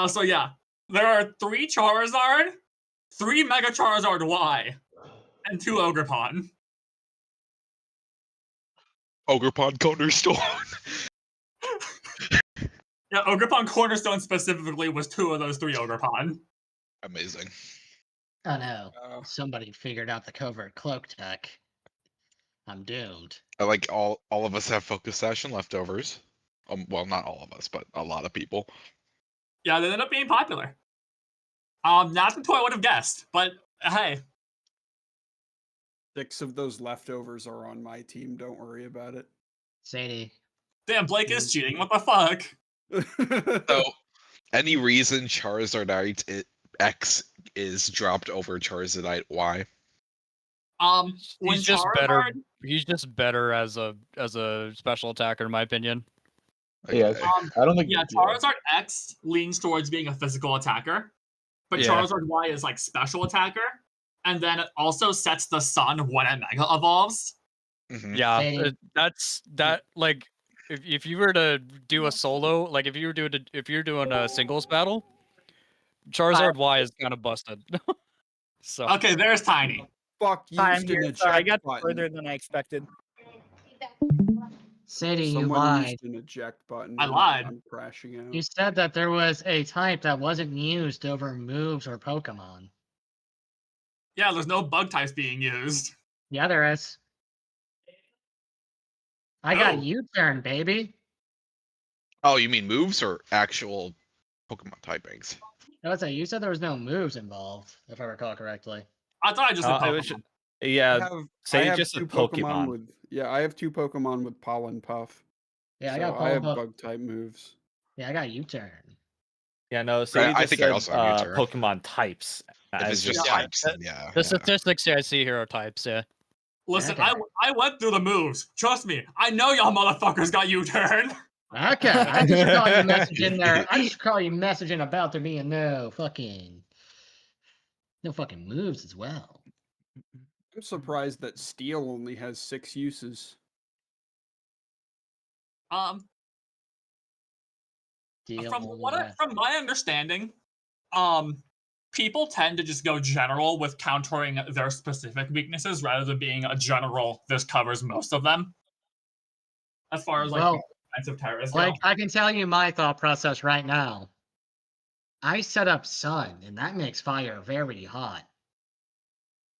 So yeah, there are 3 Charizard, 3 Mega Charizard Y, and 2 Ogerpon. Ogerpon Cornerstone. Yeah, Ogerpon Cornerstone specifically was 2 of those 3 Ogerpon. Amazing. Oh no, somebody figured out the covert cloak tech. I'm doomed. Like all of us have focus session leftovers. Well, not all of us, but a lot of people. Yeah, they ended up being popular. Not the 2 I would have guessed, but hey. 6 of those leftovers are on my team. Don't worry about it. Sadie. Damn, Blake is cheating. What the fuck? So, any reason Charizardite X is dropped over Charizardite Y? When He's just Charizard, better. He's just better as a special attacker, in my opinion. Yeah, I don't think. Yeah, Charizard X leans towards being a physical attacker, but Yeah. Charizard Y is like special attacker, and then it also sets the sun when it Mega evolves. Mhm. Yeah, Sadie. that's that. Like, if you were to do a solo, like if you're doing a singles battle, Charizard Y is kind of busted. So Okay, there's Tiny. Fuck you, I'm here. Sorry, I got button. further than I expected. Sadie, you Someone lied. used an eject button. I lied. I'm crashing out. You said that there was a type that wasn't used over moves or Pokemon. Yeah, there's no bug types being used. Yeah, there is. I got Oh. U-turn, baby. Oh, you mean moves or actual Pokemon typings? You said there was no moves involved, if I recall correctly. I thought I just said Pokemon. Yeah, I have just a 2 Pokemon. with I have 2 Pokemon with Pollen Puff. Yeah, so I got I have Pollen Puff. bug type moves. Yeah, I got U-turn. Yeah, no. Sadie I just think I said, also have U-turn. Pokemon types. If it's as just your- types, then yeah. the statistics I see here are types. Yeah. Listen, Okay. I went through the moves. Trust me, I know y'all motherfuckers got U-turn. Okay, I just recall you messaging there. I just recall you messaging about there being no fucking moves as well. I'm surprised that Steel only has 6 uses. Deal From only that. from my understanding, people tend to just go general with countering their specific weaknesses rather than being a general. This covers most of them. As far as like Well, defensive terrorists go. Like, I can tell you my thought process right now. I set up sun, and that makes fire very hot.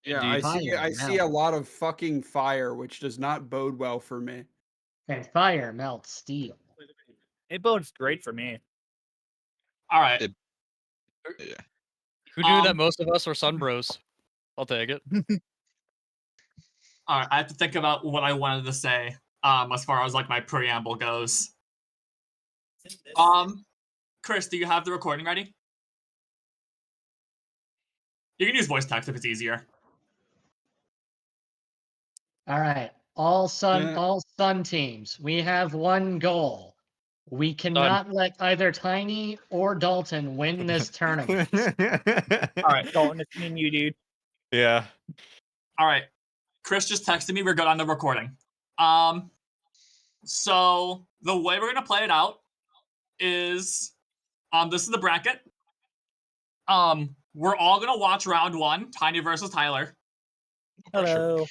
Yeah, Dude, I see a melt. lot of fucking fire, which does not bode well for me. And fire melts steel. It bodes great for me. All right. Yeah. Who knew that most of us were sun bros? I'll take it. All right, I have to think about what I wanted to say. As far as like my preamble goes. Chris, do you have the recording ready? You can use voice text if it's easier. All right. All sun teams. We have one goal. We cannot let either Tiny or Dalton win this tournament. All right. Dalton, it's me and you, dude. Yeah. All right. Chris just texted me. We're good on the recording. So the way we're gonna play it out is, this is the bracket. We're all gonna watch round 1, Tiny versus Tyler. Hello.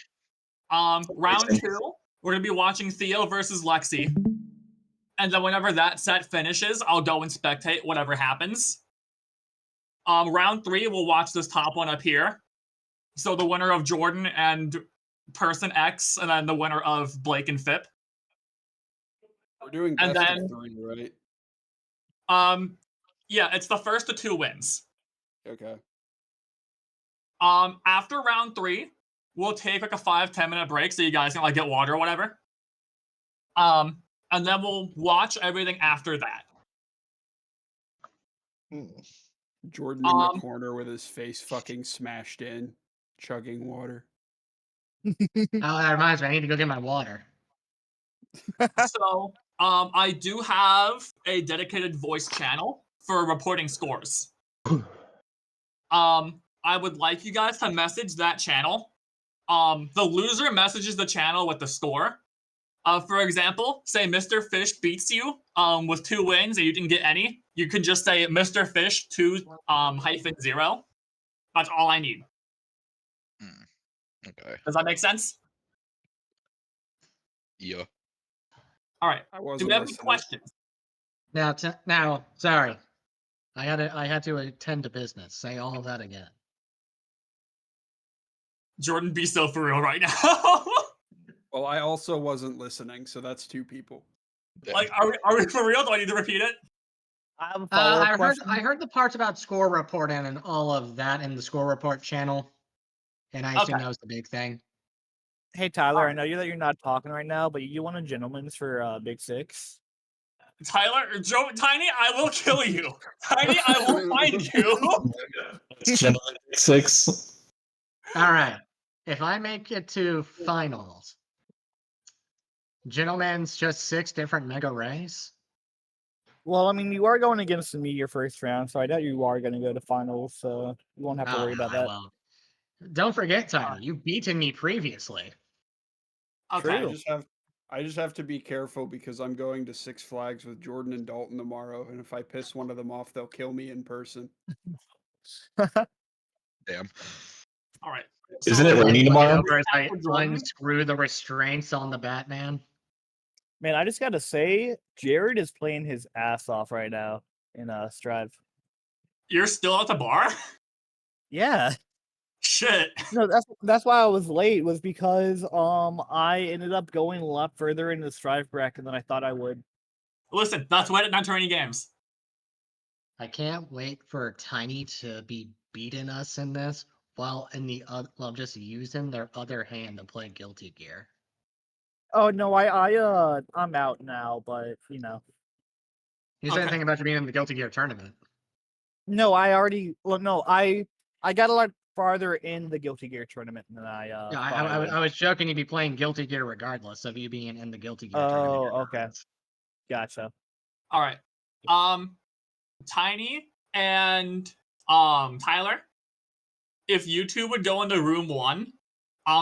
Round 2, we're gonna be watching Theo versus Lexi. And then whenever that set finishes, I'll go and spectate whatever happens. Round 3, we'll watch this top one up here. So the winner of Jordan and Person X, and then the winner of Blake and Fip. We're doing And best then- of 3, right? Yeah, it's the first to 2 wins. Okay. After round 3, we'll take like a 5-10 minute break so you guys can like get water or whatever. And then we'll watch everything after that. Jordan in the corner with his face fucking smashed in, chugging water. Oh, that reminds me. I need to go get my water. So, I do have a dedicated voice channel for reporting scores. I would like you guys to message that channel. The loser messages the channel with the score. For example, say Mr. Fish beats you with 2 wins and you didn't get any. you could just say Mr. Fish 2-0. That's all I need. Okay. Does that make sense? Yeah. All right. I Do wasn't we have any listening. questions? Now, sorry. I had to attend to business. Say all of that again. Jordan, be so for real right now. Well, I also wasn't listening, so that's 2 people. Like, are we for real? Do I need to repeat it? I have a follow-up question. I heard the parts about score reporting and all of that in the score report channel, and I assume that was the big thing. Hey Tyler, I know that you're not talking right now, but you want a gentleman's for Big Six? Tyler, Tiny, I will kill you. Tiny, I will find you. Gentlemen, 6. All right. If I make it to finals, gentlemen's just 6 different Mega Rays. Well, I mean, you are going against me your first round, so I doubt you are going to go to finals, so you won't have to worry about that. Well, don't forget, Tiny, you've beaten me previously. Okay. True. I just have to be careful because I'm going to Six Flags with Jordan and Dalton tomorrow, and if I piss one of them off, they'll kill me in person. Damn. All right. Isn't it raining tomorrow? As I unscrew the restraints on the Batman. Man, I just got to say, Jared is playing his ass off right now in Strive. You're still at the bar? Yeah. Shit. No, that's why I was late, was because I ended up going a lot further into the Strive bracket than I thought I would. Listen, that's why I didn't enter any games. I can't wait for Tiny to be beating us in this, while in the just using their other hand to play Guilty Gear. Oh no, I'm out now, but you know. You said anything about you being in the Guilty Gear tournament? No, I got a lot farther in the Guilty Gear tournament than I Yeah, thought I would. I was joking you'd be playing Guilty Gear regardless of you being in the Guilty Gear tournament. Oh, okay. Gotcha. All right. Tiny and Tyler, if you two would go into room 1,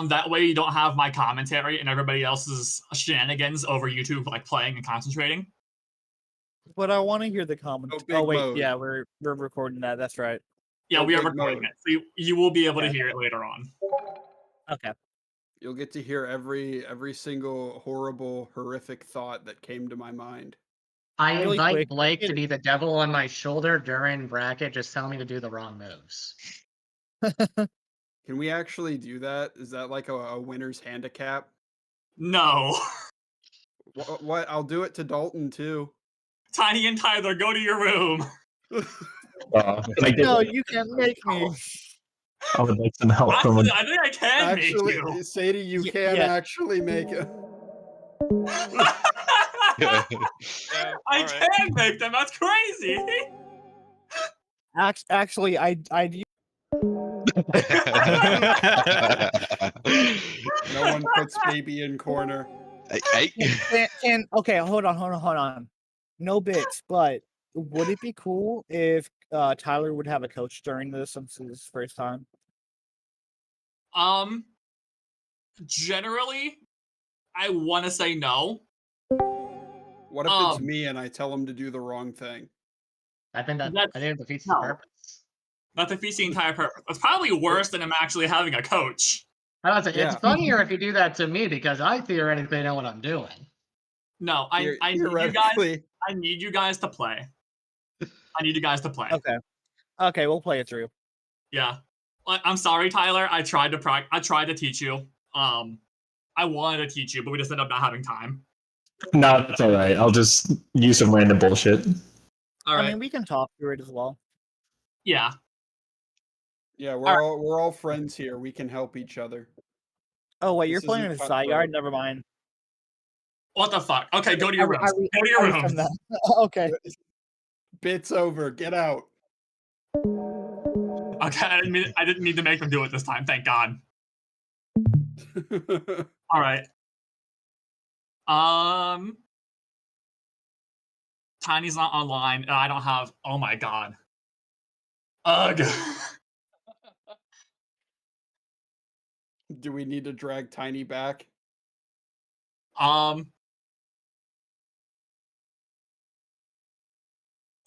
that way you don't have my commentary and everybody else's shenanigans over YouTube like playing and concentrating. But I want to hear the comment. Oh wait, mode. yeah, we're recording that. That's right. Yeah, we are big recording mode. it, so you will be able to Okay. hear it later on. Okay. You'll get to hear every single horrible, horrific thought that came to my mind. I Really invite quick, Blake to be the devil on my shoulder during bracket. Just tell me to do the wrong moves. Can we actually do that? Is that like a winner's handicap? No. What? I'll do it to Dalton too. Tiny and Tyler, go to your room. No, you can't make me. I would like some help from Actually, I think I can Actually, make you. Sadie, you can actually make it. I can make them. That's crazy. Actually, I No one puts baby in corner. Okay, hold on. No bits, but would it be cool if Tyler would have a coach during this since it's his first time? Generally, I want to say no. What if it's me and I tell him to do the wrong thing? I think it defeats the purpose. That defeats the entire purpose. It's probably worse than him actually having a coach. It's funnier if you do that to me because I theoretically know what I'm doing. No, I need you guys. I need you guys to play. I need you guys to play. Okay, we'll play it through. Yeah, I'm sorry, Tyler. I tried to teach you. I wanted to teach you, but we just ended up not having time. No, that's all right. I'll just use some random bullshit. All right. I mean, we can talk through it as well. Yeah. Yeah, we're all friends here. We can help each other. Oh wait, This you're playing in isn't a side yard. Never mind. What the fuck? Okay, go to your rooms. Go to your rooms. Okay. Bit's over. Get out. Okay, I didn't need to make them do it this time. Thank God. All right. Tiny's not online. I don't have. Oh my God. Ugh. Do we need to drag Tiny back?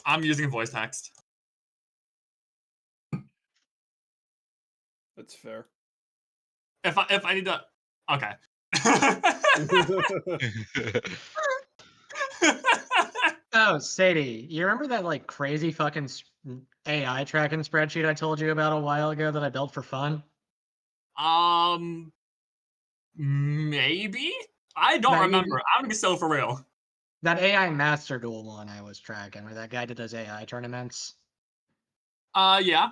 I'm using voice text. That's fair. If I need to, okay. Oh, Sadie, you remember that like crazy fucking AI tracking spreadsheet I told you about a while ago that I built for fun? Maybe? I don't No, remember. I'm gonna be so for real. That AI Master Duel one I was tracking, where that guy did those AI tournaments. Yeah.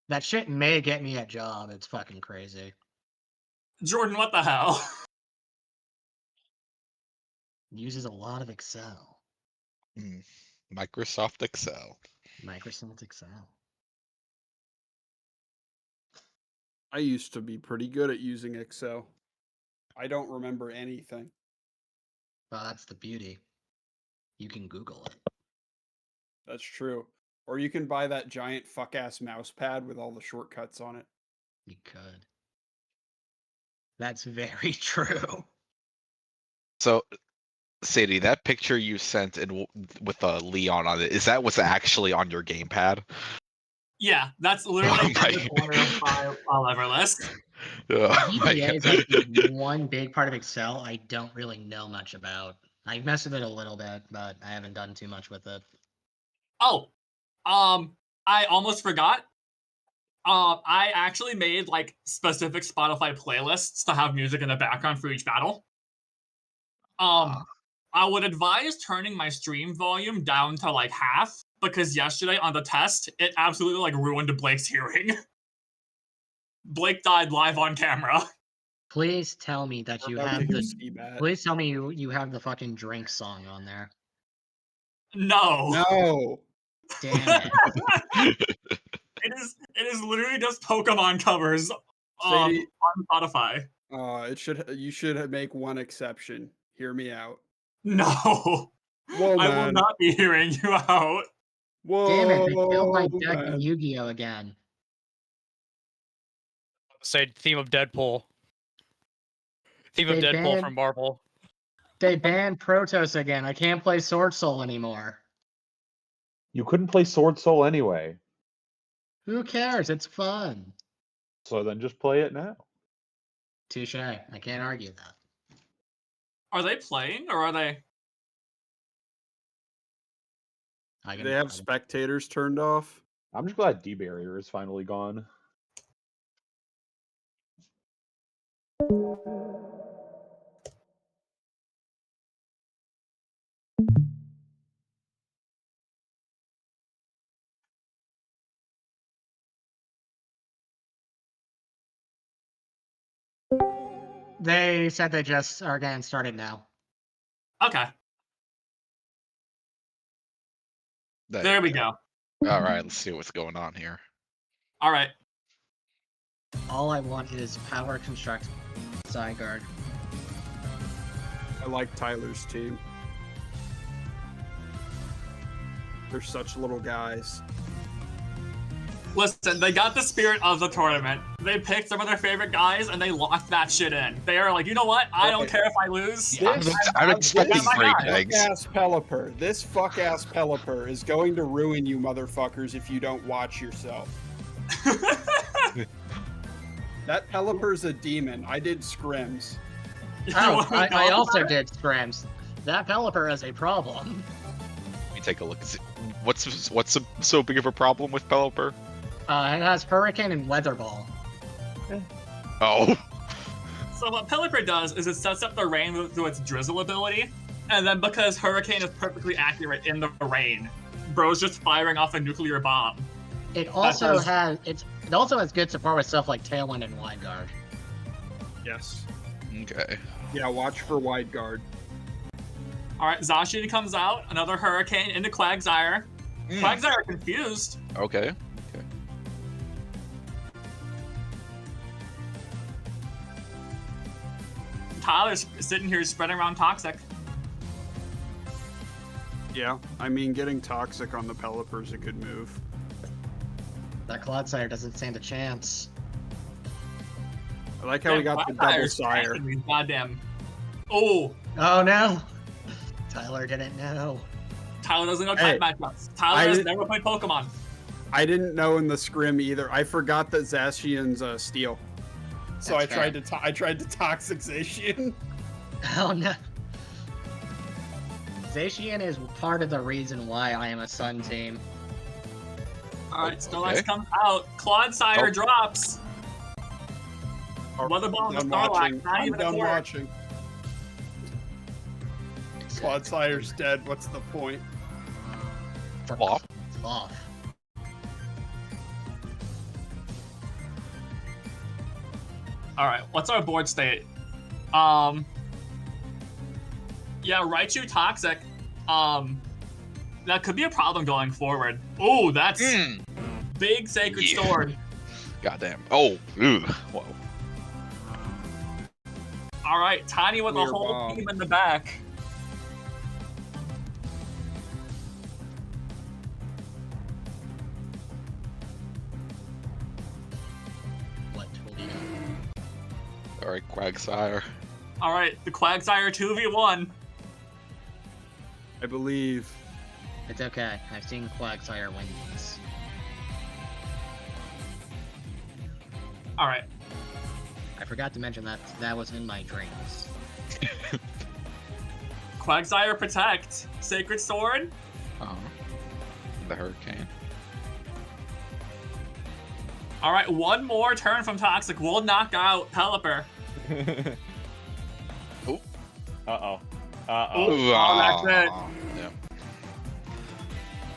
That shit may get me a job. It's fucking crazy. Jordan, what the hell? Uses a lot of Excel. Microsoft Excel. Microsoft Excel. I used to be pretty good at using Excel. I don't remember anything. Well, that's the beauty. You can Google it. That's true. Or you can buy that giant fuck-ass mouse pad with all the shortcuts on it. You could. That's very true. So, Sadie, that picture you sent with Leon on it, is that what's actually on your gamepad? Yeah, that's literally Oh my the corner of my ever list. Oh my VBA is God. like the one big part of Excel I don't really know much about. I messed with it a little bit, but I haven't done too much with it. Oh, I almost forgot. I actually made like specific Spotify playlists to have music in the background for each battle. I would advise turning my stream volume down to like half because yesterday on the test, it absolutely like ruined Blake's hearing. Blake died live on camera. Please tell me that We're you about have to hear the. ski bat. Please tell me you have the fucking drink song on there. No. No. Damn it. It is literally just Pokemon covers Sadie, on Spotify. you should make one exception. Hear me out. No. Whoa, I will man. not be hearing you out. Whoa, Damn it, they killed my deck man. in Yu-Gi-Oh again. Say theme of Deadpool. Theme of They Deadpool banned- from Marvel. They banned Protoss again. I can't play Sword Soul anymore. You couldn't play Sword Soul anyway. Who cares? It's fun. So then just play it now. Touche. I can't argue that. Are they playing or are they? I They have spectators turned off. I'm just glad D-Barrier is finally gone. They said they just are getting started now. Okay. There we go. All right, let's see what's going on here. All right. All I want is power construct side guard. I like Tyler's team. They're such little guys. Listen, they got the spirit of the tournament. They picked some of their favorite guys and they locked that shit in. They are like, you know what? I don't care if I lose. I'm expecting great things. This fuck-ass Pelipper is going to ruin you motherfuckers if you don't watch yourself. That Pelipper's a demon. I did scrims. Oh, I also did scrims. That Pelipper is a problem. Let me take a look. What's so big of a problem with Pelipper? It has Hurricane and Weather Ball. Oh. So what Pelipper does is it sets up the rain through its drizzle ability, and then because Hurricane is perfectly accurate in the rain, bro's just firing off a nuclear bomb. It also has good support with stuff like Tailwind and Wide Guard. Yes. Okay. Yeah, watch for Wide Guard. All right, Zacian comes out, another Hurricane into Quagsire. Quagsire confused. Okay. Tyler's sitting here spreading around Toxic. Yeah, I mean, getting Toxic on the Pelipper is a good move. That Clodsire doesn't stand a chance. I like how we got the double sire. Goddamn. Oh. Oh no. Tyler didn't know. Tyler doesn't know type matchups. Tyler has never played Pokemon. I didn't know in the scrim either. I forgot that Zacian's steel. So I tried to toxic Zacian. Oh no. Zacian is part of the reason why I am a Sun team. Alright, Snorlax comes out. Clodsire drops. Weather Ball and Snorlax, not even a quarter. Watching. Clodsire's dead. What's the point? Flop. Off. Alright, what's our board state? Yeah, Raichu Toxic. That could be a problem going forward. Oh, that's big Sacred Sword. Goddamn. Oh, ooh. Whoa. Alright, Tiny with a whole team in the back. Alright, Quagsire. Alright, the Quagsire 2v1. I believe. It's okay. I've seen Quagsire win these. Alright. I forgot to mention that was in my dreams. Quagsire Protect. Sacred Sword. The Hurricane. Alright, one more turn from Toxic. We'll knock out Pelipper. Oh. Uh-oh. Oh, that's it. Yeah.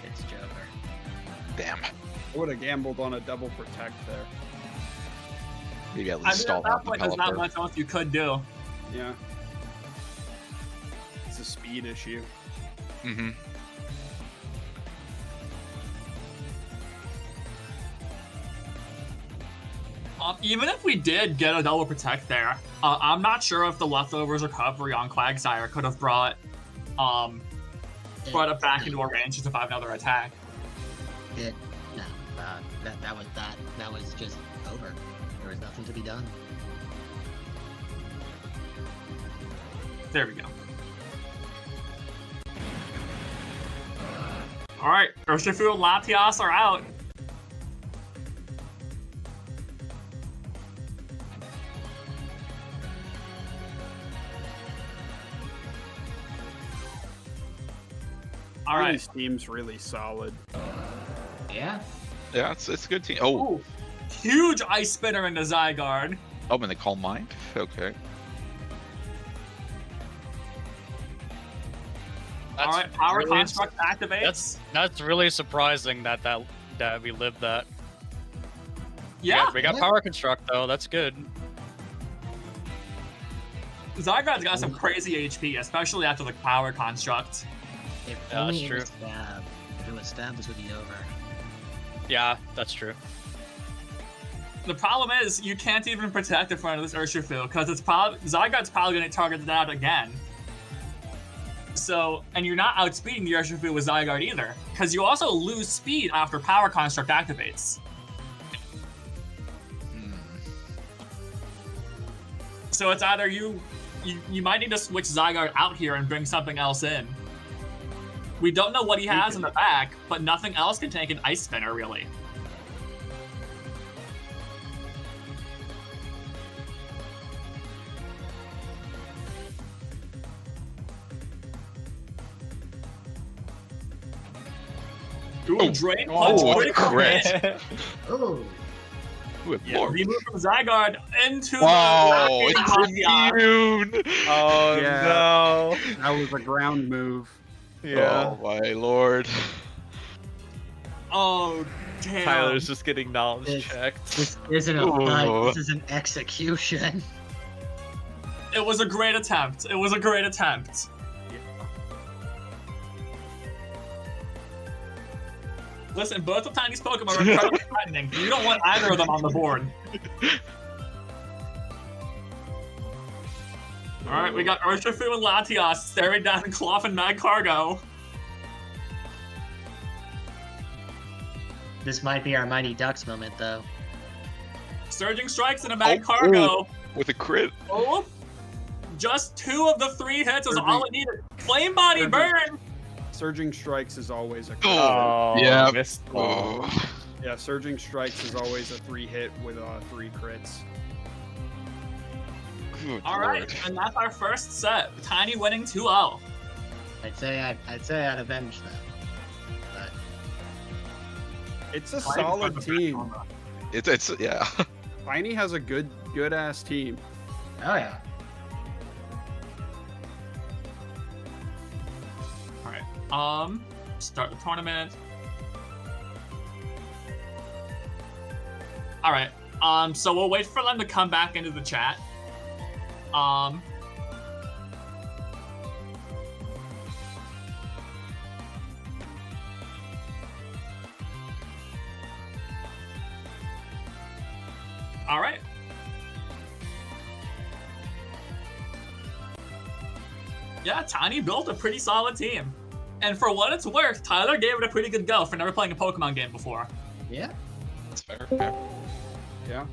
It's Joker. Damn. I would have gambled on a double protect there. Maybe at least stall at that out the point, there's not Pelipper. much else you could do. Yeah. It's a speed issue. Mm-hmm. Even if we did get a double protect there, I'm not sure if the leftovers recovery on Quagsire could have brought it back into a range to survive another attack. No, that was just over. There was nothing to be done. There we go. Alright, Urshifu and Latias are out. All right. This team's really solid. Yeah. Yeah, it's a good team. Oh. Ooh, huge Ice Spinner into Zygarde. Oh, and they call Mind? Okay. Alright, Power Construct activates. That's really surprising that we lived that. Yeah. We got Power Construct though, that's good. Zygarde's got some crazy HP, especially after the Power Construct. If Yeah, only that's it true. was stab. If it was stab, this would be over. Yeah, that's true. The problem is, you can't even protect in front of this Urshifu, because Zygarde's probably going to target that again. So, and you're not outspeeding the Urshifu with Zygarde either, because you also lose speed after Power Construct activates. So it's either you might need to switch Zygarde out here and bring something else in. We don't know what he has in the back, but nothing else can take an Ice Spinner, really. Ooh, Drain Punch, critical hit. Oh. Remove from Zygarde into Whoa, the it's immune! Oh Yeah. no. That was a ground move. Yeah. Oh my lord. Oh, damn. Tyler's just getting knowledge This- checked. This isn't a fight. This is an execution. It was a great attempt. It was a great attempt. Listen, both of Tiny's Pokemon are incredibly threatening. You don't want either of them on the board. Alright, we got Urshifu and Latias staring down Cloth and Magcargo. This might be our Mighty Ducks moment, though. Surging Strikes and a Magcargo. With a crit. Oh, just 2 of the 3 hits is all it needed. Flame Body Burn! Surging Strikes is always a crit. Oh, yeah. Missed. Oh. Yeah, Surging Strikes is always a 3-hit with 3 crits. Good All right, lord. and that's our first set. Tiny winning 2-0. I'd say I'd avenge that. But It's a solid team. It's yeah. Tiny has a good ass team. oh yeah. All right. Start the tournament. All right. So we'll wait for them to come back into the chat. All right. Yeah, Tiny built a pretty solid team. And for what it's worth, Tyler gave it a pretty good go for never playing a Pokemon game before. Yeah. That's fair. Yeah. Yeah.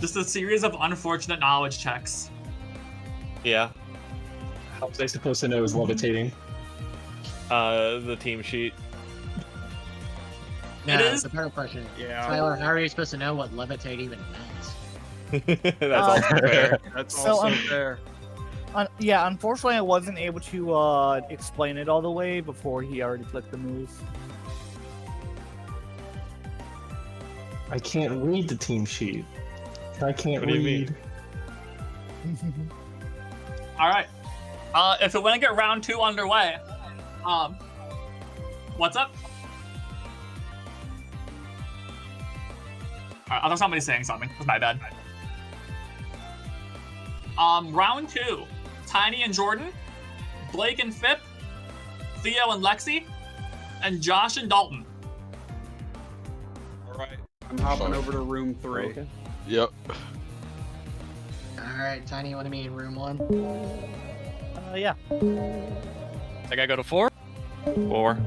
Just a series of unfortunate knowledge checks. Yeah. How was I supposed to know it was levitating? The team sheet. No, It is- the better question. Yeah. Tyler, how are you supposed to know what levitate even means? That's also fair. That's So, also fair. Yeah, unfortunately, I wasn't able to explain it all the way before he already clicked the moves. I can't read the team sheet. I can't What do you read. mean? All right. If it want to get round 2 underway, what's up? All right, I thought somebody saying something. It was my bad. Round 2, Tiny and Jordan, Blake and Fip, Theo and Lexi, and Josh and Dalton. All right. I'm hopping over to room 3. Okay. Yep. All right, Tiny, you want to be in room 1? Yeah. Think I go to 4? 4.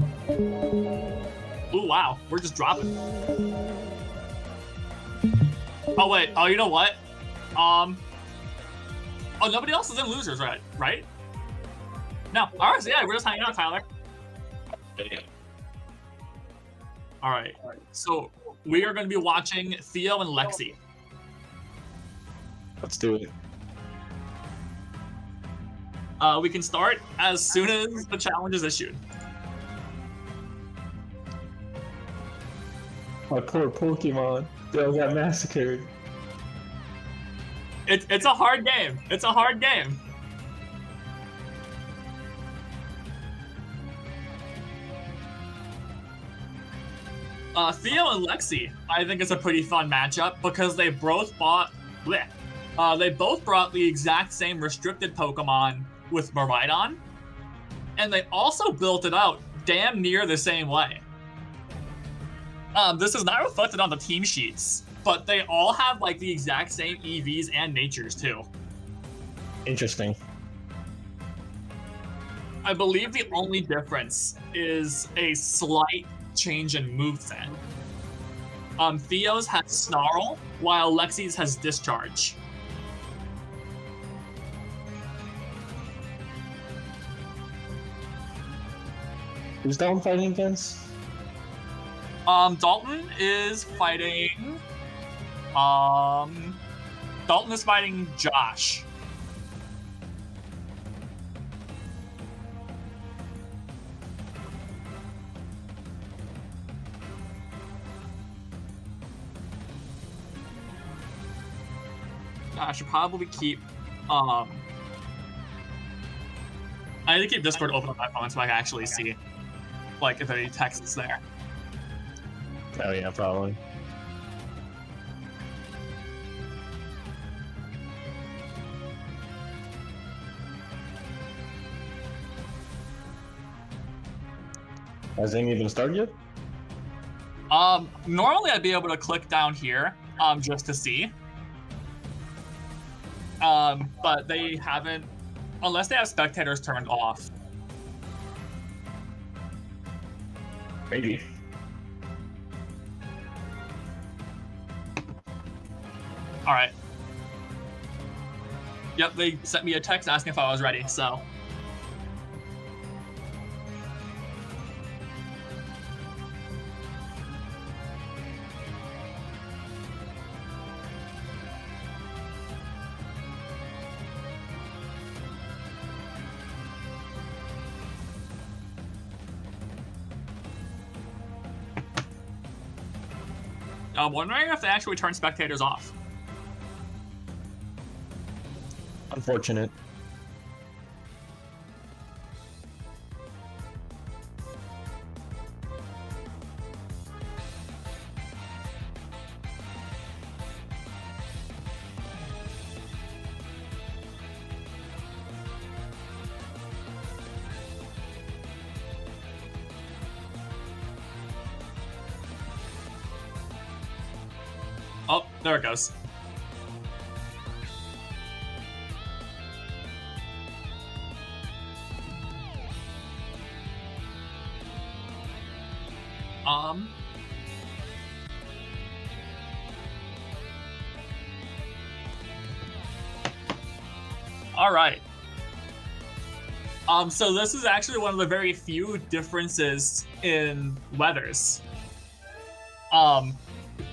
Ooh, wow, we're just dropping. Oh wait, oh you know what? Oh, nobody else is in losers, right? No. All right, so yeah, we're just hanging out, Tyler. All right. So we are going to be watching Theo and Lexi. Let's do it. We can start as soon as the challenge is issued. My poor Pokemon. They all got massacred. It's a hard game. It's a hard game. Theo and Lexi, I think it's a pretty fun matchup because they both brought the exact same restricted Pokemon with Miraidon, and they also built it out damn near the same way. This is not reflected on the team sheets, but they all have like the exact same EVs and natures too. Interesting. I believe the only difference is a slight change in moveset. Theo's has Snarl, while Lexi's has Discharge. Who's Dalton fighting against? Dalton is fighting. Dalton is fighting Josh. I should probably keep. I need to keep Discord open on my phone so I can actually see, like, if any text is there. Oh yeah, probably. Has any even started yet? Normally I'd be able to click down here, just to see. But they haven't, unless they have spectators turned off. Maybe. All right. Yep, they sent me a text asking if I was ready, so. I'm wondering if they actually turn spectators off. Unfortunate. Oh, there it goes. All right. So this is actually one of the very few differences in weathers.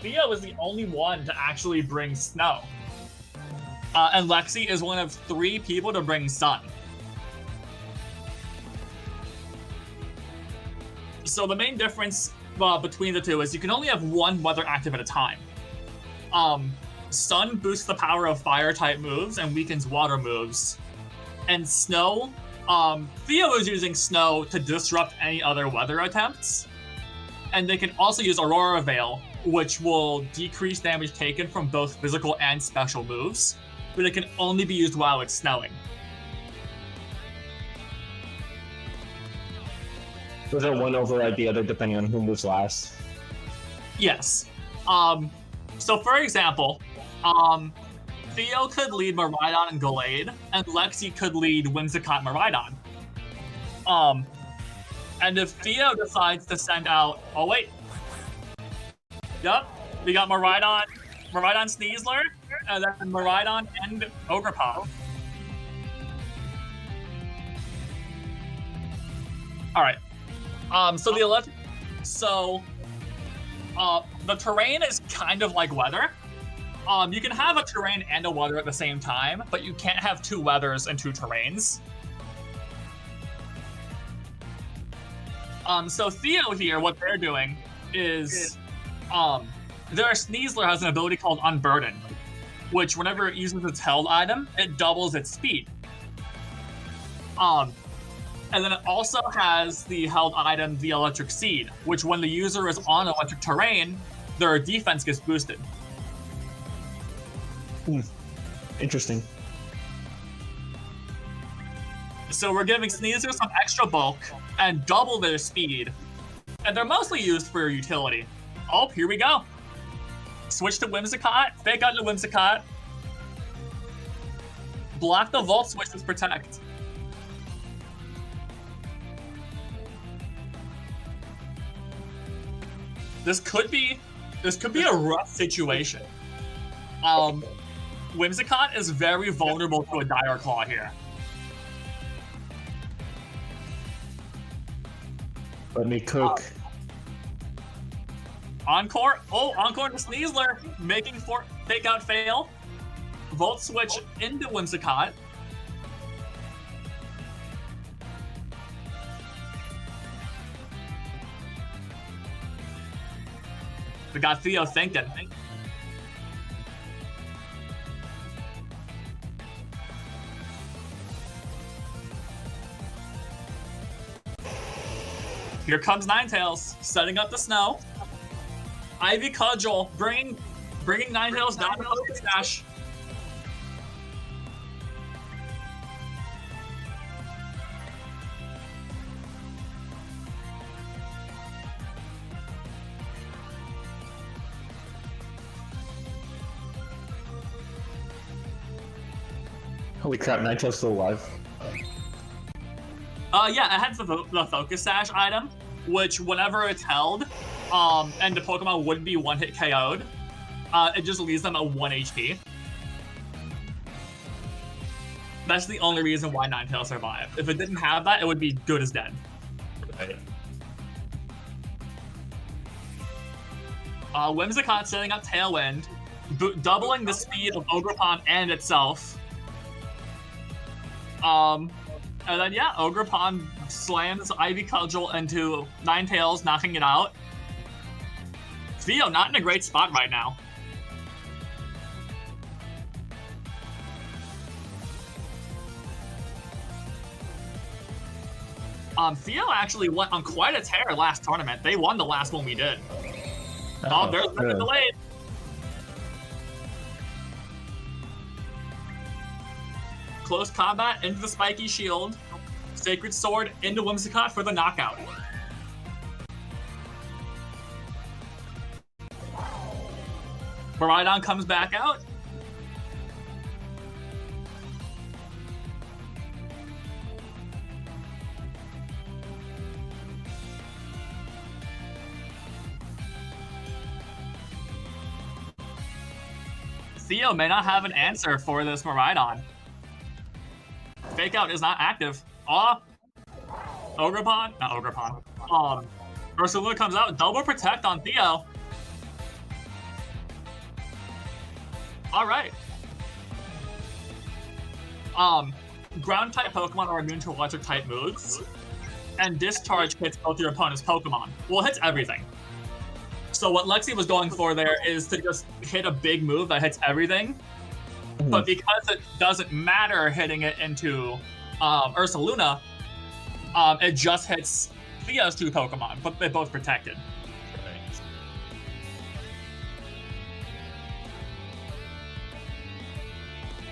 Theo is the only one to actually bring snow. And Lexi is one of 3 people to bring sun. So the main difference between the two is you can only have 1 weather active at a time. Sun boosts the power of fire type moves and weakens water moves. And snow, Theo is using snow to disrupt any other weather attempts. And they can also use Aurora Veil, which will decrease damage taken from both physical and special moves, but it can only be used while it's snowing. Those are one override the other depending on who moves last. Yes. So for example, Theo could lead Miraidon and Gallade, and Lexi could lead Whimsicott Miraidon. And if Theo decides to send out... Oh, wait. Yep. We got Miraidon Sneasler, and then Miraidon and Ogerpon. Alright. So the electric... So... the terrain is kind of like weather. You can have a terrain and a weather at the same time, but you can't have 2 weathers and 2 terrains. So Theo here, what they're doing is, their Sneasler has an ability called Unburden, which whenever it uses its held item, it doubles its speed. And then it also has the held item, the Electric Seed, which when the user is on electric terrain, their defense gets boosted. Interesting. So we're giving Sneasler some extra bulk and double their speed. And they're mostly used for utility. Oh, here we go. Switch to Whimsicott, fake out to Whimsicott. Block the Volt switch with Protect. This could be a rough situation. Whimsicott is very vulnerable to a Dire Claw here. Let me cook. Encore. Oh, Encore to Sneasler, making fake out fail. Volt switch into Whimsicott. We got Theo thinking. Here comes Ninetales, setting up the snow. Ivy Cudgel, bringing Ninetales down to Focus Dash. Holy crap, Ninetales still alive. Yeah, it has the Focus Sash item, which whenever it's held, and the Pokemon would be one-hit KO'd, it just leaves them at 1 HP. That's the only reason why Ninetales survived. If it didn't have that, it would be good as dead. Right. Whimsicott setting up Tailwind, doubling the speed of Ogerpon and itself. And then, yeah, Ogerpon slams Ivy Cudgel into Ninetales, knocking it out. Theo not in a great spot right now. Theo actually went on quite a tear last tournament. They won the last one we did. Oh, there's the delayed. Close combat into the spiky shield. Sacred Sword into Whimsicott for the knockout. Baridon comes back out. Theo may not have an answer for this Maridon. Fake out is not active. Ogrepon? Not Ogrepon. Ursula comes out, double protect on Theo. Alright. Ground type Pokemon are immune to electric type moves. And Discharge hits both your opponent's Pokemon. Well, it hits everything. So what Lexi was going for there is to just hit a big move that hits everything. But because it doesn't matter hitting it into Ursaluna, it just hits Theo's 2 Pokemon, but they're both protected.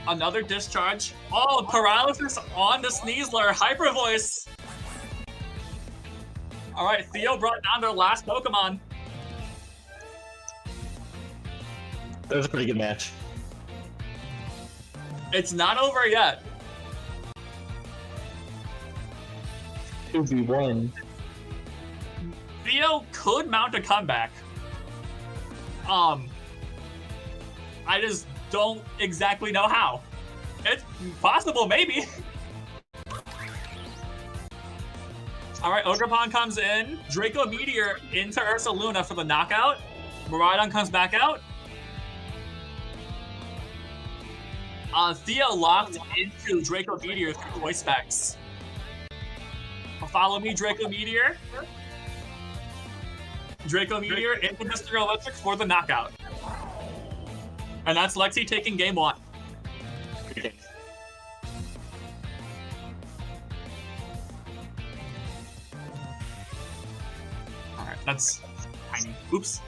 Another Discharge. Oh, Paralysis on the Sneasler. Hyper Voice. Alright, Theo brought down their last Pokemon. That was a pretty good match. It's not over yet. 2v1. Theo could mount a comeback. I just don't exactly know how. It's possible, maybe. Alright, Ogrepon comes in. Draco Meteor into Ursaluna for the knockout. Maridon comes back out. Theo locked into Draco Meteor through voice specs. Follow me, Draco Meteor. Draco Meteor into Mr. Electric for the knockout. And that's Lexi taking game 1. Alright, that's tiny. Oops.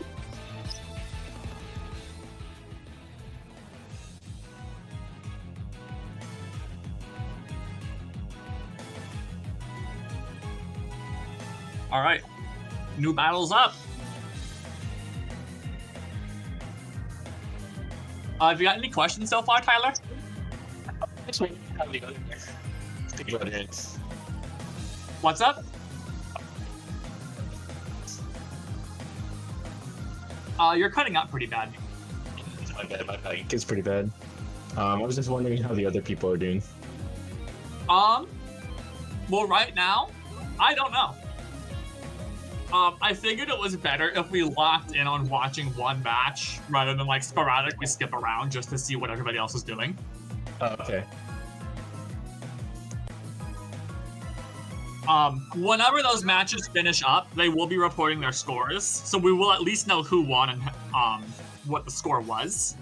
Alright. New battle's up. Have you got any questions so far, Tyler? What's up? You're cutting out pretty bad. My bad, my mic is pretty bad. I was just wondering how the other people are doing. Well, right now, I don't know. I figured it was better if we locked in on watching one match rather than like sporadically skip around just to see what everybody else is doing. Oh, okay. Whenever those matches finish up, they will be reporting their scores, so we will at least know who won and what the score was.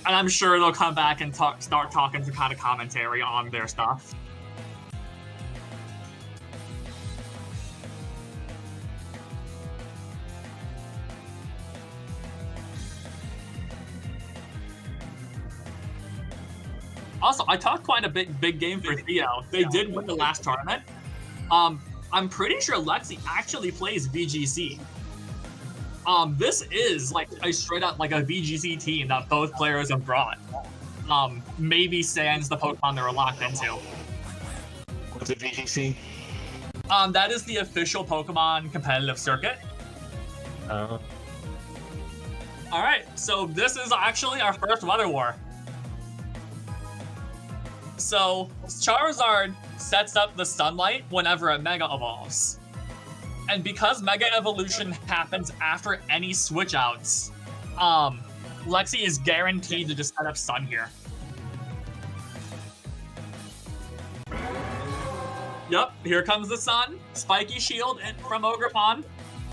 And I'm sure they'll come back and start talking to kind of commentary on their stuff. Also, I talked quite a big game for Theo. They did win the last tournament. I'm pretty sure Lexi actually plays VGC. This is like a straight up like a VGC team that both players have brought. Maybe sans the Pokemon they were locked into. What's a VGC? That is the official Pokemon competitive circuit. Oh. All right, so this is actually our first weather war. So, Charizard sets up the sunlight whenever it Mega Evolves. And because Mega Evolution happens after any switch outs, Lexi is guaranteed to just set up Sun here. Yep, here comes the Sun. Spiky Shield from Ogrepon.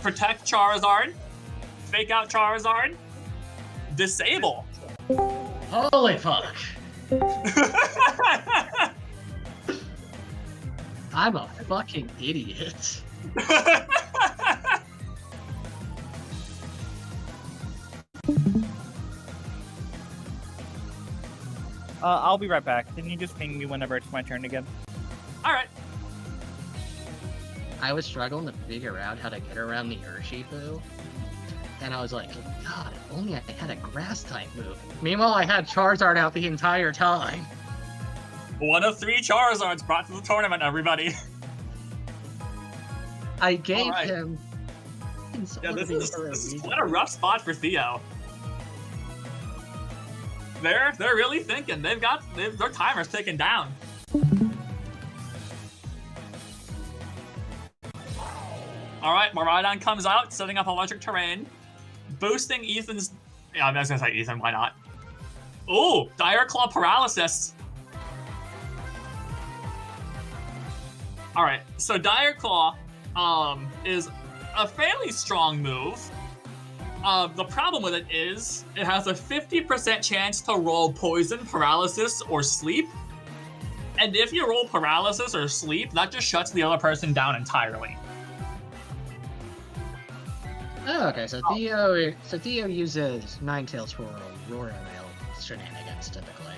Protect Charizard. fake out Charizard, disable. Holy fuck. I'm a fucking idiot. I'll be right back. Can you just ping me whenever it's my turn again? Alright. I was struggling to figure out how to get around the Urshifu. And I was like, God, if only I had a grass type move. Meanwhile, I had Charizard out the entire time. One of 3 Charizards brought to the tournament, everybody. I gave Alright. him. Yeah, this is quite a rough spot for Theo. They're really thinking. Their timer's ticking down. Alright, Miraidon comes out, setting up electric terrain. Boosting Ethan's... Yeah, I was gonna say Ethan, why not? Ooh, Dire Claw Paralysis. Alright, so Dire Claw is a fairly strong move. The problem with it is it has a 50% chance to roll Poison, Paralysis, or Sleep. And if you roll Paralysis or Sleep, that just shuts the other person down entirely. Oh, okay, so Theo uses Ninetales for Aurora Veil shenanigans, typically.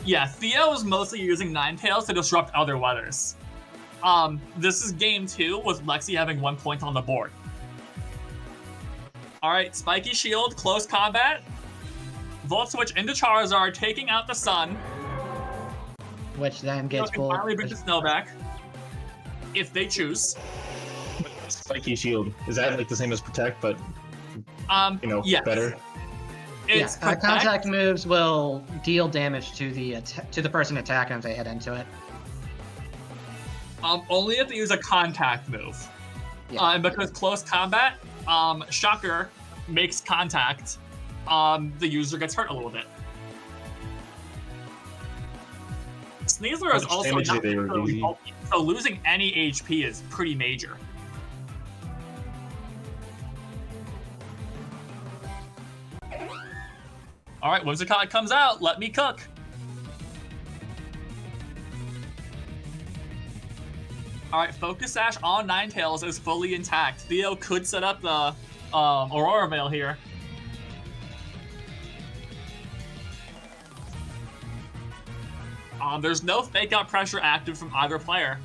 Yeah, Theo is mostly using Ninetales to disrupt other weathers. This is game 2 with Lexi having 1 point on the board. Alright, Spiky Shield, close combat. Volt Switch into Charizard, taking out the Sun. Which then gets Theo can finally bring the snow back. If they choose. Spiky Shield. Is that like the same as Protect, but yes. better? It's contact moves will deal damage to the person attacking if they hit into it. Only if they use a contact move. Yeah. And because close combat, Shocker makes contact, the user gets hurt a little bit. Sneasler is also not so losing any HP is pretty major. Alright, Whimsicott comes out, let me cook. Alright, Focus Sash on Ninetales is fully intact. Theo could set up the Aurora Veil here. There's no fake out pressure active from either player.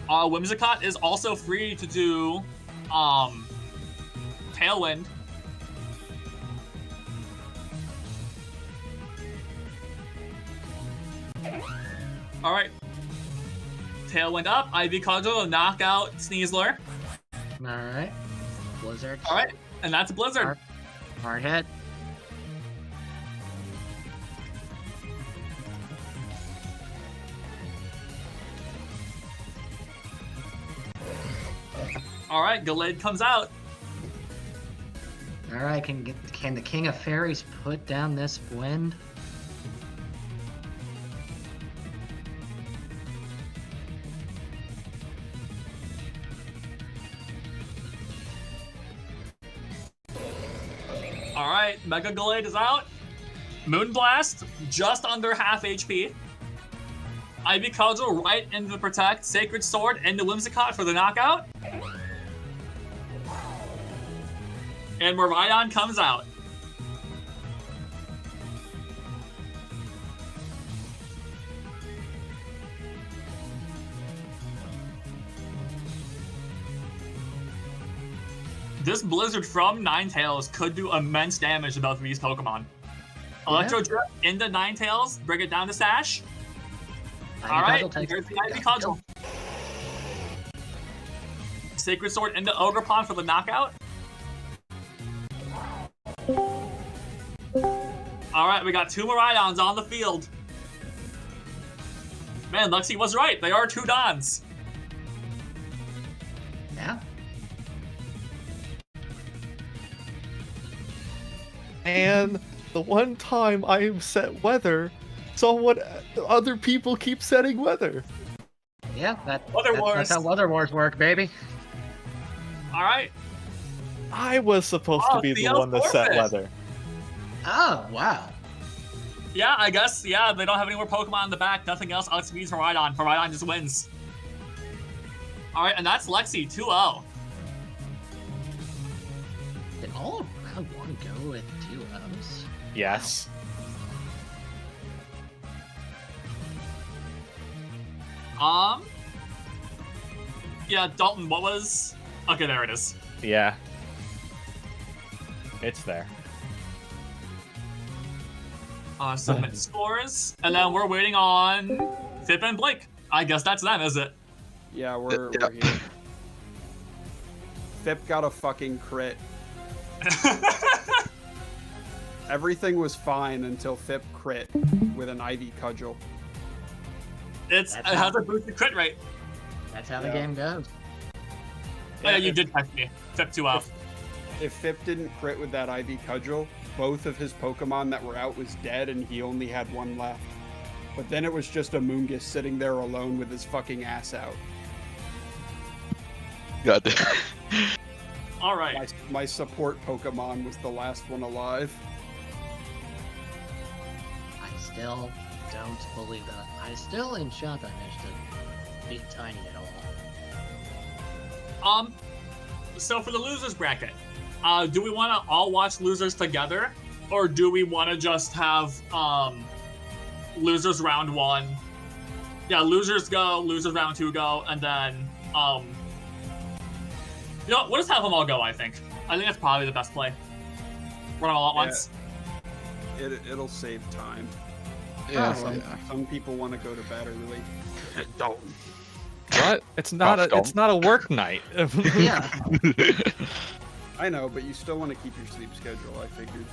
Whimsicott is also free to do Tailwind. Alright. Tailwind up, Ivy Cudgel to knock out Sneasler. Alright. Blizzard. Alright, and that's a Blizzard. Hard hit. Alright, Gallade comes out. Alright, can the King of Fairies put down this wind? Alright, Mega Gallade is out. Moonblast, just under half HP. Ivy Cudgel right into the Protect. Sacred Sword into Whimsicott for the knockout. And Miraidon comes out. This Blizzard from Ninetales could do immense damage to both of these Pokemon. Electro Drift into Ninetales, bring it down to Sash. Alright, here's the Ivy Cudgel. Sacred Sword into Ogerpon for the knockout. Alright, we got 2 Miraidons on the field. Man, Lexi was right. They are 2 Dons. Yeah. And the one time I set weather, saw what other people keep setting weather. Yeah, Weather Wars. That's how Weather Wars work, baby. Alright. I was supposed to be the Theo one that set forfeit. weather. Oh, wow. Yeah, I guess. Yeah, they don't have any more Pokemon in the back. Nothing else. Alex beats Rhydon. Rhydon just wins. All right, and that's Lexi 2-0. Did all of round one go with 2 O's? Yes. Yeah, Dalton, what was... Okay, there it is. Yeah. It's there. Submit scores, and then we're waiting on Fip and Blake. I guess that's them, is it? Yeah, we're here. Fip got a fucking crit. Everything was fine until Fip crit with an Ivy Cudgel. It has a boosted crit rate. That's how the game goes. Oh, yeah, you did text me. Fip 2-0. If Fip didn't crit with that Ivy Cudgel, both of his Pokemon that were out was dead and he only had one left. But then it was just a Moongus sitting there alone with his fucking ass out. God. All right. My support Pokemon was the last one alive. I still don't believe that. I still am shocked I managed to beat Tiny at all. So for the losers bracket, do we want to all watch losers together, or do we want to just have losers round 1? Yeah, losers go, losers round 2 go, and then you know, we'll just have them all go. I think that's probably the best play. Run them all at once. It'll save time. Yeah, Some people want to go to bed early. Don't. What? It's not a work night. Yeah. I know, but you still want to keep your sleep schedule, I figured.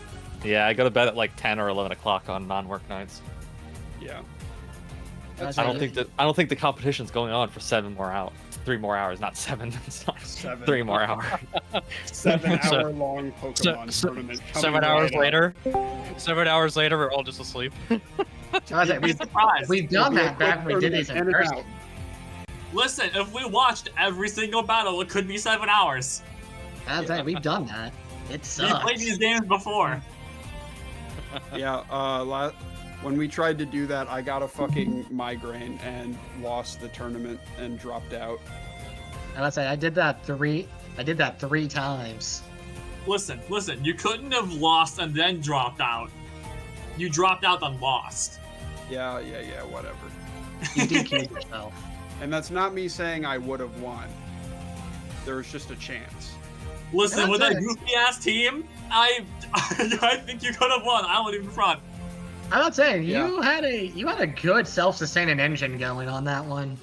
Yeah, I go to bed at like 10 or 11 o'clock on non-work nights. Yeah. I don't think the competition's going on for 3 more hours, not 7. It's not 7. 3 more hours. 7-hour-long Pokemon tournament. 7 hours later. 7 hours later, we're all just asleep. We've done that back when we did these in person. Listen, if we watched every single battle, it could be 7 hours. We've done that. It sucks. We played these games before. Yeah, when we tried to do that, I got a fucking migraine and lost the tournament and dropped out. I did that 3 times. Listen, you couldn't have lost and then dropped out. You dropped out and lost. Yeah, whatever. You DQ'd yourself. And that's not me saying I would have won. There was just a chance. Listen, with that goofy ass team, I think you could have won. I won't even front. I'm not saying you had a good self-sustaining engine going on that one.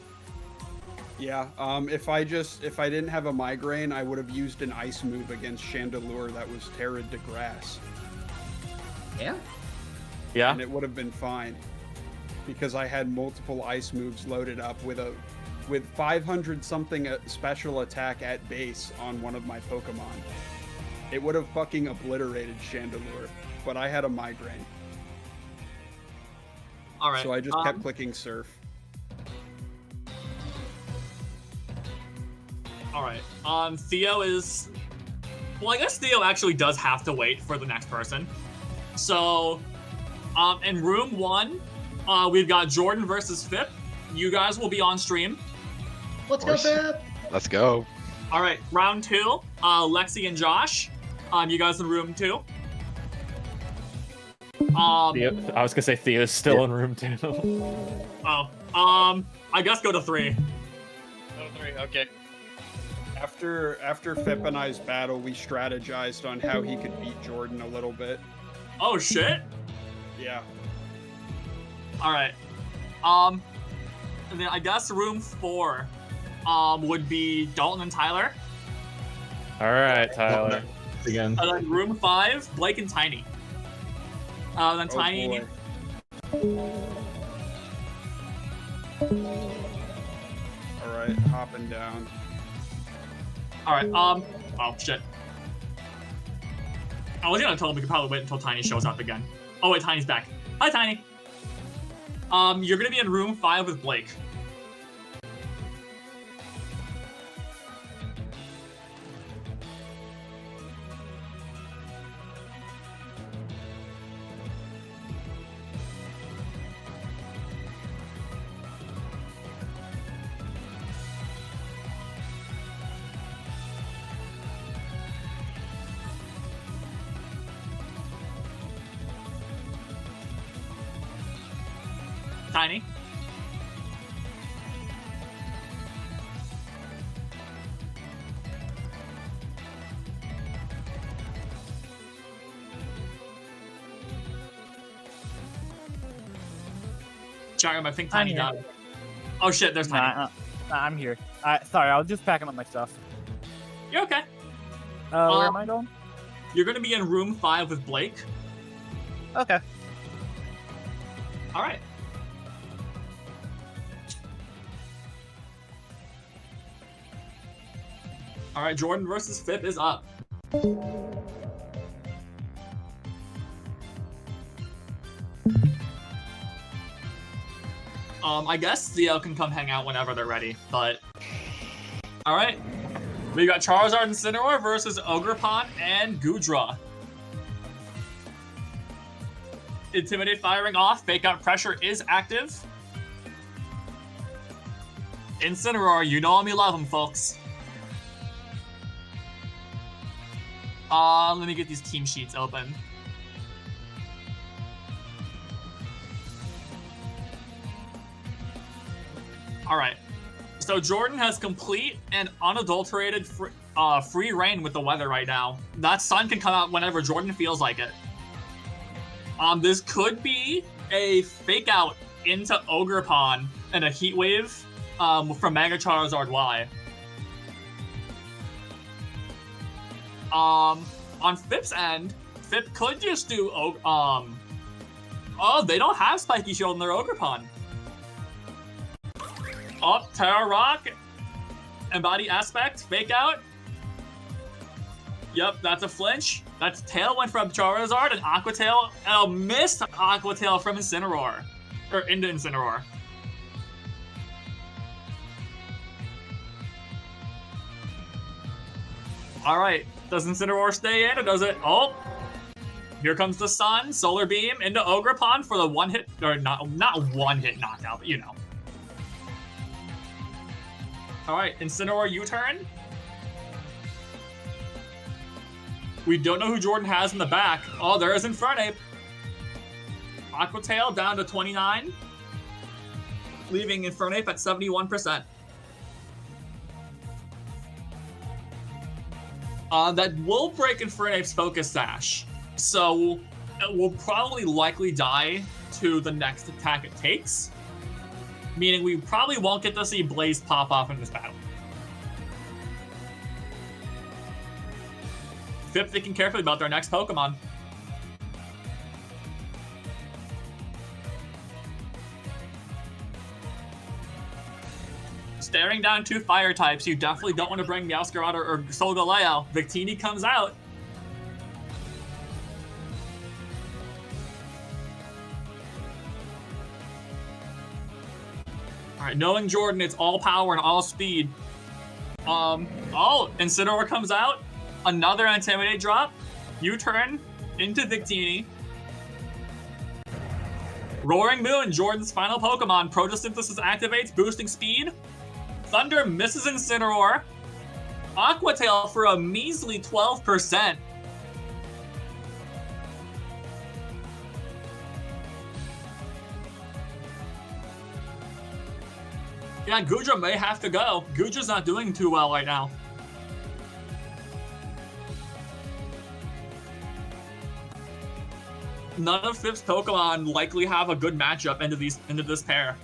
Yeah. If I didn't have a migraine, I would have used an ice move against Chandelure that was Terra de Grass. Yeah. Yeah. And it would have been fine. Because I had multiple ice moves loaded up with 500 something special attack at base on one of my Pokemon. It would have fucking obliterated Chandelure, but I had a migraine. All right. So I just kept clicking Surf. All right. Theo is... Well, I guess Theo actually does have to wait for the next person. So, in room 1, we've got Jordan versus Fip. You guys will be on stream. Let's go, Fip! Let's go. All right, round 2, Lexi and Josh. You guys in room 2. Theo, I was gonna say Theo's still in room 2. I guess go to 3. Go to 3, okay. After Fip and I's battle, we strategized on how he could beat Jordan a little bit. Oh shit! Yeah. All right. And then I guess room 4, would be Dalton and Tyler. All right, Tyler. Again. And then room 5, Blake and Tiny. Then Tiny. All right, hopping down. All right. Oh shit. I was gonna tell him we could probably wait until Tiny shows up again. Oh wait, Tiny's back. Hi, Tiny. You're gonna be in room 5 with Blake. Tiny. Sorry, I think Tiny got it. Oh shit, there's Tiny. I'm here. Sorry, I was just packing up my stuff. You're okay. Where am I going? You're gonna be in room 5 with Blake. Okay. All right. All right, Jordan versus Fip is up. I guess Theo can come hang out whenever they're ready, but... All right. We got Charizard and Incineroar versus Ogerpon and Goodra. Intimidate firing off. Fake out pressure is active. Incineroar, you know me love him, folks. Let me get these team sheets open. All right. So Jordan has complete and unadulterated free reign with the weather right now. That sun can come out whenever Jordan feels like it. This could be a fake out into Ogerpon and a heat wave from Mega Charizard Y. On Fip's end, Fip could just do oh, they don't have Spiky Shield in their Ogerpon. Oh, Terra Rock, Embody Aspect, Fake Out. Yep, that's a flinch. That's Tailwind from Charizard and Aqua Tail. Oh, missed Aqua Tail from Incineroar. Or into Incineroar. Alright, does Incineroar stay in or does it? Oh! Here comes the sun, Solar Beam into Ogerpon for the one hit, or not one hit knockout, but you know. Alright, Incineroar U-turn. We don't know who Jordan has in the back. Oh, there is Infernape. Aqua Tail down to 29. Leaving Infernape at 71%. That will break Infernape's Focus Sash. So, it will probably likely die to the next attack it takes. Meaning we probably won't get to see Blaze pop off in this battle. Fip thinking carefully about their next Pokemon. Staring down 2 fire types, you definitely don't want to bring Meowscarada or Solgaleo. Victini comes out. Alright, knowing Jordan, it's all power and all speed. Oh, Incineroar comes out. Another Intimidate drop. U-turn into Victini. Roaring Moon, Jordan's final Pokemon. Photosynthesis activates, boosting speed. Thunder misses Incineroar. Aqua Tail for a measly 12%. Yeah, Goodra may have to go. Goodra's not doing too well right now. None of Fip's Pokemon likely have a good matchup into this pair.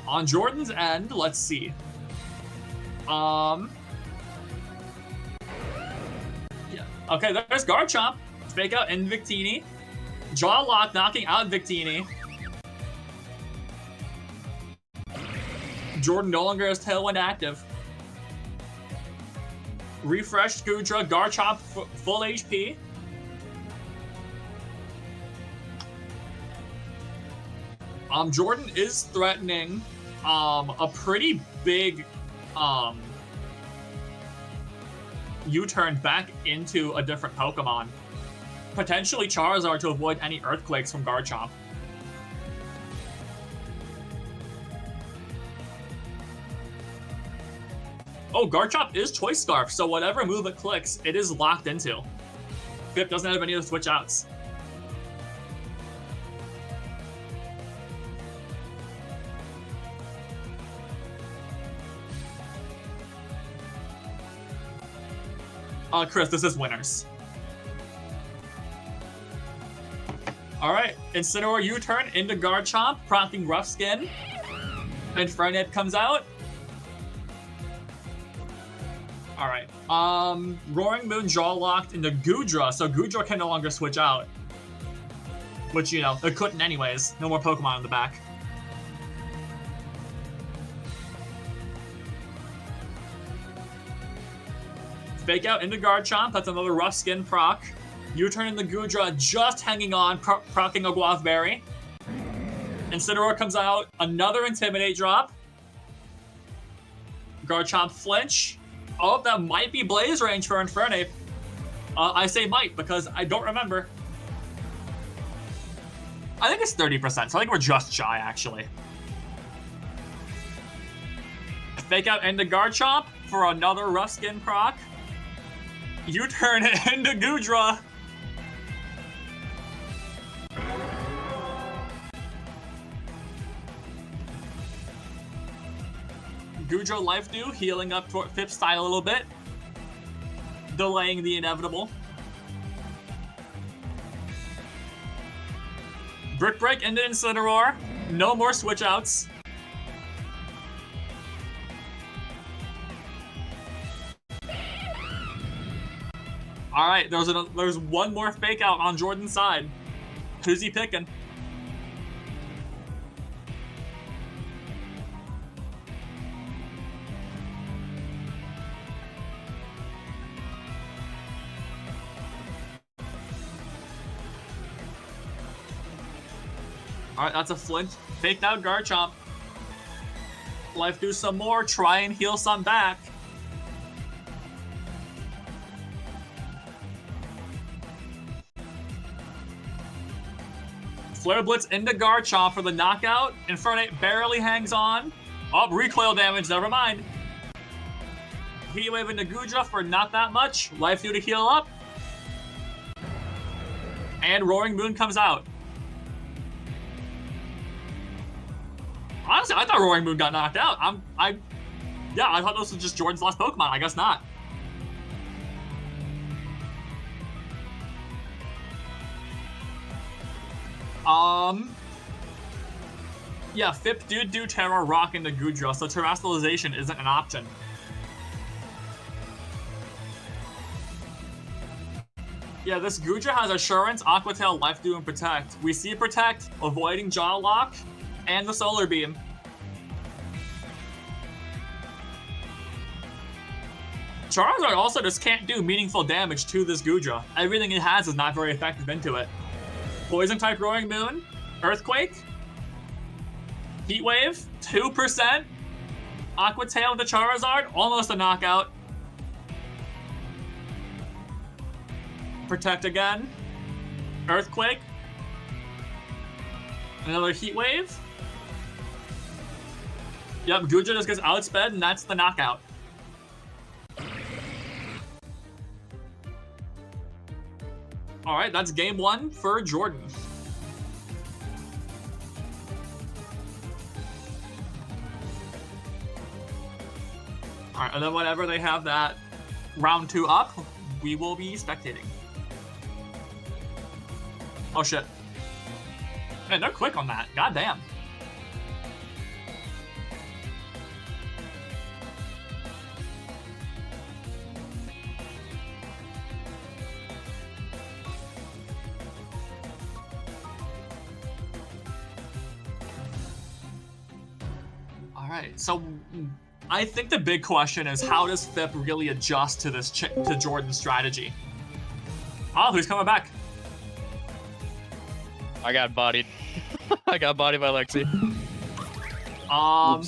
On Jordan's end, let's see. Okay, there's Garchomp. Fake out in Victini. Jaw Lock knocking out Victini. Jordan no longer has Tailwind active. Refreshed Goodra, Garchomp full HP. Jordan is threatening a pretty big U-turn back into a different Pokemon. Potentially Charizard to avoid any Earthquakes from Garchomp. Oh, Garchomp is Choice Scarf, so whatever move it clicks, it is locked into. Fip doesn't have any of the switch outs. Chris, this is winners. Alright, Incineroar U-turn into Garchomp, prompting Rough Skin. Infernape comes out. Alright, Roaring Moon Jaw locked into Goodra, so Goodra can no longer switch out. Which, you know, it couldn't anyways. No more Pokemon in the back. Fake out into Garchomp, that's another Rough Skin proc. U-turn in the Goodra, just hanging on, procking a Guava Berry. Incineroar comes out, another Intimidate drop. Garchomp flinch. Oh, that might be Blaze Range for Infernape. I say might because I don't remember. I think it's 30%, so I think we're just shy, actually. Fake out into Garchomp for another Rough Skin proc. U-turn into Goodra. Goodra Life Dew, healing up toward Fip's side a little bit. Delaying the inevitable. Brick Break into Incineroar. No more switch outs. Alright, there's one more fake out on Jordan's side. Who's he picking? Alright, that's a Flint. Faked out Garchomp. Life do some more, try and heal some back. Flare Blitz into Garchomp for the knockout. Infernape barely hangs on. Oh, recoil damage, never mind. Heat Wave into Goodra for not that much. Life Dew to heal up. And Roaring Moon comes out. Honestly, I thought Roaring Moon got knocked out. Yeah, I thought this was just Jordan's last Pokemon. I guess not. Yeah, Fip did do Terra Rock into Goodra, so Terrestrialization isn't an option. Yeah, this Goodra has Assurance, Aqua Tail, Life Dew, and Protect. We see Protect, avoiding Jaw Lock, and the Solar Beam. Charizard also just can't do meaningful damage to this Goodra. Everything it has is not very effective into it. Poison type Roaring Moon, Earthquake, Heat Wave, 2%, Aqua Tail to Charizard, almost a knockout. Protect again, Earthquake, another Heat Wave. Yep, Goodra just gets outsped, and that's the knockout. Alright, that's game one for Jordan. Alright, and then whenever they have that round two up, we will be spectating. Oh shit. Man, they're quick on that. God damn. Alright, so I think the big question is how does Fip really adjust to this to Jordan's strategy? Oh, who's coming back? I got bodied. I got bodied by Lexi.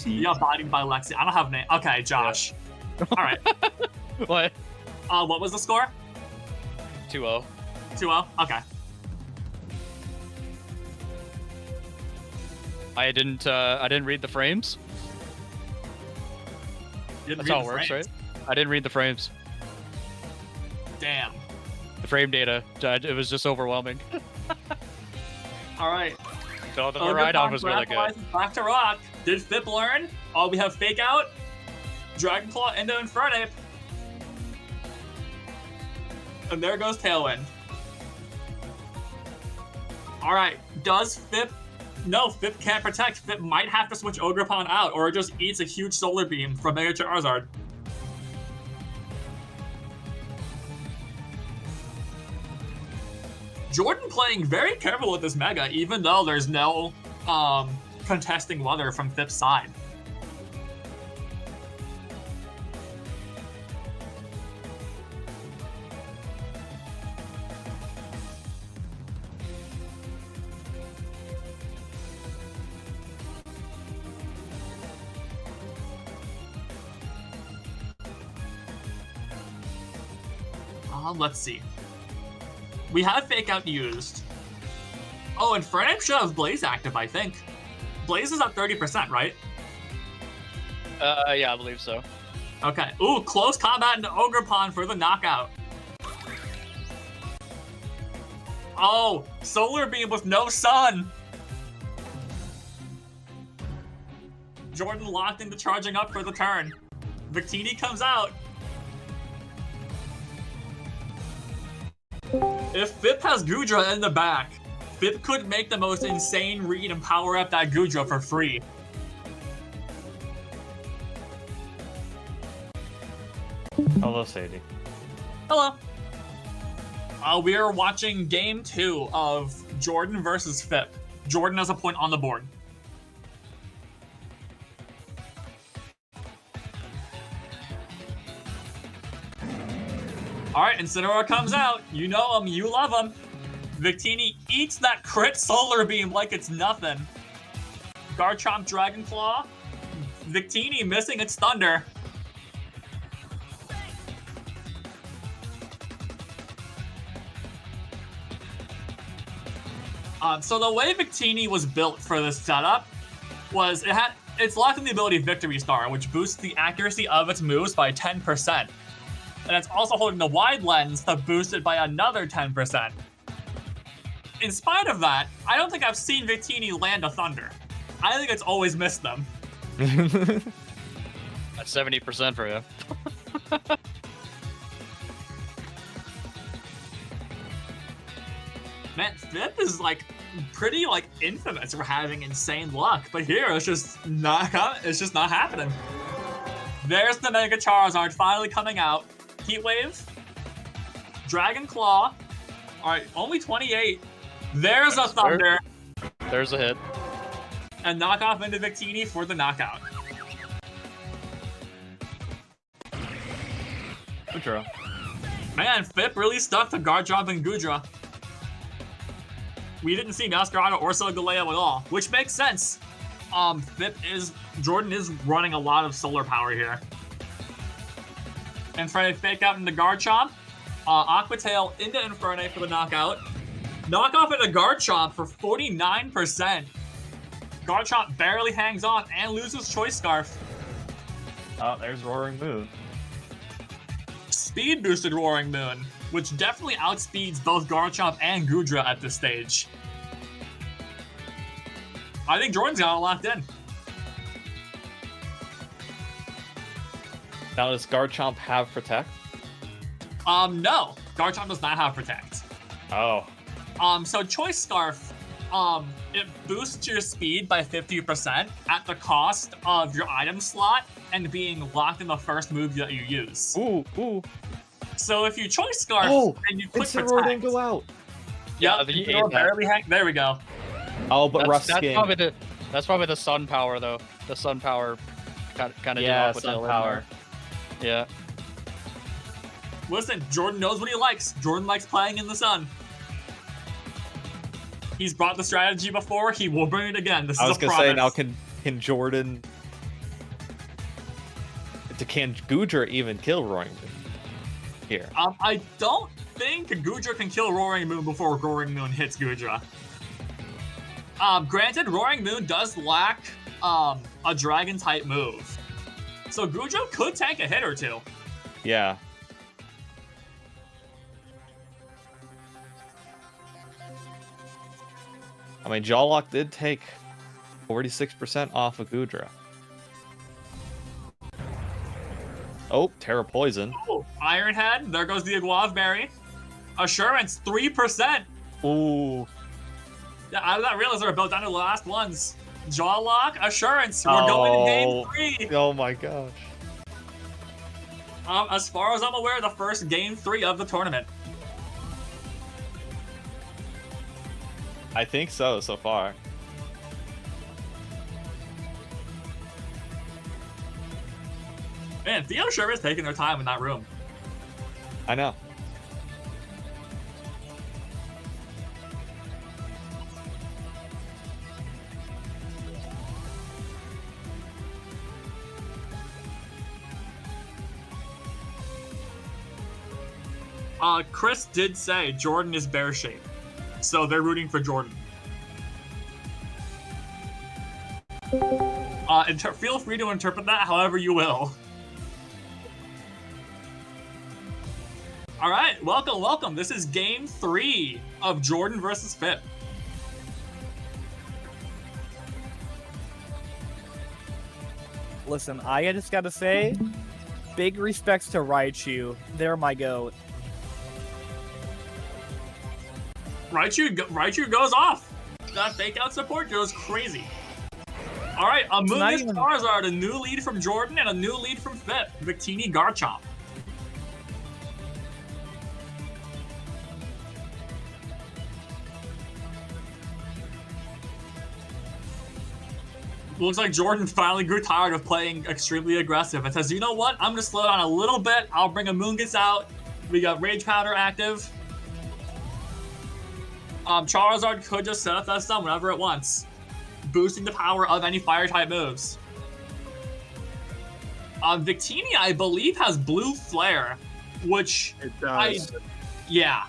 Yeah, bodied by Lexi. I don't have a name. Okay, Josh. Yeah. All right. What? What was the score? 2-0. 2-0? Okay. I didn't read the frames. You didn't That's read how it the works, frames. right? I didn't read the frames. Damn. The frame data. It was just overwhelming. All right. So the ride-off was really good. Back to rock. Did Fip learn? Oh, we have Fake Out, Dragonclaw into Infernape. And there goes Tailwind. All right. Does Fip... No, Fip can't protect. Fip might have to switch Ogerpon out, or it just eats a huge Solar Beam from Mega Charizard. Jordan playing very careful with this Mega, even though there's no contesting weather from Fip's side. Let's see. We have Fake Out used. Oh, and Infernape should have Blaze active, I think. Blaze is at 30%, right? Yeah, I believe so. Okay. Ooh, close combat into Ogerpon for the knockout. Oh, Solar Beam with no sun. Jordan locked into charging up for the turn. Victini comes out. If Fip has Goodra in the back, Fip could make the most insane read and power up that Goodra for free. Hello, Sadie. Hello. We are watching game 2 of Jordan versus Fip. Jordan has a point on the board. Alright, Incineroar comes out. You know him, you love him. Victini eats that crit Solar Beam like it's nothing. Garchomp Dragonclaw. Victini missing its Thunder. So the way Victini was built for this setup was it's locked in the ability Victory Star, which boosts the accuracy of its moves by 10%. And it's also holding the Wide Lens to boost it by another 10%. In spite of that, I don't think I've seen Victini land a Thunder. I think it's always missed them. That's 70% for you. Man, Fip is pretty infamous for having insane luck, but here it's just not happening. There's the Mega Charizard finally coming out. Heat Wave, Dragon Claw. All right, only 28. There's a Thunder. There's a hit. And knockoff into Victini for the knockout. Goodra. Man, Fip really stuck to Garchomp and Goodra. We didn't see Masquerado or Solgaleo at all, which makes sense. Jordan is running a lot of solar power here. Infernape Fake Out into Garchomp. Aqua Tail into Infernape for the knockout. Knockoff into Garchomp for 49%. Garchomp barely hangs on and loses Choice Scarf. Oh, there's Roaring Moon. Speed boosted Roaring Moon, which definitely outspeeds both Garchomp and Goodra at this stage. I think Jordan's got it locked in. Now, does Garchomp have Protect? No. Garchomp does not have Protect. Oh. So Choice Scarf, it boosts your speed by 50% at the cost of your item slot and being locked in the first move that you use. Ooh. So if you Choice Scarf and you click Incineroar Protect... didn't go out. Yeah, the barely there we go. Oh, but rough skin. That's probably the Sun Power, though. The Sun Power kind of Yeah, did Sun Power. Yeah. Listen, Jordan knows what he likes. Jordan likes playing in the sun. He's brought the strategy before. He will bring it again. This is a promise. I was gonna say, now can Jordan... Can Goodra even kill Roaring Moon here? I don't think Goodra can kill Roaring Moon before Roaring Moon hits Goodra. Granted, Roaring Moon does lack a Dragon-type move. So Gujo could tank a hit or two. Yeah. I mean, Jawlock did take 46% off of Gudra. Oh, Terra Poison. Oh, Iron Head. There goes the Aguav Berry. Assurance, 3%. Ooh. Yeah, I did not realize they were built down to the last ones. Jawlock, Assurance. We're going to game 3. Oh my gosh. As far as I'm aware, the first game 3 of the tournament. I think so far. Man, Theo sure is taking their time in that room. I know. Chris did say Jordan is bear shaped, so they're rooting for Jordan. Feel free to interpret that however you will. All right, welcome. This is game 3 of Jordan versus Fip. Listen, I just gotta say, big respects to Raichu. They're my goat. Raichu goes off. That fake out support goes crazy. All right, Amoonguss Charizard, a new lead from Jordan and a new lead from Fip. Victini Garchomp. Looks like Jordan finally grew tired of playing extremely aggressive and says, you know what? I'm going to slow down a little bit. I'll bring Amoonguss out. We got Rage Powder active. Charizard could just set up that stun whenever it wants, boosting the power of any fire-type moves. Victini, I believe, has Blue Flare, which... It does. Yeah.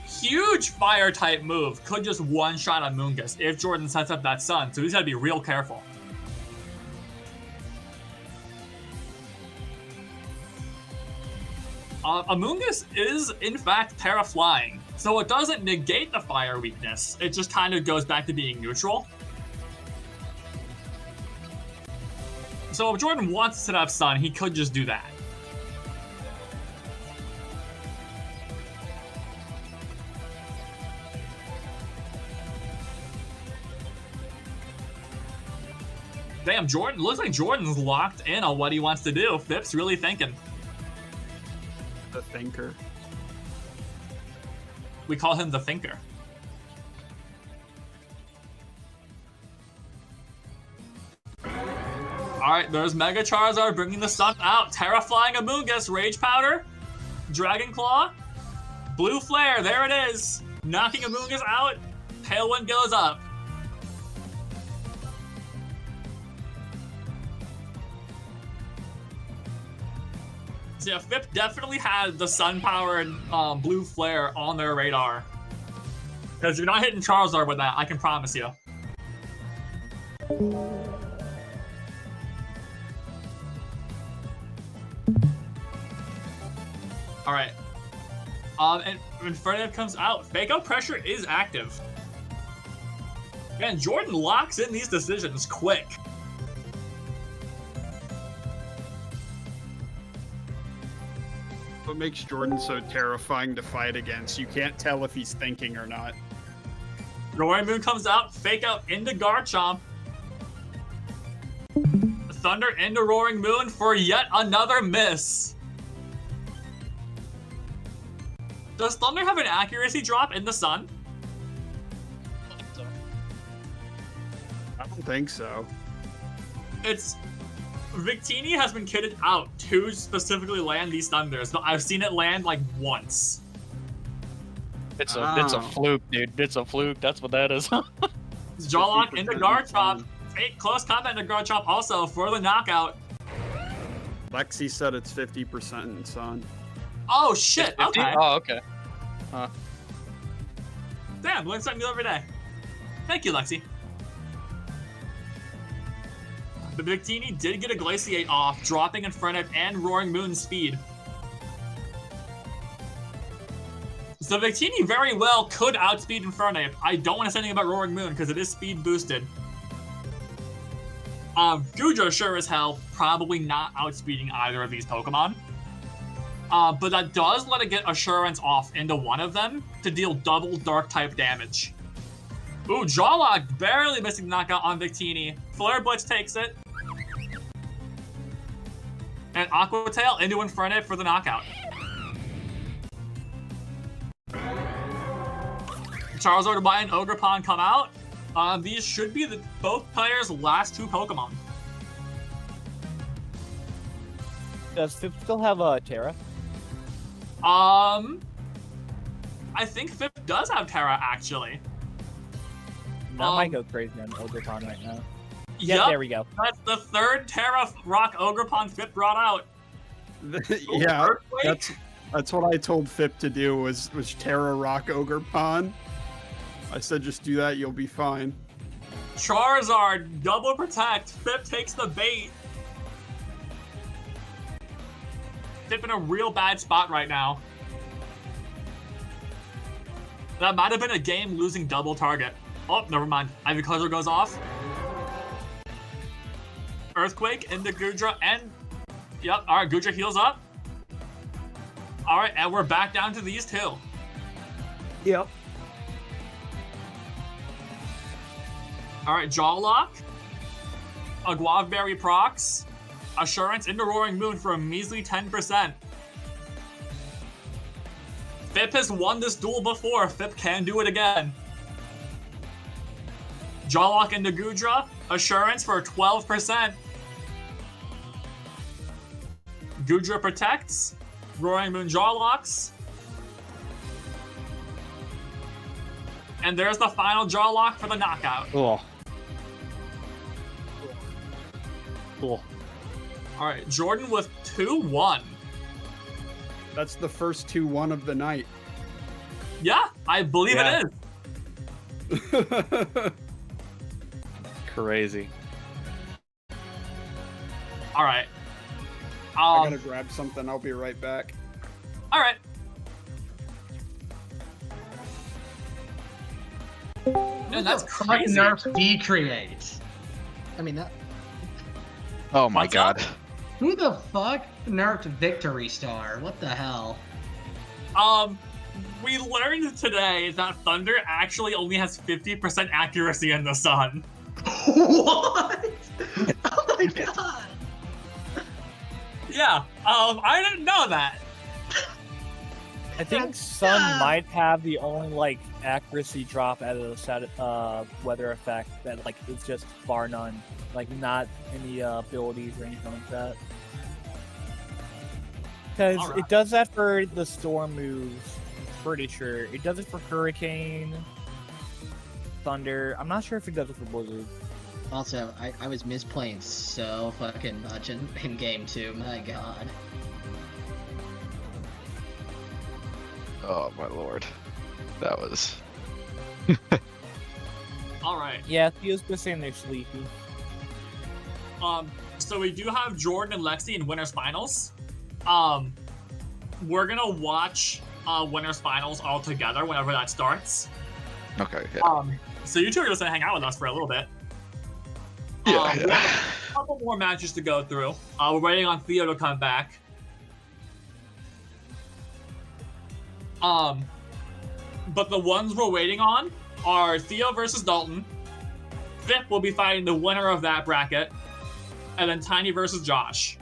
Huge fire-type move. Could just one-shot Amoonguss if Jordan sets up that stun, so he's got to be real careful. Amoonguss is, in fact, Terra Flying, so it doesn't negate the fire weakness. It just kind of goes back to being neutral. So if Jordan wants to set up stun, he could just do that. Damn, Jordan, looks like Jordan's locked in on what he wants to do. Fip's really thinking. The thinker. We call him the thinker. Alright, there's Mega Charizard bringing the stun out. Terra Flying Amoonguss, Rage Powder, Dragon Claw, Blue Flare, there it is. Knocking Amoonguss out, Tailwind goes up. So yeah, Fip definitely had the Sun Power and Blue Flare on their radar. Because you're not hitting Charizard with that, I can promise you. Alright. And when Fernet comes out, Fake Out Pressure is active. Man, Jordan locks in these decisions quick. What makes Jordan so terrifying to fight against? You can't tell if he's thinking or not. Roaring Moon comes out, Fake Out into Garchomp. Thunder into Roaring Moon for yet another miss. Does Thunder have an accuracy drop in the sun? I don't think so. It's... Victini has been kitted out to specifically land these Thunders, but I've seen it land like once. It's a fluke, dude. It's a fluke. That's what that is. Jawlock into Garchomp. Take close combat into Garchomp also for the knockout. Lexi said it's 50% in sun. Oh shit! Okay. Oh, okay. Damn, learn something new every day. Thank you, Lexi. But Victini did get a Glaciate off, dropping Infernape and Roaring Moon speed. So Victini very well could outspeed Infernape. I don't want to say anything about Roaring Moon because it is speed boosted. Goodra sure as hell probably not outspeeding either of these Pokemon. But that does let it get Assurance off into one of them to deal double Dark-type damage. Ooh, Jawlock barely missing knockout on Victini. Flare Blitz takes it. And Aqua Tail into Infernape for the knockout. Charizard and Ogerpon come out. These should be both players' last two Pokemon. Does Fip still have a Terra? I think Fip does have Terra, actually. That might go crazy on Ogerpon right now. Yep, there we go. That's the third Terra Rock Ogerpon Fip brought out. Yeah, that's what I told Fip to do was Terra Rock Ogerpon. I said just do that, you'll be fine. Charizard, double protect. Fip takes the bait. Fip in a real bad spot right now. That might have been a game-losing double target. Oh, never mind. Ivy Cleanser goes off. Earthquake into Goodra, and... Yep, alright, Goodra heals up. Alright, and we're back down to these two. Yep. Alright, Jawlock. A Guaveberry procs. Assurance into Roaring Moon for a measly 10%. Fip has won this duel before. Fip can do it again. Jawlock into Goodra. Assurance for 12%. Goodra protects. Roaring Moon Jawlocks. And there's the final Jawlock for the knockout. Oh. Cool. Alright, Jordan with 2-1. That's the first 2-1 of the night. Yeah, I believe it is. Crazy. Alright. I gotta grab something, I'll be right back. Alright. Man, that's crazy. Nerf decreate. I mean, that. Oh my What's god. up? Who the fuck nerfed Victory Star? What the hell? We learned today that Thunder actually only has 50% accuracy in the sun. What? Oh my god. Yeah, I didn't know that. I think Sun might have the only like accuracy drop out of the weather effect that like it's just bar none, like not any abilities or anything like that. Because it does that for the storm moves. I'm pretty sure it does it for Hurricane, Thunder. I'm not sure if it does it for Blizzard. Also, I was misplaying so fucking much in game 2. My god. Oh my lord. That was... Alright. Yeah, Theo's just saying they're sleepy. So we do have Jordan and Lexi in Winners Finals. We're gonna watch Winners Finals all together whenever that starts. Okay, yeah. So you two are just gonna hang out with us for a little bit. Yeah, We have a couple more matches to go through. We're waiting on Theo to come back. But the ones we're waiting on are Theo versus Dalton. Fip will be fighting the winner of that bracket. And then Tiny versus Josh.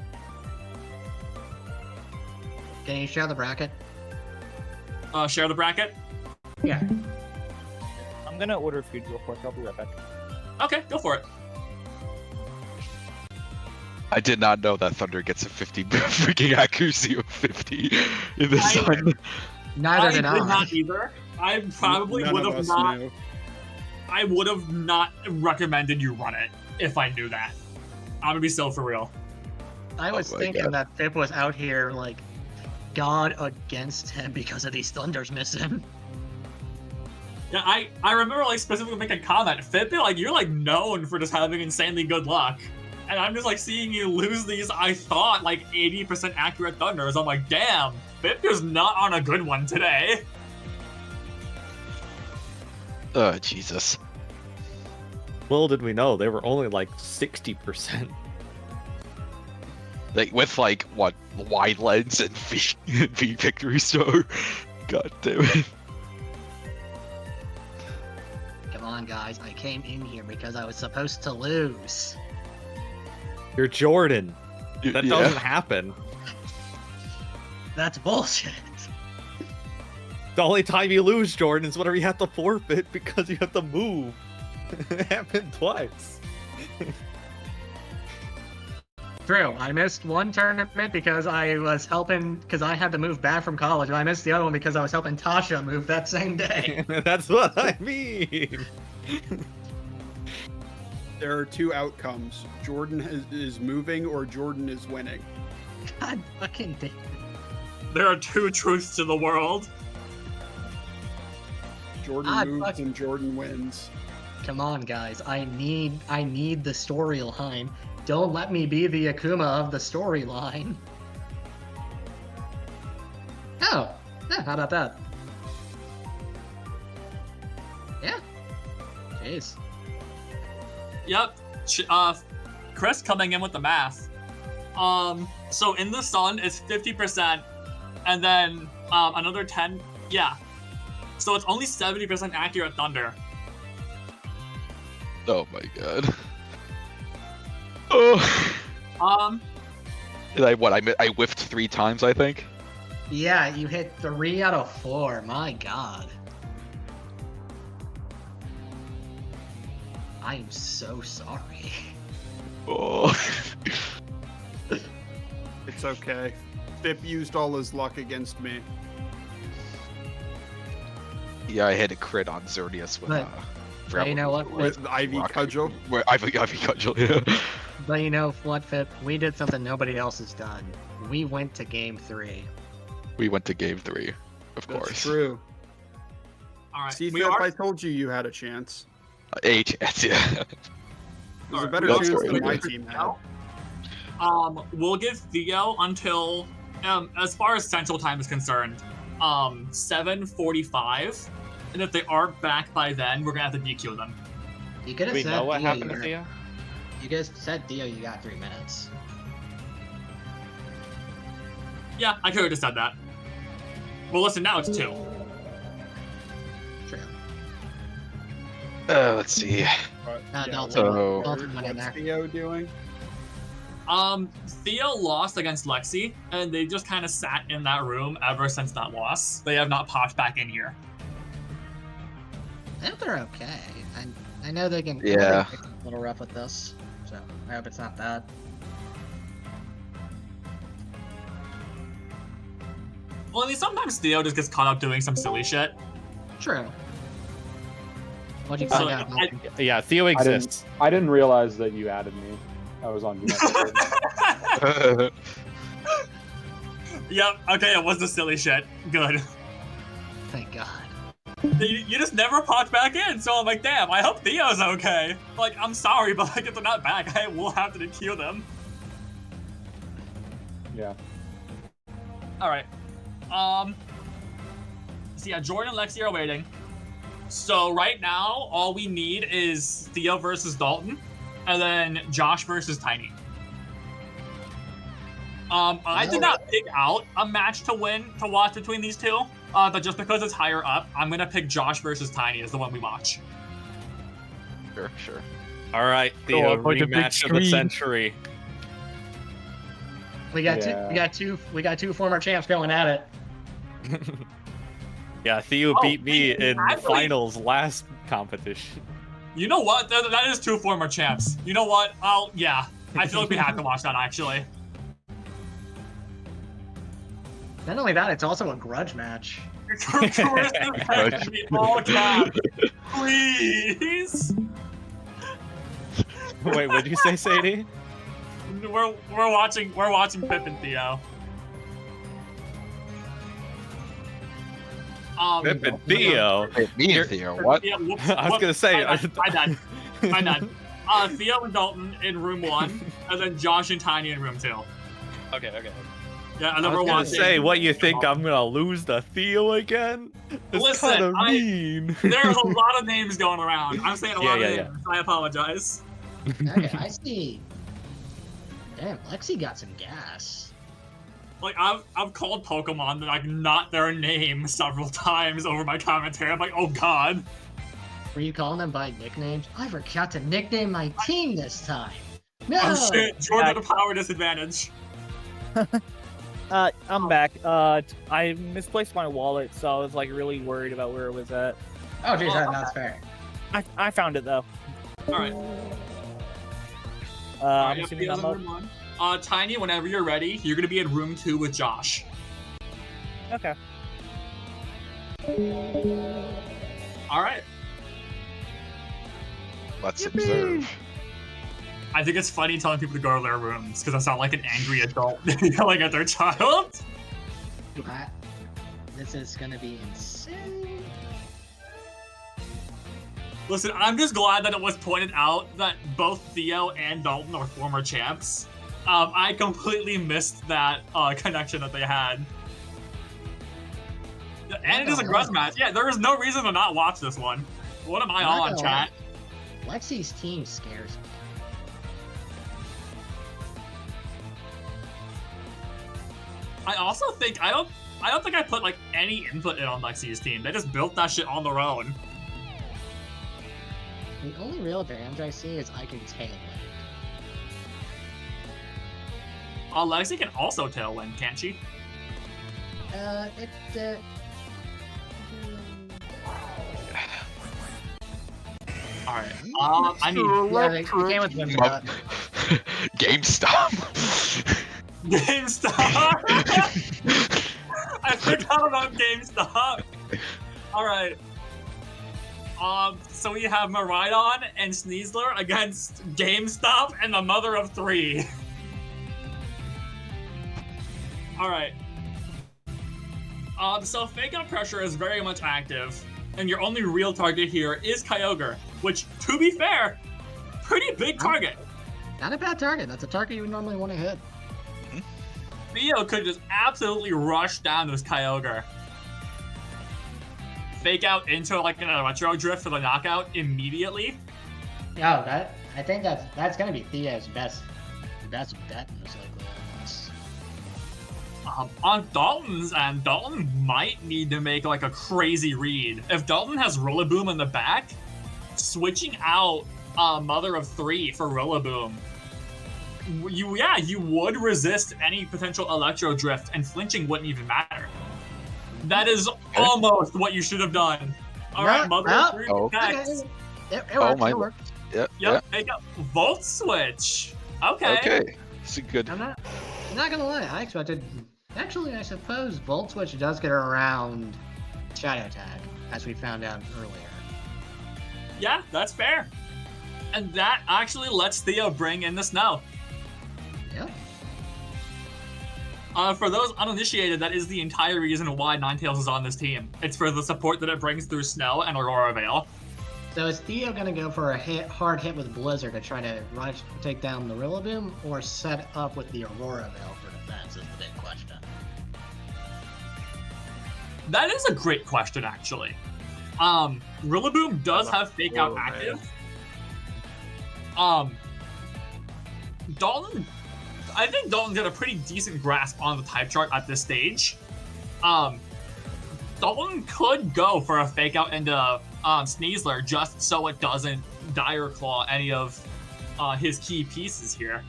Can you share the bracket? Share the bracket? Yeah. I'm gonna order food real quick. I'll be right back. Okay, go for it. I did not know that Thunder gets a 50 freaking accuracy of 50 in the sun. Neither did I. did not either. I probably None would of have us not. knew. I would have not recommended you run it if I knew that. I'm gonna be so for real. I was my thinking God. that Fip was out here like God against him because of these Thunders missing. Yeah, I remember like specifically making a comment. Fip, like you're like known for just having insanely good luck. And I'm just like seeing you lose these, I thought, like 80% accurate thunders. I'm like, damn, Fip is not on a good one today. Oh, Jesus. Little did we know, they were only like 60%. Like, with like, what, wide lens and V victory star? God damn it. Come on, guys. I came in here because I was supposed to lose. You're Jordan. That Yeah. doesn't happen. That's bullshit. The only time you lose, Jordan, is whenever you have to forfeit because you have to move. It happened twice. True. I missed one tournament because I was helping, because I had to move back from college, and I missed the other one because I was helping Tasha move that same day. That's what I mean. There are two outcomes. Jordan is moving or Jordan is winning. God fucking damn it. There are two truths to the world. Jordan moves and Jordan wins. Come on, guys. I need the storyline. Don't let me be the Akuma of the storyline. Oh, yeah, how about that? Yeah. Jeez. Yep. Chris coming in with the math. So in the sun, it's 50%, and then another 10. Yeah. So it's only 70% accurate thunder. Oh my god. Oh. And I whiffed 3 times, I think. Yeah, you hit 3 out of 4. My god. I am so sorry. Oh. It's okay. Fip used all his luck against me. Yeah, I had a crit on Xerneas with But you know what? With Ivy Cudgel? With Ivy Cudgel, yeah. But you know what, Fip? We did something nobody else has done. We went to game 3. We went to game 3, of That's course. true. Alright. See, Fip, I told you had a chance. A chance, yeah. There's a better That's chance right. than my team had. We'll give Theo until, as far as Central Time is concerned, 7:45. And if they aren't back by then, we're gonna have to DQ them. You could have We said know what Theo, happened to Theo? You guys said Theo, you got 3 minutes. Yeah, I could have just said that. Well, listen, now it's 2. True. Let's see. Dalton, so- Dalton went in What's there. Theo doing? Theo lost against Lexi, and they just kind of sat in that room ever since that loss. They have not popped back in here. I hope they're okay. I know they can. Yeah. A little rough with this, so I hope it's not bad. Well, I mean, sometimes Theo just gets caught up doing some silly shit. True. What'd you So, find out? Dalton? Yeah, Theo exists. I didn't realize that you added me. I was on. Yep, okay, it was the silly shit. Good. Thank God. You just never popped back in, so I'm like, damn, I hope Theo's okay. Like, I'm sorry, but like, if they're not back, I will have to DQ them. Yeah. Alright. So yeah, Jordan and Lexi are waiting. So right now, all we need is Theo versus Dalton, and then Josh versus Tiny. I did not pick out a match to watch between these two, but just because it's higher up, I'm gonna pick Josh versus Tiny as the one we watch. Sure. All right, Theo, rematch of the century. We got two former champs going at it. Yeah, Theo beat me in actually- finals last competition. You know what? That is 2 former champs. You know what? Yeah. I feel like we have to watch that, actually. Not only that, it's also a grudge match. All cap. Please. Wait, what did you say, Sadie? We're watching Pip and Theo. Pip and Theo. Hey, me and Theo, what? Yeah, whoops, I was gonna say. I done. Theo and Dalton in room 1, and then Josh and Tiny in room 2. Okay, okay. Yeah, and I then we're was gonna watching. say, what you think I'm gonna lose to Theo again? It's Listen, kind of mean. There's a lot of names going around. I'm saying a lot of Yeah. names. I apologize. Okay, I see. Damn, Lexi got some gas. Like I've called Pokemon like not their name several times over my commentary. I'm like, oh god. Were you calling them by nicknames? I forgot to nickname my team this time. No. Oh shit, Jordan at a power disadvantage. I'm back. I misplaced my wallet, so I was like really worried about where it was at. Oh geez, that's fair. I found it though. Alright. I'm assuming I'm up. Tiny, whenever you're ready, you're gonna be in room 2 with Josh. Okay. Alright. Let's observe. I think it's funny telling people to go to their rooms because I sound like an angry adult yelling at their child. This is gonna be insane. Listen, I'm just glad that it was pointed out that both Theo and Dalton are former champs. I completely missed that connection that they had. And it is a grudge match. Yeah, there is no reason to not watch this one. What am I on, chat? Lexi's team scares me. I also think I don't think I put like any input in on Lexi's team. They just built that shit on their own. The only real advantage I see is I can tailwind. Lexi can also tailwind, can't she? Alright. I need GameStop. GameStop. I forgot about GameStop. Alright. So we have Maridon and Sneasler against GameStop and the mother of 3. Alright. So Fake Out Pressure is very much active, and your only real target here is Kyogre, which, to be fair, pretty big target. Not a bad target. That's a target you would normally want to hit. Theo could just absolutely rush down this Kyogre. Fake out into like an Electro Drift for the knockout immediately. Oh, I think that's gonna be Theo's best bet most likely on this. On Dalton's end, Dalton might need to make like a crazy read. If Dalton has Rillaboom in the back, switching out Mother of 3 for Rillaboom, you would resist any potential Electro Drift, and flinching wouldn't even matter. That is almost what you should have done. All right, Mother of 3 protects. It works. Yep. Make up Volt Switch. Okay. Okay. It's a good. I'm not gonna lie. I expected. Actually, I suppose Volt Switch does get around Shadow Tag, as we found out earlier. Yeah, that's fair. And that actually lets Theo bring in the snow. Yep. For those uninitiated, that is the entire reason why Ninetales is on this team. It's for the support that it brings through Snow and Aurora Veil. So is Theo going to go for a hard hit with Blizzard to try to take down the Rillaboom, or set up with the Aurora Veil for defense is the big question. That is a great question, actually. Rillaboom does have Fake Out active. Dalton... I think Dalton's got a pretty decent grasp on the type chart at this stage. Dalton could go for a Fake Out into Sneasler just so it doesn't Dire Claw any of his key pieces here.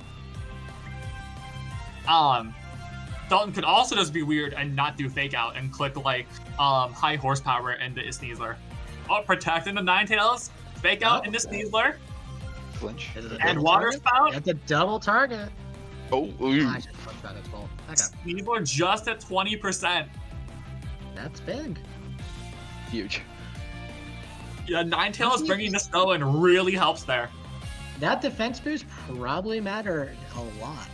Dalton could also just be weird and not do Fake Out and click like high horsepower into Sneasler. Oh, protect into Ninetales, Fake Out into Sneasler. Flinch. And Water Spout. That's a double target. Oh, I should have that as well. Okay. Sneasler just at 20%. That's big. Huge. Yeah, Ninetales bringing the snow in really helps there. That defense boost probably mattered a lot.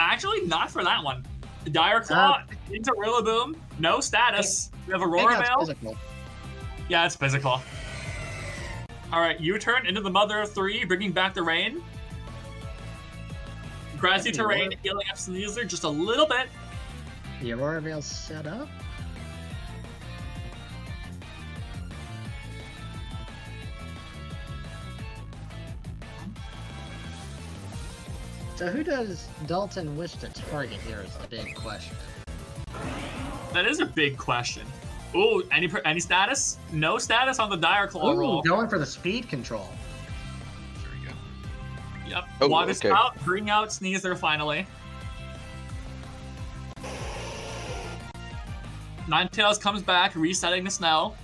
Actually, not for that one. Dire Claw into Rillaboom, no status. We have Aurora Veil. Physical. Yeah, it's physical. All right, U-turn into the mother of three, bringing back the rain. Grassy terrain, healing up Sneezer just a little bit. The Aurora Veil's set up. So who does Dalton wish to target here is the big question. That is a big question. Ooh, any status? No status on the Dire Claw roll. Going for the speed control. There we go. Yep. Oh, Water okay. Spout, bring out Sneezer finally. Ninetales comes back, resetting the snow.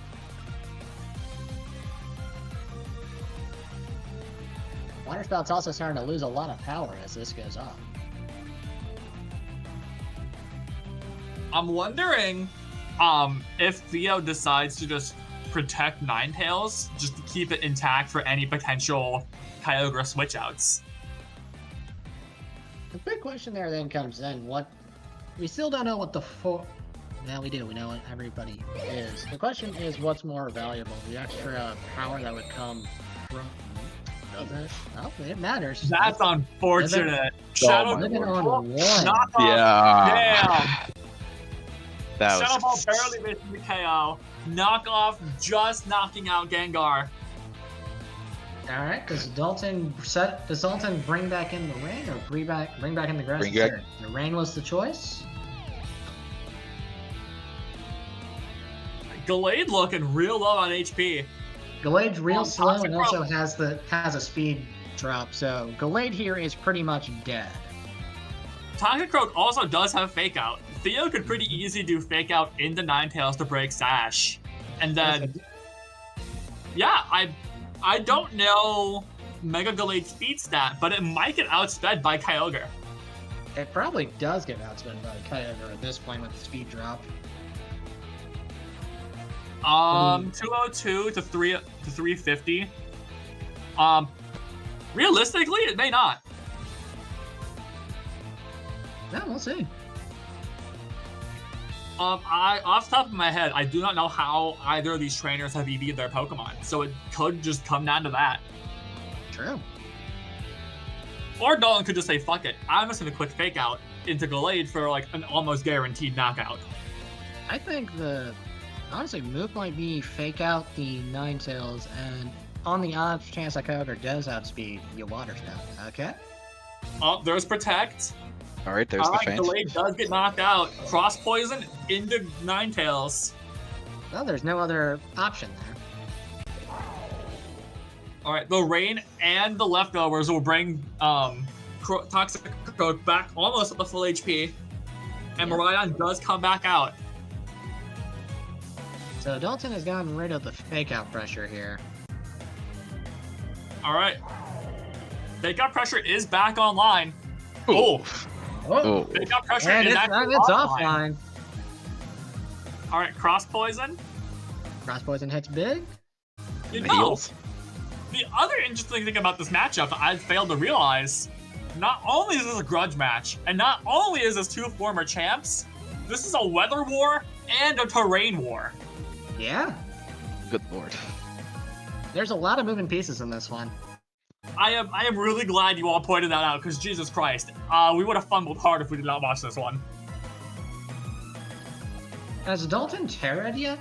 Water Spout's also starting to lose a lot of power as this goes on. I'm wondering if Theo decides to just protect Ninetales, just to keep it intact for any potential Kyogre switch outs. The big question there then comes in, we still don't know what the now we do, we know what everybody is. The question is what's more valuable, the extra power that would come from... Does it? Oh, it matters. That's unfortunate. Shadow Ball, knock off. Yeah. Damn. That Shadow Ball was... barely missing the KO. Knockoff just knocking out Gengar. Alright, does Dalton bring back in the rain or bring back in the grass? The rain was the choice. Gallade looking real low on HP. Gallade's real slow and also has a speed drop, so Gallade here is pretty much dead. Toxicroak also does have Fake Out. Theo could pretty easily do Fake Out into Ninetales to break Sash. And then... Yeah, I don't know Mega Gallade's speed stat, but it might get outsped by Kyogre. It probably does get outsped by Kyogre at this point with the speed drop. 202 to 350. Realistically, it may not. Yeah, we'll see. Off the top of my head, I do not know how either of these trainers have EV'd their Pokemon, so it could just come down to that. True. Or Dalton could just say, fuck it, I'm just gonna quick Fake Out into Gallade for like an almost guaranteed knockout. I think honestly, move might be Fake Out the Ninetales, and on the odd chance that Kyogre does outspeed, you Water Spout. Okay? Oh, there's Protect. Alright, there's the feint. Gallade does get knocked out. Cross Poison into Ninetales. Well, there's no other option there. Alright, the rain and the leftovers will bring Toxicroak back almost at the full HP. And Miraidon does come back out. So Dalton has gotten rid of the Fake Out pressure here. Alright. Fake Out pressure is back online. Oh. Fake Out pressure and is it's offline. Alright, Cross Poison. Cross Poison hits big. You know, the other interesting thing about this matchup I failed to realize, not only is this a grudge match, and not only is this two former champs, this is a weather war and a terrain war. Yeah. Good lord. There's a lot of moving pieces in this one. I am really glad you all pointed that out, because Jesus Christ, we would have fumbled hard if we did not watch this one. Has Dalton terra'd yet?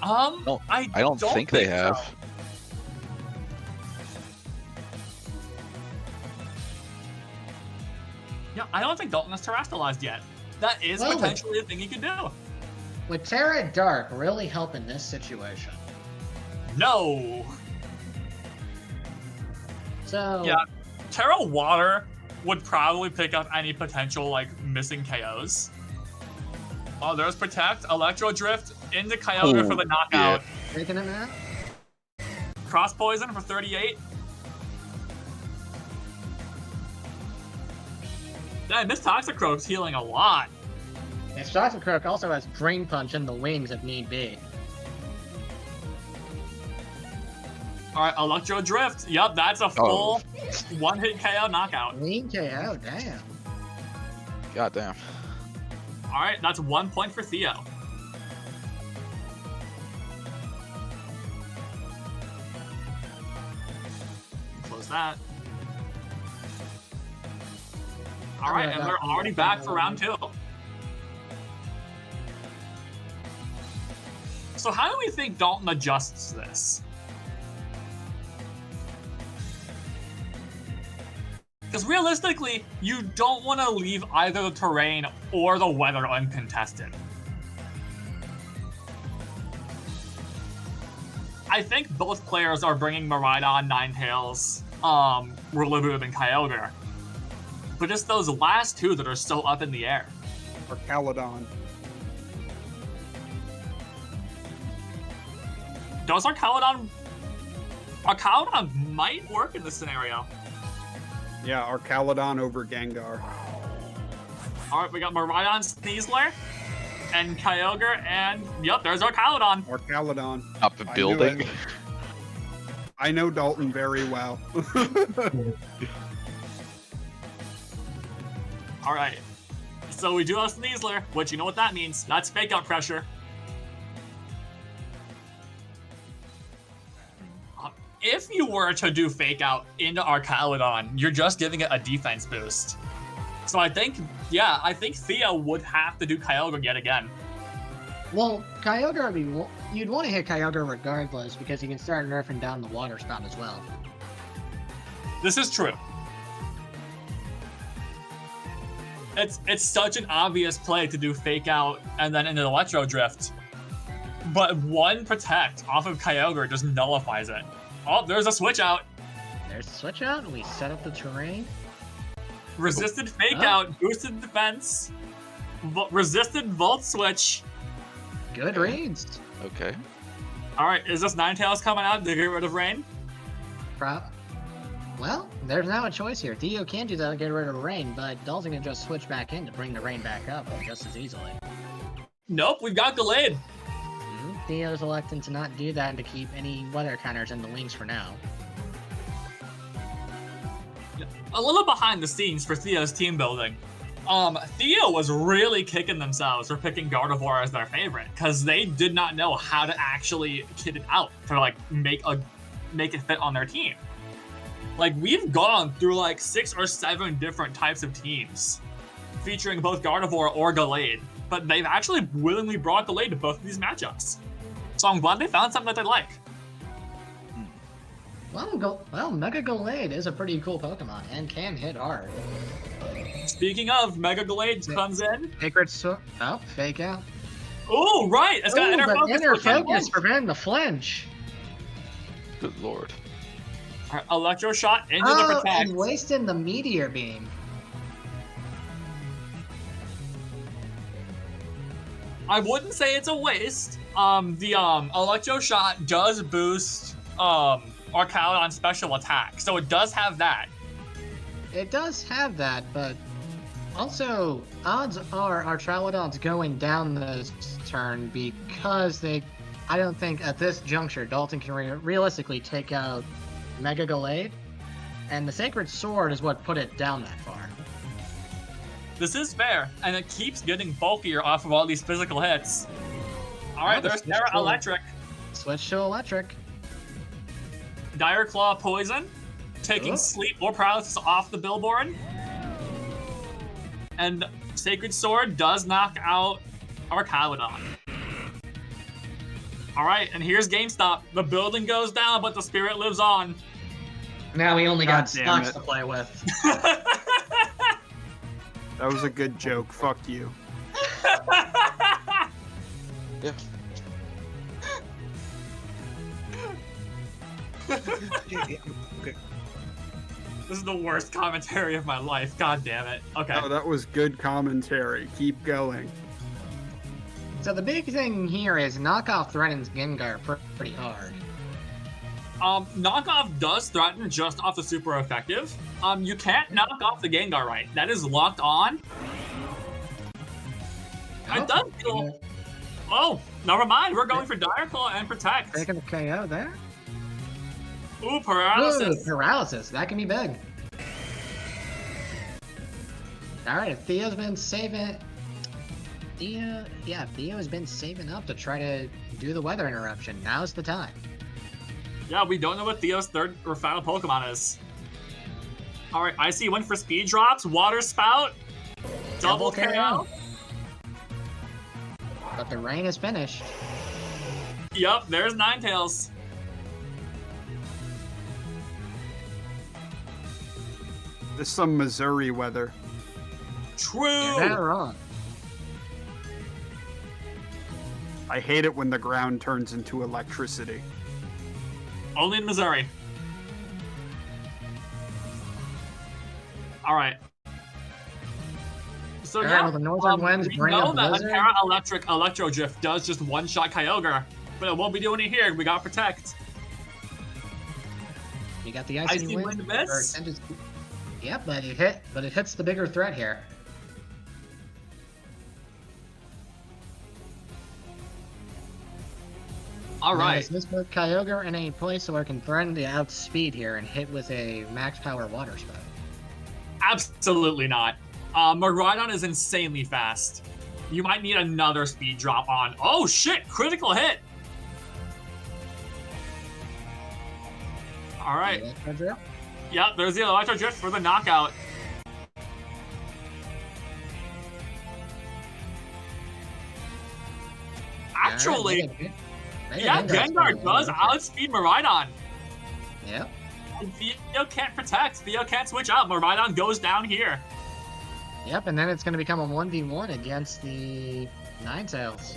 No, I don't think they have. So. Yeah, I don't think Dalton has terrestrialized yet. That is potentially a thing he could do. Would Terra Dark really help in this situation? No. So yeah, Terra Water would probably pick up any potential like missing KOs. Oh, there's Protect, Electro Drift into Kyogre for the knockout. Yeah. Taking it now. Cross Poison for 38. Damn, this Toxicroak's healing a lot. This Toxicroak also has Drain Punch in the wings if need be. Alright, Electro Drift. Yup, that's a full one-hit KO knockout. Clean KO, damn. God damn. Alright, that's 1 point for Theo. There's that. All right, and we're already back for round 2. So how do we think Dalton adjusts this? Because realistically, you don't want to leave either the terrain or the weather uncontested. I think both players are bringing Miraidon, Ninetales, Relivium, and Kyogre. But just those last two that are so up in the air. Or Caladon. Does our Caladon might work in this scenario. Yeah, our Caladon over Gengar. Alright, we got Miraidon, Sneasler, and Kyogre, and yep, there's our Caladon. Our Caladon. Up the building. I know Dalton very well. Alright. So we do have Sneasler, which you know what that means. That's fake out pressure. If you were to do fake out into our Caladon, you're just giving it a defense boost. So I think Theo would have to do Kyogre yet again. Well, Kyogre, you'd want to hit Kyogre regardless because you can start nerfing down the water spout as well. This is true. It's such an obvious play to do fake out and then into Electro Drift. But one protect off of Kyogre just nullifies it. Oh, there's a switch out. There's a switch out, and we set up the terrain. Resisted fake out, boosted defense, resisted Volt Switch. Good reads. Okay. Alright, is this Ninetales coming out to get rid of Rain? Well, there's now a choice here. Theo can do that to get rid of Rain, but Dalton can just switch back in to bring the Rain back up just as easily. Nope, we've got Gallade. Theo's electing to not do that and to keep any weather counters in the wings for now. A little behind the scenes for Theo's team building. Theo was really kicking themselves for picking Gardevoir as their favorite because they did not know how to actually kit it out to like make it fit on their team. Like we've gone through like 6 or 7 different types of teams featuring both Gardevoir or Gallade, but they've actually willingly brought Gallade to both of these matchups. So I'm glad they found something that they like. Well, Mega Gallade is a pretty cool Pokemon and can hit hard. Speaking of, Mega Gallade comes in. Sacred Sword. Oh, fake out. Oh, right. It's got inner focus. Preventing the flinch. Good lord. Right, Electro Shot into the protect. And wasting the Meteor Beam. I wouldn't say it's a waste. The Electro Shot does boost our Caladon special attack, so it does have that. It does have that, but also odds are our Traladon's going down this turn because I don't think at this juncture Dalton can realistically take out Mega Gallade, and the Sacred Sword is what put it down that far. This is fair, and it keeps getting bulkier off of all these physical hits. Alright, there's Terra Electric. Switch to Electric. Dire Claw Poison, taking Sleep or Paralysis off the billboard. And Sacred Sword does knock out our Caladon. Alright, and here's GameStop. The building goes down, but the spirit lives on. Now we only got stocks to play with. That was a good joke. Fuck you. Yeah. Okay. This is the worst commentary of my life. God damn it. Okay. Oh, that was good commentary. Keep going. So the big thing here is Knockoff threatens Gengar pretty hard. Knockoff does threaten just off the super effective. You can't knock off the Gengar right. That is locked on. It does feel... Oh, never mind. We're going for Dire Claw and Protect. Taking a KO there. Ooh, Paralysis. Ooh, Paralysis. That can be big. Alright, Theo's been saving... Theo has been saving up to try to do the weather interruption. Now's the time. Yeah, we don't know what Theo's third or final Pokemon is. All right, Icy went for speed drops, water spout, double KO. But the rain is finished. Yup, there's Ninetales. This is some Missouri weather. True. You're not wrong. I hate it when the ground turns into electricity. Only in Missouri. All right. So Alright, yeah, well, the northern winds we bring know a that a blizzard. para-electric Electro Drift does just one-shot Kyogre, but it won't be doing it here. We got Protect. You got the icy wind. Miss. Yep, but it hits the bigger threat here. All right. Is this put Kyogre in a place where it can threaten to outspeed here and hit with a max power water spout? Absolutely not. Miraidon is insanely fast. You might need another speed drop on. Oh shit! Critical hit. All right. Yep, there's the Electro Drift for the knockout. Actually, yeah, Gengar does outspeed Miraidon. Yep. And Theo can't protect. Theo can't switch up. Miraidon goes down here. Yep, and then it's going to become a 1v1 against the Ninetales.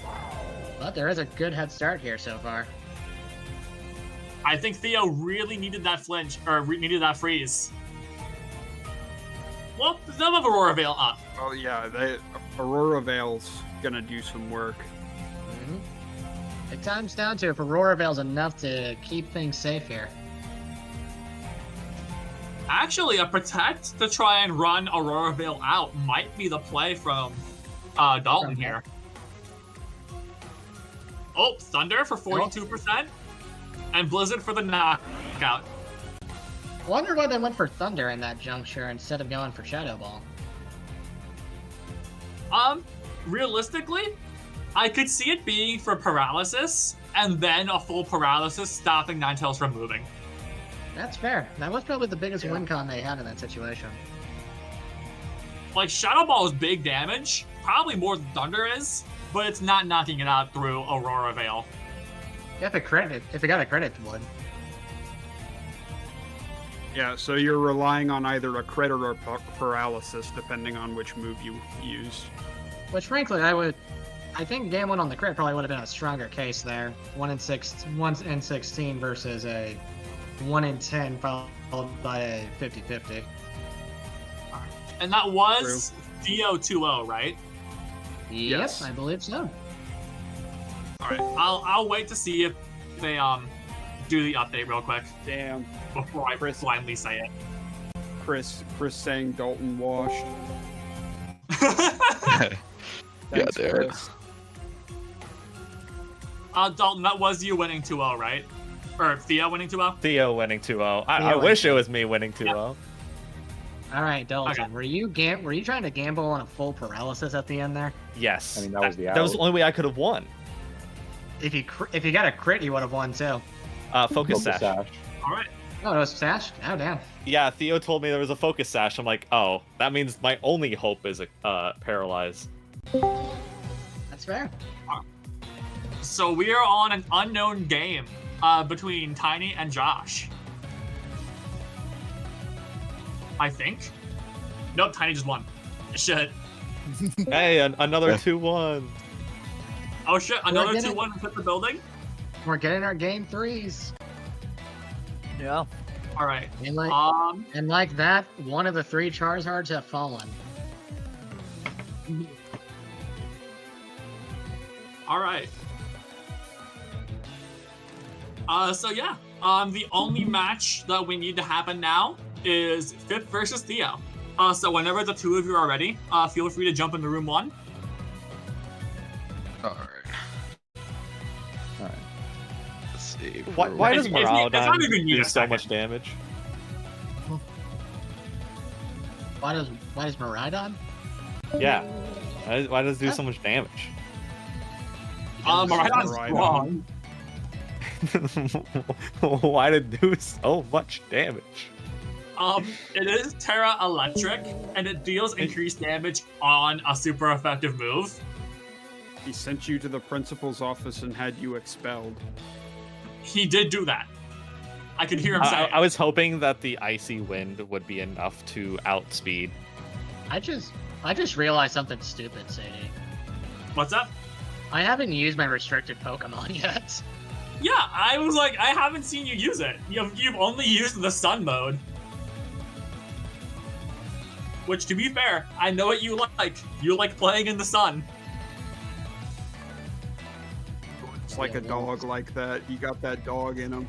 But there is a good head start here so far. I think Theo really needed that flinch, or needed that freeze. Well, they'll have Aurora Veil up. Oh yeah, Aurora Veil's gonna do some work. It comes down to if Aurora Veil's enough to keep things safe here. Actually, a Protect to try and run Aurora Veil out might be the play from Dalton here. Oh, Thunder for 42%, and Blizzard for the knockout. I wonder why they went for Thunder in that juncture instead of going for Shadow Ball. Realistically, I could see it being for Paralysis, and then a full Paralysis stopping Ninetales from moving. That's fair. That was probably the biggest win con they had in that situation. Like, Shadow Ball is big damage, probably more than Thunder is, but it's not knocking it out through Aurora Veil. If it got a credit, it would. Yeah, so you're relying on either a crit or a paralysis, depending on which move you used. Which, frankly, I think game 1 on the crit probably would have been a stronger case there. 1 in 16 versus a 1 in 10 followed by a 50-50. And that was Theo 2-0, right? Yes, I believe so. All right, I'll wait to see if they do the update real quick. Damn. Before I blindly say it. Chris saying Dalton washed. Yeah, there. Dalton, that was you winning 2-0, right? Or Theo winning 2-0? Theo winning 2-0. I wish it was me winning 2-0. Yep. All right, Dalton, were you trying to gamble on a full paralysis at the end there? Yes. I mean, that was the that was the only way I could have won. If you got a crit, you would have won too. Focus Sash. All right. Oh, it was Sash? Oh, damn. Yeah, Theo told me there was a Focus Sash. I'm like, oh, that means my only hope is Paralyze. That's fair. So we are on an unknown game between Tiny and Josh. I think. Nope, Tiny just won. Shit. Hey, another 2-1. Oh shit, another 2-1 hit the building? We're getting our game 3s. Yeah. All right. And like that, one of the 3 Charizards have fallen. All right. So yeah, the only match that we need to happen now is Fip versus Theo. So whenever the 2 of you are ready, feel free to jump into room 1. All right. Let's see. Why does Miraidon do so second. much damage? Why does Miraidon? Yeah. Why does it do so much damage? Miraidon's strong. Why did it do so much damage? It is Terra Electric, and it deals increased damage on a super effective move. He sent you to the principal's office and had you expelled. He did do that. I could hear him say I was hoping that the icy wind would be enough to outspeed. I just realized something stupid, Sadie. What's up? I haven't used my restricted Pokemon yet. Yeah, I was like, I haven't seen you use it. You've only used the sun mode. Which, to be fair, I know what you like. You like playing in the sun. It's like a dog like that. You got that dog in him.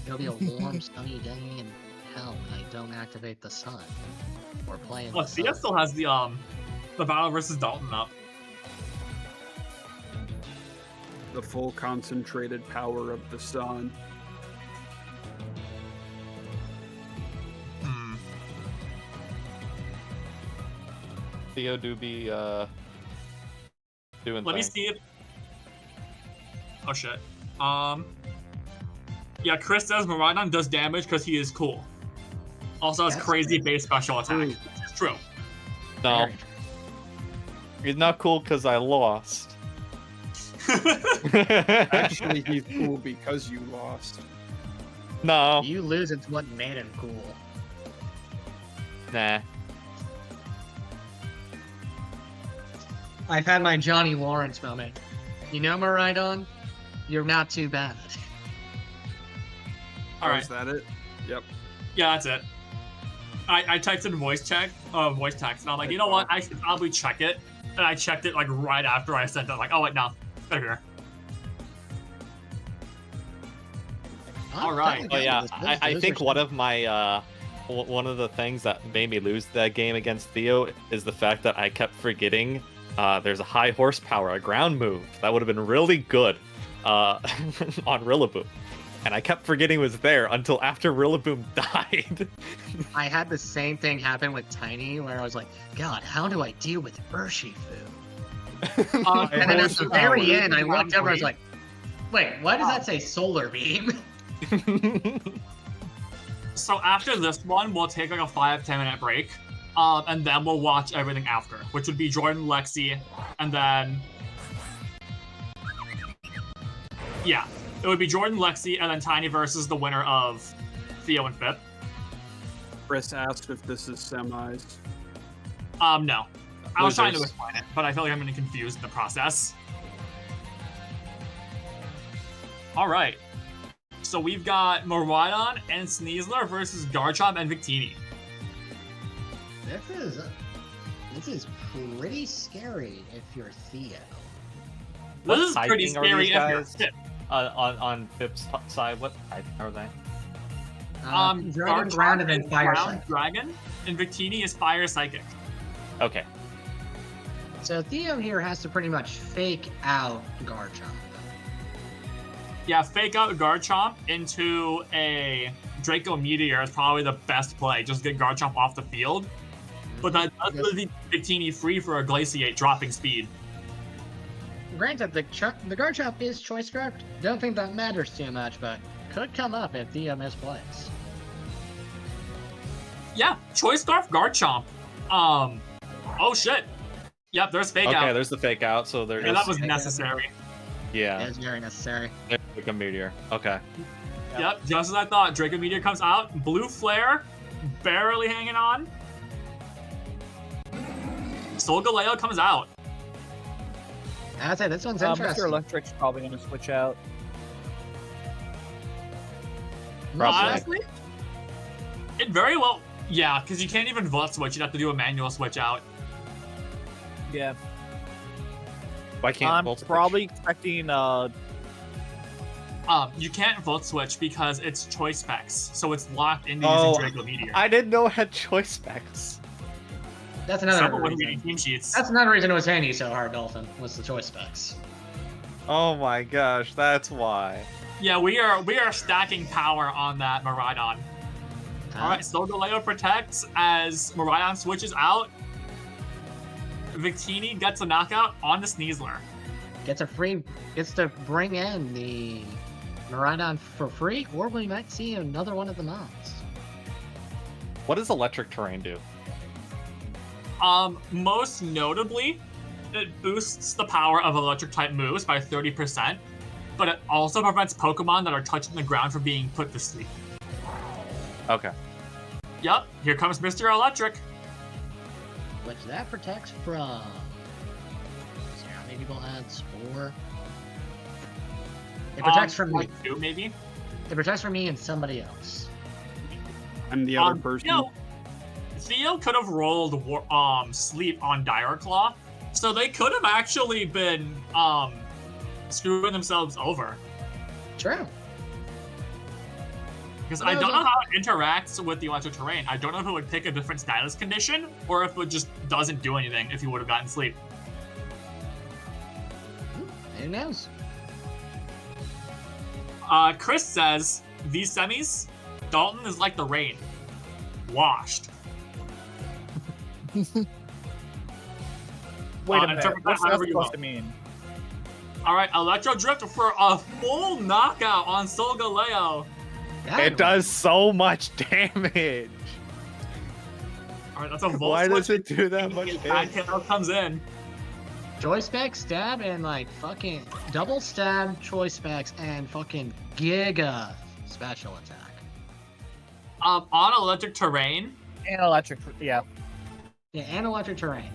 It'll be a warm, sunny day in hell when I don't activate the sun. Or play in the sun. Theo still has the Battle vs Dalton up. The full concentrated power of the sun. Theo do be doing Let me things. see it. Oh shit. Yeah, Chris says Miraidon does damage because he is cool. Also has crazy base special attack. It's true. No. He's not cool because I lost. Actually, he's cool because you lost. No. You lose, it's what made him cool. Nah. I've had my Johnny Lawrence moment. You know, Miraidon, you're not too bad. Alright. Is that it? Yep. Yeah, that's it. I typed in voice text, and I'm like, you know what? I should probably check it. And I checked it like right after I sent it. Like, oh wait, no, they're here. All right. Oh yeah, I think one of my one of the things that made me lose that game against Theo is the fact that I kept forgetting there's a high horsepower, a ground move that would have been really good on Rillaboom. And I kept forgetting it was there until after Rillaboom died. I had the same thing happen with Tiny, where I was like, God, how do I deal with Urshifu? And then at the very end, I looked over, I was like, wait, why does that say Solar Beam? So after this one, we'll take like a 5-10 minute break. And then we'll watch everything after, which would be Jordan, Lexi, and then... Yeah, it would be Jordan, Lexi, and then Tiny versus the winner of Theo and Fip. Chris asked if this is semis. No. I was trying to Losers. explain it, but I feel like I'm getting confused in the process. Alright. So we've got Miraidon and Sneasler versus Garchomp and Victini. This is pretty scary if you're Theo. This is What pretty typing are scary these if you're guys? Fip. On Fip's side, what type are they? Dragon Garchomp Ground and then is Fire Ground Psychic. Dragon, and Victini is Fire Psychic. Okay. So Theo here has to pretty much fake out Garchomp. Yeah, fake out Garchomp into a Draco Meteor is probably the best play. Just get Garchomp off the field. But that does leave Victini free for a Glaciate dropping speed. Granted, the Garchomp is Choice Scarfed. Don't think that matters too much, but could come up if Theo misplays. Yeah, Choice Scarf Garchomp. Oh shit. Yep, there's fake out. Okay, there's the fake out, so there Yeah, is. that was necessary. Yeah. It's very necessary. Like a meteor. Okay. Yep, just as I thought. Draco Meteor comes out. Blue Flare, barely hanging on. Solgaleo comes out. I'd say this one's Mr. interesting. Electric's probably going to switch out. Honestly, it very well. Yeah, because you can't even vote switch. You'd have to do a manual switch out. Yeah. Why can't I'm Volt switch? probably expecting You can't vote switch because it's choice specs, so it's locked into Oh, using Draco Meteor. I didn't know it had choice specs. That's another Someone was reason. reading team sheets. That's another reason it was handing you so hard, Dolphin, was the choice specs. Oh my gosh, that's why. Yeah, we are stacking power on that Miraidon. All right, Solgaleo protects as Miraidon switches out. Victini gets a knockout on the Sneasler. Gets to bring in the Miraidon for free, or we might see another one of the mods. What does electric terrain do? Most notably, it boosts the power of electric type moves by 30%, but it also prevents Pokemon that are touching the ground from being put to sleep. Okay. Yep, here comes Mr. Electric. Which that protects from. See how many people had Spore? It protects from me. Like 2, maybe? It protects from me and somebody else. I'm the other person. Theo could have rolled sleep on Dire Claw, so they could have actually been screwing themselves over. True. Because I don't know how it interacts with the electric terrain. I don't know if it would pick a different status condition, or if it just doesn't do anything if you would have gotten sleep. Who knows? Chris says, these semis, Dalton is like the rain. Washed. Wait a minute, what's that supposed to mean? Alright, Electro Drift for a full knockout on Solgaleo. It does so much damage. Alright, that's a Volt Why does Switch. it do that much damage? Tail comes in. Choice Spec, stab, and like fucking double stab, choice specs, and fucking giga special attack. On electric terrain. And electric, yeah. Yeah, and electric terrain.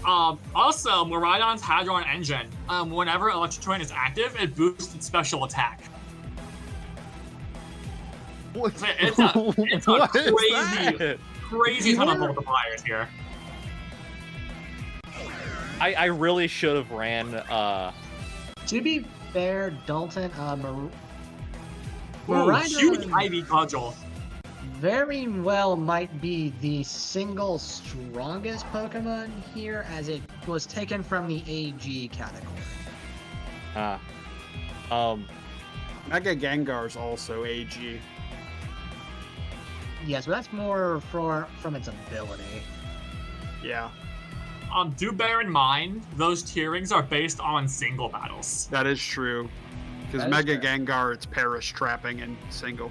Also, Miraidon's Hadron Engine. Whenever electric terrain is active, it boosts its special attack. It's a crazy ton of multipliers here. I really should have ran. To be fair, Dalton, Huge Ivy Cudgel. Very well might be the single strongest Pokemon here, as it was taken from the AG category. Mega Gengar's also AG. Yes, but that's more from its ability. Yeah. Do bear in mind, those tierings are based on single battles. That is true. Because Mega Gengar, it's Perish trapping in single.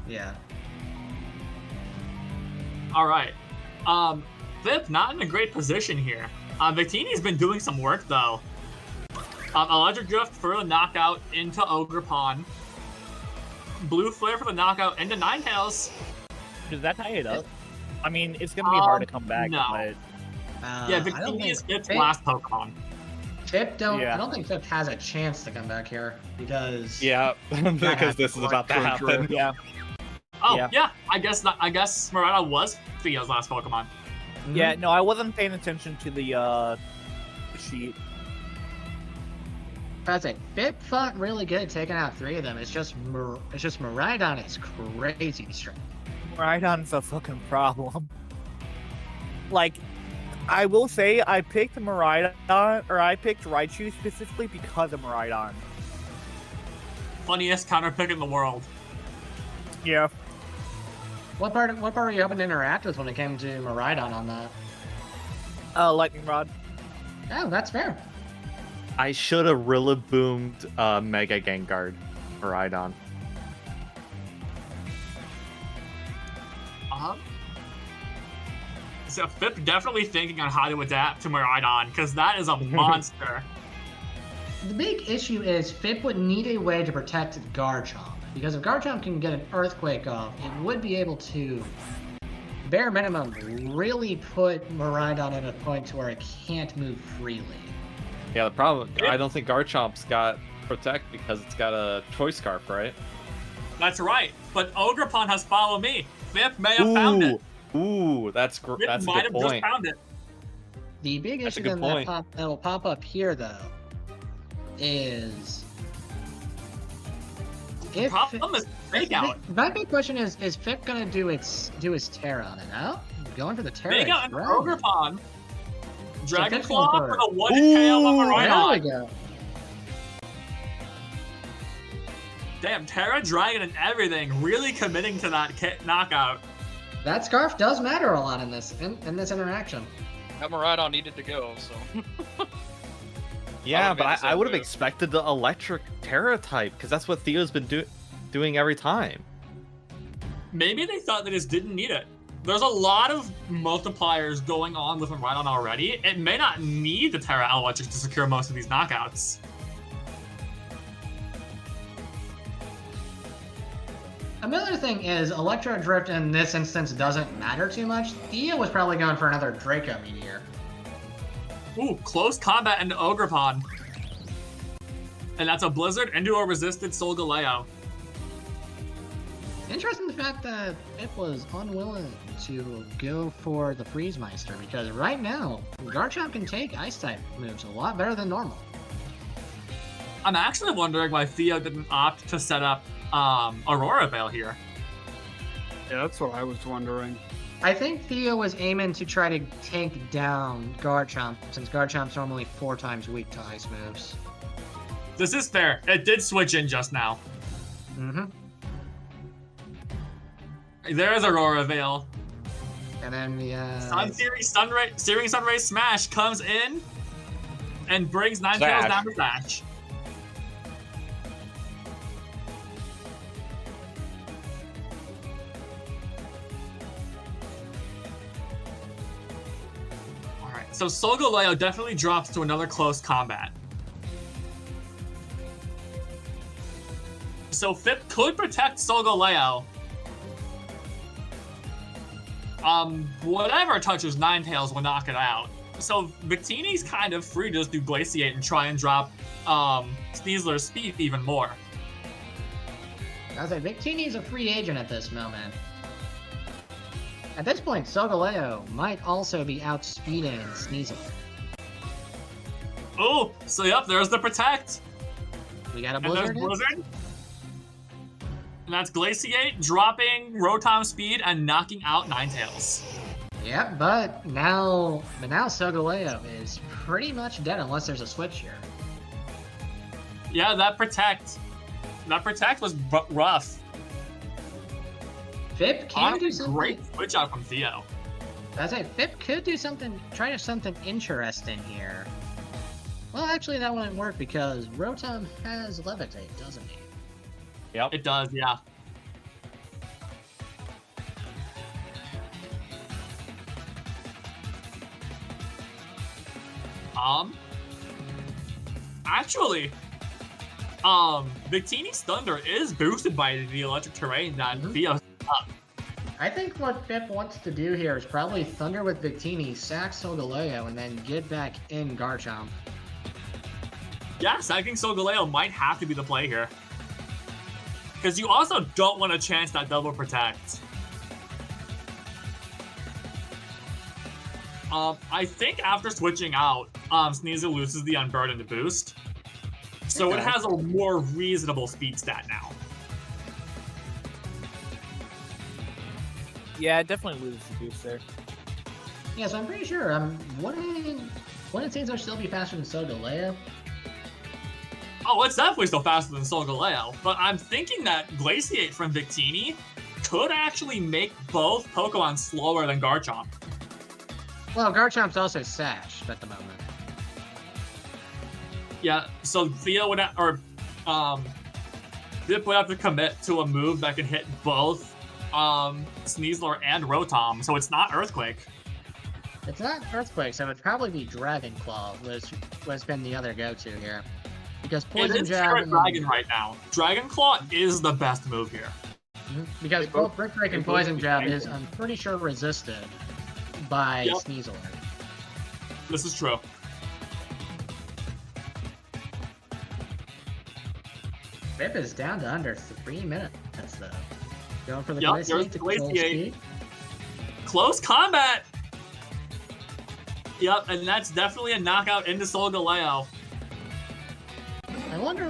Yeah. Alright. Fip, not in a great position here. Victini's been doing some work, though. Electric Drift for the knockout into Ogerpon. Blue Flare for the knockout into Ninetales. Does that tie it up? I mean, it's going to be hard to come back, no. but... yeah, Victini is Fip's last Pokemon. I don't think Fip has a chance to come back here, because... Yeah, because this is about to happen. Yeah. Oh, yeah. I guess Miraidon was Theo's last Pokemon. Yeah, no, I wasn't paying attention to the sheet. I say, Fip fought really good at taking out 3 of them. It's just Miraidon is crazy strong. Miraidon's a fucking problem. Like, I will say I picked Miraidon, or I picked Raichu specifically because of Miraidon. Funniest counter pick in the world. Yeah. What part were you hoping to interact with when it came to Miraidon on that? Lightning Rod. Oh, that's fair. I should have Rillaboomed Mega Gengar Miraidon. So Fip definitely thinking on how to adapt to Miraidon, because that is a monster. The big issue is Fip would need a way to protect Garchomp, because if Garchomp can get an Earthquake off, it would be able to, bare minimum, really put Miraidon at a point to where it can't move freely. Yeah, the problem, I don't think Garchomp's got Protect because it's got a Choice Scarf, right? That's right, but Ogerpon has Follow Me. Fip may have found it. Ooh, that's a good Might have point. just found it. The big That's a issue good then point. that will pop up here, though, is if Problem is Fake Out. my big question is Fip gonna do his Terra on it? No, going for the Terra. Fake Out and right. Ogerpon. Dragon Fip's Claw going for for the one KO on There we Miraidon. go. Damn, Terra, Dragon, and everything really committing to that knockout. That Scarf does matter a lot in this interaction. That Miraidon needed to go, so. Yeah, would've made the but I same would have move. expected the Electric Terra type because that's what Theo's been doing every time. maybe they thought they just didn't need it. There's a lot of multipliers going on with Rhydon already. It may not need the Terra Electric to secure most of these knockouts. Another thing is, Electro Drift in this instance doesn't matter too much. Theo was probably going for another Draco Meteor. Ooh, close combat into Ogrepon. And that's a Blizzard into a resisted Solgaleo. Interesting the fact that Fip was unwilling to go for the Freeze Meister, because right now, Garchomp can take Ice-type moves a lot better than normal. I'm actually wondering why Theo didn't opt to set up Aurora Veil here. Yeah, that's what I was wondering. I think Theo was aiming to try to take down Garchomp, since Garchomp's normally 4 times weak to ice moves. This is fair. It did switch in just now. Mm-hmm. There's Aurora Veil. And then the Searing Sunray Smash comes in and brings Ninetales down to Thatch. Alright, so Solgaleo definitely drops to another close combat. So Fip could protect Solgaleo. Whatever touches Ninetales will knock it out. So Victini's kind of free to just do Glaciate and try and drop Sneasler's speed even more. I was like, Victini's a free agent at this moment. At this point, Solgaleo might also be outspeeding Sneasler. Oh, so yep, there's the Protect. We got a And Blizzard. there's Blizzard. And that's Glaciate, dropping Rotom speed and knocking out Ninetales. Yep, but now Solgaleo is pretty much dead unless there's a switch here. Yeah, that Protect was rough. Fip can do something. Great switch out from Theo. I say Fip could do something, try to something interesting here. Well, actually, that wouldn't work because Rotom has Levitate, doesn't he? Yep. It does, yeah. Actually, Victini's Thunder is boosted by the electric terrain that Theo's up. I think what Fip wants to do here is probably Thunder with Victini, sack Solgaleo, and then get back in Garchomp. Yeah, sacking Solgaleo might have to be the play here. Because you also don't want to chance that double Protect. I think after switching out, Sneasler loses the Unburdened boost. So it has a more reasonable speed stat now. Yeah, it definitely loses the boost there. Yeah, so I'm pretty sure, wouldn't Sneasler still be faster than Solgaleo? Oh, it's definitely still faster than Solgaleo, but I'm thinking that Glaciate from Victini could actually make both Pokemon slower than Garchomp. Well, Garchomp's also sashed at the moment. Yeah, so Theo would Fip would have to commit to a move that can hit both Sneasler and Rotom, so it's not Earthquake. It's not Earthquake, so it'd probably be Dragon Claw, which has been the other go-to here. Because Poison Jab and Dragon right now. Dragon Claw is the best move here. Because both Brick Break and Poison Jab is, I'm pretty sure, resisted by Sneasler. This is true. Fip is down to under 3 minutes, though. Going for the There's Glaciate to control speed. Close combat! Yep, and that's definitely a knockout into Solgaleo. I wonder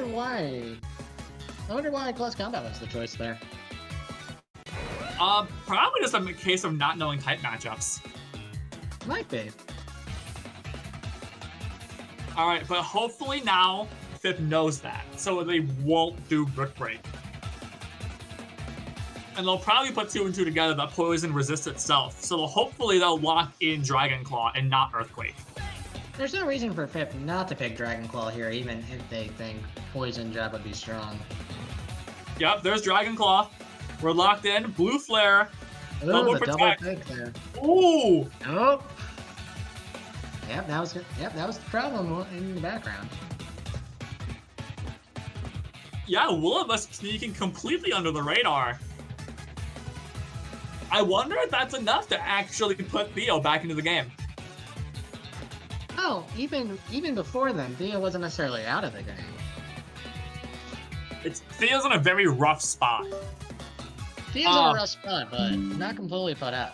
why close combat was the choice there. Probably just a case of not knowing type matchups. Might be. Alright, but hopefully now Fip knows that, so they won't do Brick Break. And they'll probably put 2 and 2 together that Poison resists itself, so hopefully they'll lock in Dragon Claw and not Earthquake. There's no reason for Fip not to pick Dragon Claw here, even if they think Poison Jab would be strong. Yep, there's Dragon Claw. We're locked in. Blue flare. Ooh, Double the double protect. pick there. Ooh. Nope. Yep, that was the problem in the background. Yeah, Will of us sneaking completely under the radar. I wonder if that's enough to actually put Theo back into the game. Oh, even before then, Theo wasn't necessarily out of the game. Theo's in a very rough spot. Theo's in a rough spot, but not completely put out.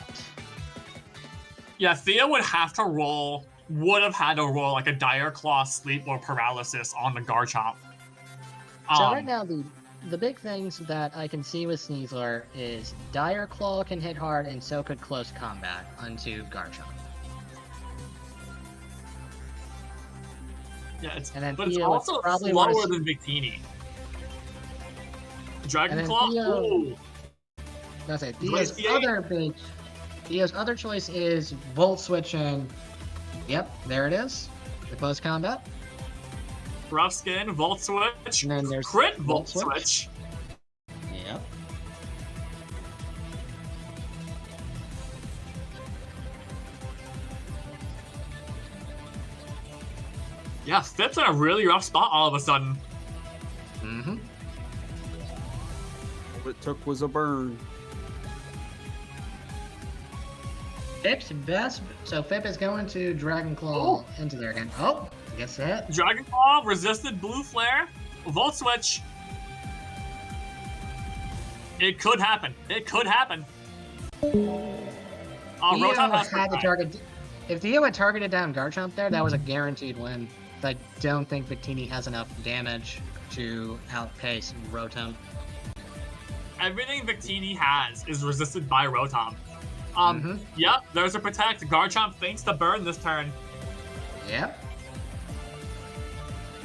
Yeah, Theo would have to roll, would have had to roll like a Dire Claw, Sleep, or Paralysis on the Garchomp. So right now, the big things that I can see with Sneasler is Dire Claw can hit hard, and so could Close Combat onto Garchomp. Yeah, it's Theo also probably slower than Victini. Dragon Claw? Ooh. That's it. Theo's other choice is Volt Switch and... Yep, there it is. The Close Combat. Rough Skin, Volt Switch, and then there's Crit Volt Switch. Yep. Yeah, Fip's in a really rough spot all of a sudden. Mm-hmm. All it took was a burn. Fip's best. So Fip is going to Dragon Claw into there again. Oh, guess that. Dragon Claw, resisted Blue Flare, Volt Switch. It could happen. It could happen. Theo had to target. If Theo had targeted down Garchomp there, that was a guaranteed win. I don't think Victini has enough damage to outpace Rotom. Everything Victini has is resisted by Rotom. Yep, there's a protect. Garchomp thinks to burn this turn. Yep.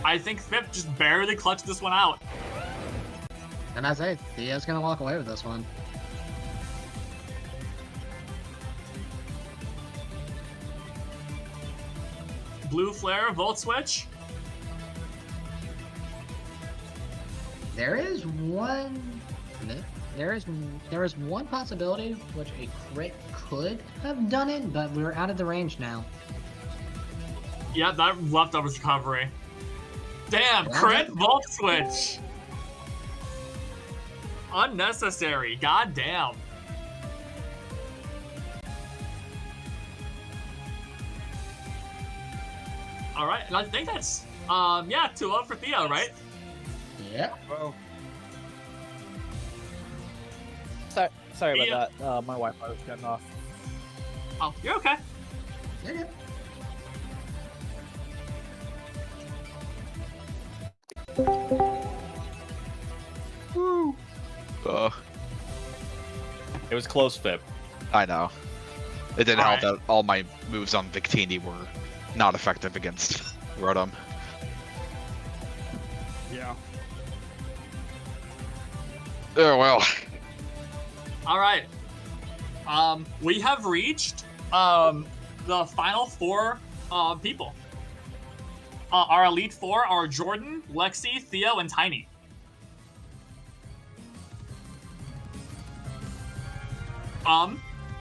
I think Fip just barely clutched this one out. And I say, Theo's gonna walk away with this one. Blue Flare, Volt Switch. There is one possibility which a crit could have done it, but we're out of the range now. Yeah, that leftovers recovery. Damn, crit Volt Switch. Unnecessary, god damn. All right, and I think that's, yeah, 2-0 for Theo, right? Yeah. Well. Sorry about that. My Wi-Fi was cutting off. Oh, you're okay. You're good. Woo. It was close, Fip. I know. It didn't help that all my moves on Victini were not effective against Rotom. Yeah. Oh well. All right. We have reached the final 4 people. Our Elite 4 are Jordan, Lexi, Theo, and Tiny.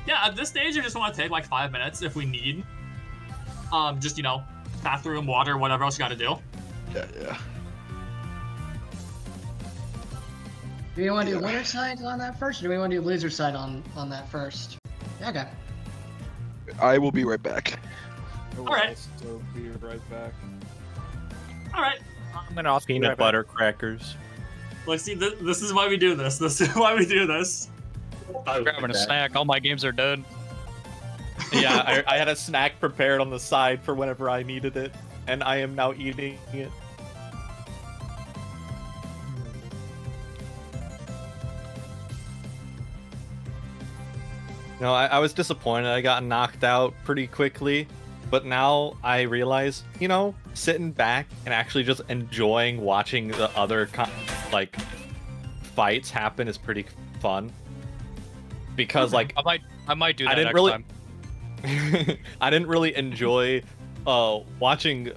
Yeah, at this stage, I just want to take like 5 minutes if we need. Just, you know, bathroom, water, whatever else you gotta do. Yeah. Do we want to do winner side on that first, or do we want to do loser side on that first? Okay. I will be right back. All right. So be right back. All right. I'm gonna ask peanut butter crackers. Let's see. This is why we do this. This is why we do this. I'm grabbing a snack. All my games are done. Yeah, I had a snack prepared on the side for whenever I needed it, and I am now eating it. No, I was disappointed. I got knocked out pretty quickly, but now I realize, you know, sitting back and actually just enjoying watching the other like fights happen is pretty fun. Because like I might do that next time. I didn't really enjoy watching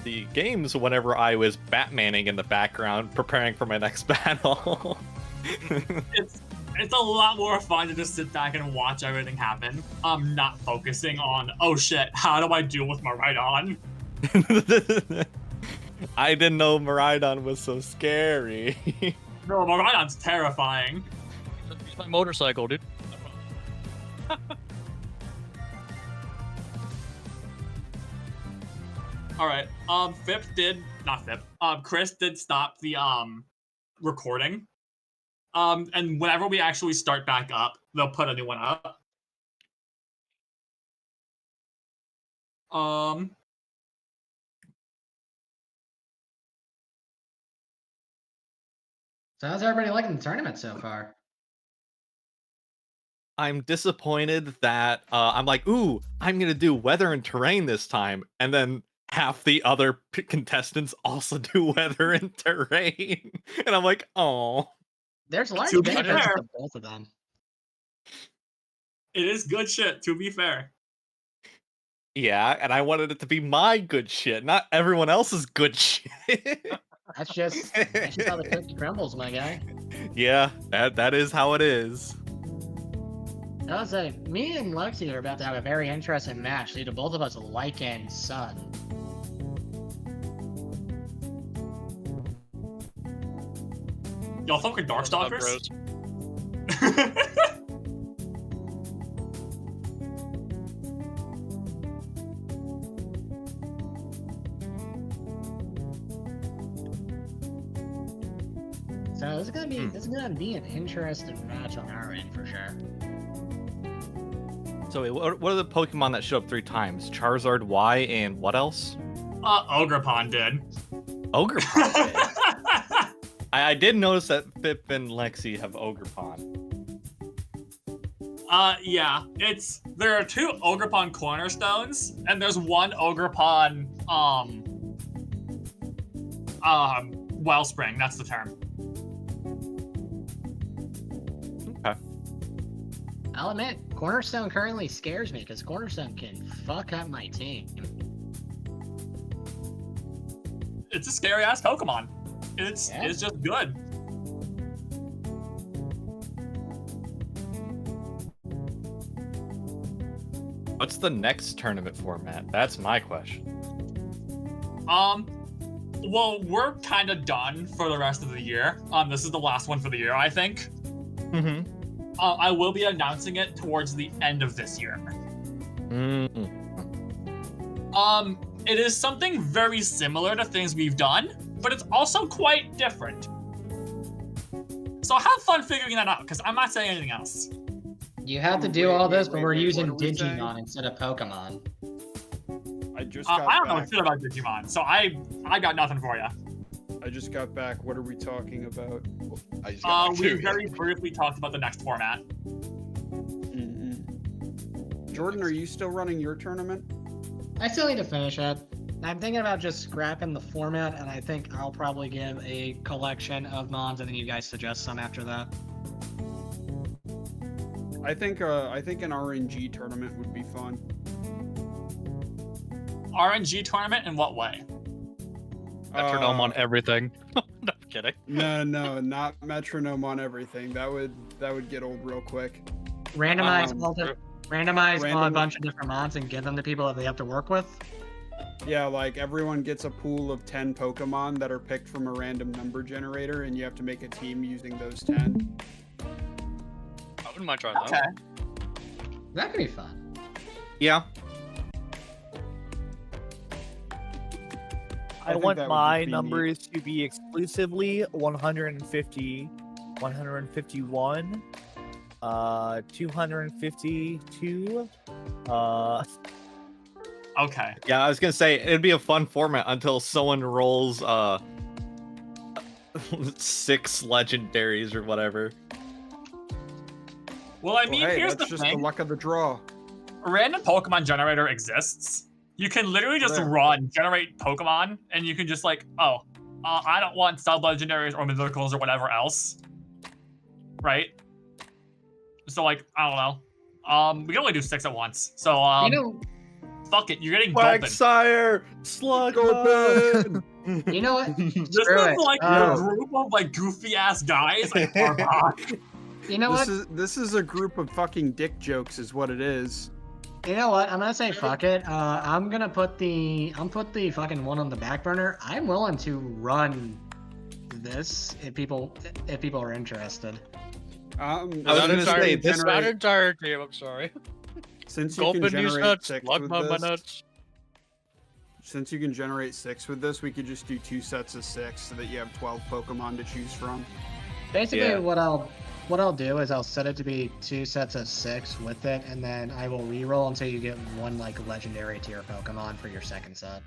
the games whenever I was Batmaning in the background preparing for my next battle. it's a lot more fun to just sit back and watch everything happen. I'm not focusing on, oh shit, how do I deal with Miraidon? I didn't know Miraidon was so scary. No, Miraidon's terrifying. Use my motorcycle, dude. Alright, Chris did stop the, recording. And whenever we actually start back up, they'll put a new one up. So how's everybody liking the tournament so far? I'm disappointed that I'm like, ooh, I'm gonna do weather and terrain this time, and then half the other contestants also do weather and terrain, and I'm like, oh. There's large To be benefits fair. to both of them. It is good shit, to be fair. Yeah, and I wanted it to be my good shit, not everyone else's good shit. That's just how the cookie crumbles, my guy. Yeah, that is how it is. I was say, me and Lexi are about to have a very interesting match due to both of us liking Sun. Y'all fucking Darkstalkers? So this is gonna be an interesting match on our end for sure. So wait, what are the Pokemon that show up 3 times? Charizard, Y, and what else? Ogrepon did. Ogrepon did. I did notice that Fip and Lexi have Ogrepon. Yeah, there are 2 Ogrepon cornerstones, and there's 1 Ogrepon, Wellspring, that's the term. Okay. I'll admit, Cornerstone currently scares me because Cornerstone can fuck up my team. It's a scary ass Pokemon. It's just good. What's the next tournament format? That's my question. Well, we're kind of done for the rest of the year. This is the last one for the year, I think. Mm-hmm. I will be announcing it towards the end of this year. Mm-hmm. It is something very similar to things we've done, but it's also quite different. So have fun figuring that out, because I'm not saying anything else. You have to do all this, but we're using Digimon instead of Pokemon. I just got I don't know back. shit about Digimon, so I got nothing for you. I just got back. What are we talking about? I just got back We too. very briefly talked about the next format. Jordan, are you still running your tournament? I still need to finish it. I'm thinking about just scrapping the format, and I think I'll probably give a collection of mons, and then you guys suggest some after that. I think an RNG tournament would be fun. RNG tournament in what way? Metronome on everything. No, I'm kidding. No, not metronome on everything. That would get old real quick. Randomize a bunch of different mons and give them to people that they have to work with. Yeah, like everyone gets a pool of 10 Pokemon that are picked from a random number generator, and you have to make a team using those 10. I wouldn't mind trying that. Okay. That could be fun. Yeah. I think want that would my just be numbers to be exclusively 150, 151, 252, Okay. Yeah, I was gonna say it'd be a fun format until someone rolls 6 legendaries or whatever. Well, I mean, Well, hey, here's that's the just thing. the luck of the draw. A random Pokemon generator exists. You can literally just Yeah. generate Pokemon, and you can just like, I don't want sub-legendaries or mythicals or whatever else. Right? So like, I don't know. We can only do 6 at once. So fuck it, you're getting Gulpin. Quagsire, Slugma. You know what? This Screw is it. like a group of like goofy ass guys like Arbok. You know what? This is a group of fucking dick jokes, is what it is. You know what? I'm gonna say fuck it. I'm gonna put the fucking one on the back burner. I'm willing to run this if people are interested. I was gonna say this not entire game. I'm sorry. Since you can generate 6 with my this, nuts. since you can generate 6 with this, we could just do 2 sets of 6 so that you have 12 Pokemon to choose from. Basically, what I'll do is I'll set it to be 2 sets of 6 with it, and then I will reroll until you get one like legendary tier Pokemon for your second set.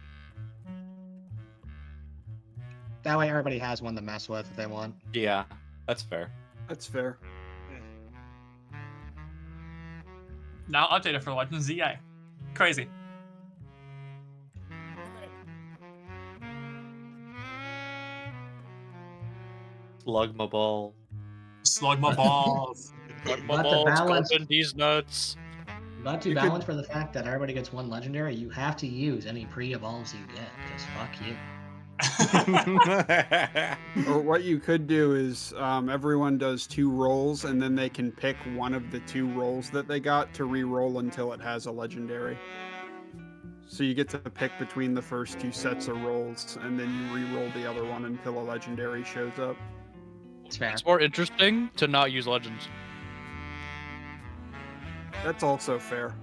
That way, everybody has one to mess with if they want. Yeah, that's fair. That's fair. Now updated for Legends ZA. Crazy. Slug my ball. Slug my balls. Slug my But to balls, balance- gulping these nuts. But to You could- balance for the fact that everybody gets one legendary, you have to use any pre-evolves you get, because fuck you. Or what you could do is everyone does 2 rolls, and then they can pick one of the 2 rolls that they got to re-roll until it has a legendary. So you get to pick between the first 2 sets of rolls, and then you re-roll the other one until a legendary shows up. It's fair. It's more interesting to not use legends. That's also fair.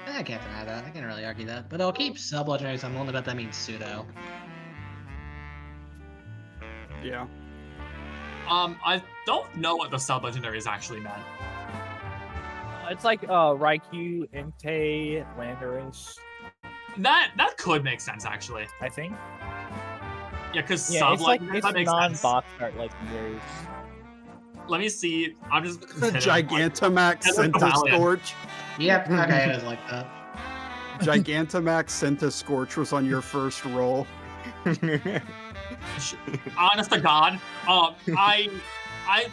I can't deny that. I can't really argue that. But I'll keep sub-legendaries. I'm willing to bet that means pseudo. Yeah. I don't know what the sub-legendaries actually meant. It's like Raikou, Entei, Landorus, That could make sense, actually. I think. Yeah, because Yeah, it's like sub-legendaries, it's that makes sense. non-box art legendaries. Let me see. I'm just... Gigantamax Centiscorch. Yep, okay, it is like that. Gigantamax Centiscorch was on your first roll. Honest to God,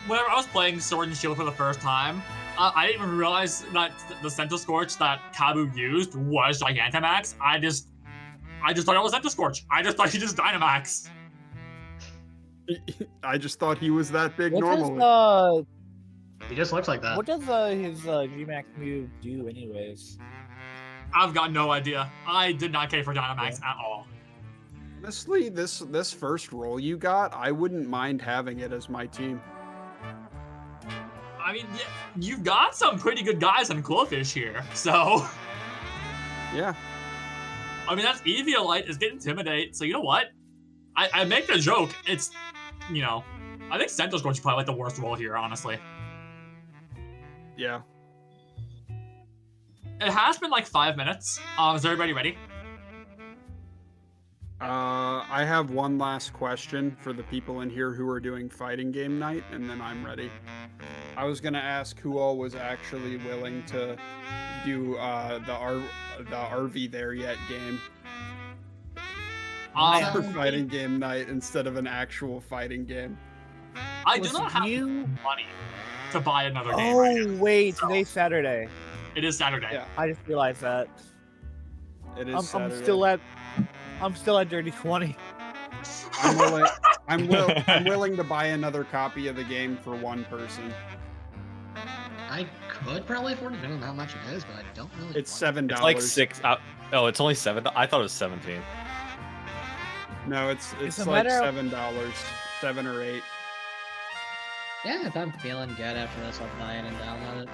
whenever I was playing Sword and Shield for the first time, I didn't even realize that the Centiscorch that Kabu used was Gigantamax. I just thought it was Centiscorch. I just thought he just Dynamax. I just thought he was that big What normally. does He just looks like that. what does his Gmax move do, anyways? I've got no idea. I did not care for Dynamax at all. Honestly, this first roll you got, I wouldn't mind having it as my team. I mean, yeah, you've got some pretty good guys on Quillfish here, so... Yeah. I mean, that's Eviolite is getting Intimidate, so you know what? I make the joke. It's, you know, I think Centiscorch is probably like the worst roll here, honestly. Yeah. It has been like 5 minutes. Is everybody ready? I have one last question for the people in here who are doing fighting game night, and then I'm ready. I was gonna ask who all was actually willing to do the RV There Yet game for fighting game night instead of an actual fighting game. I do not have money to buy another game Oh right now. wait, today's Saturday. It is Saturday. Yeah. I just realized that. It is Saturday. I'm still at Dirty 20. I'm willing to buy another copy of the game for one person. I could probably afford it, depending on how much it is, but I don't really. It's want $7. It's like 6. Oh, it's only 7. I thought it was 17. No, it's a like matter of- $7, 7 or 8. it. Yeah, if I'm feeling good after this, I'll buy it and download it.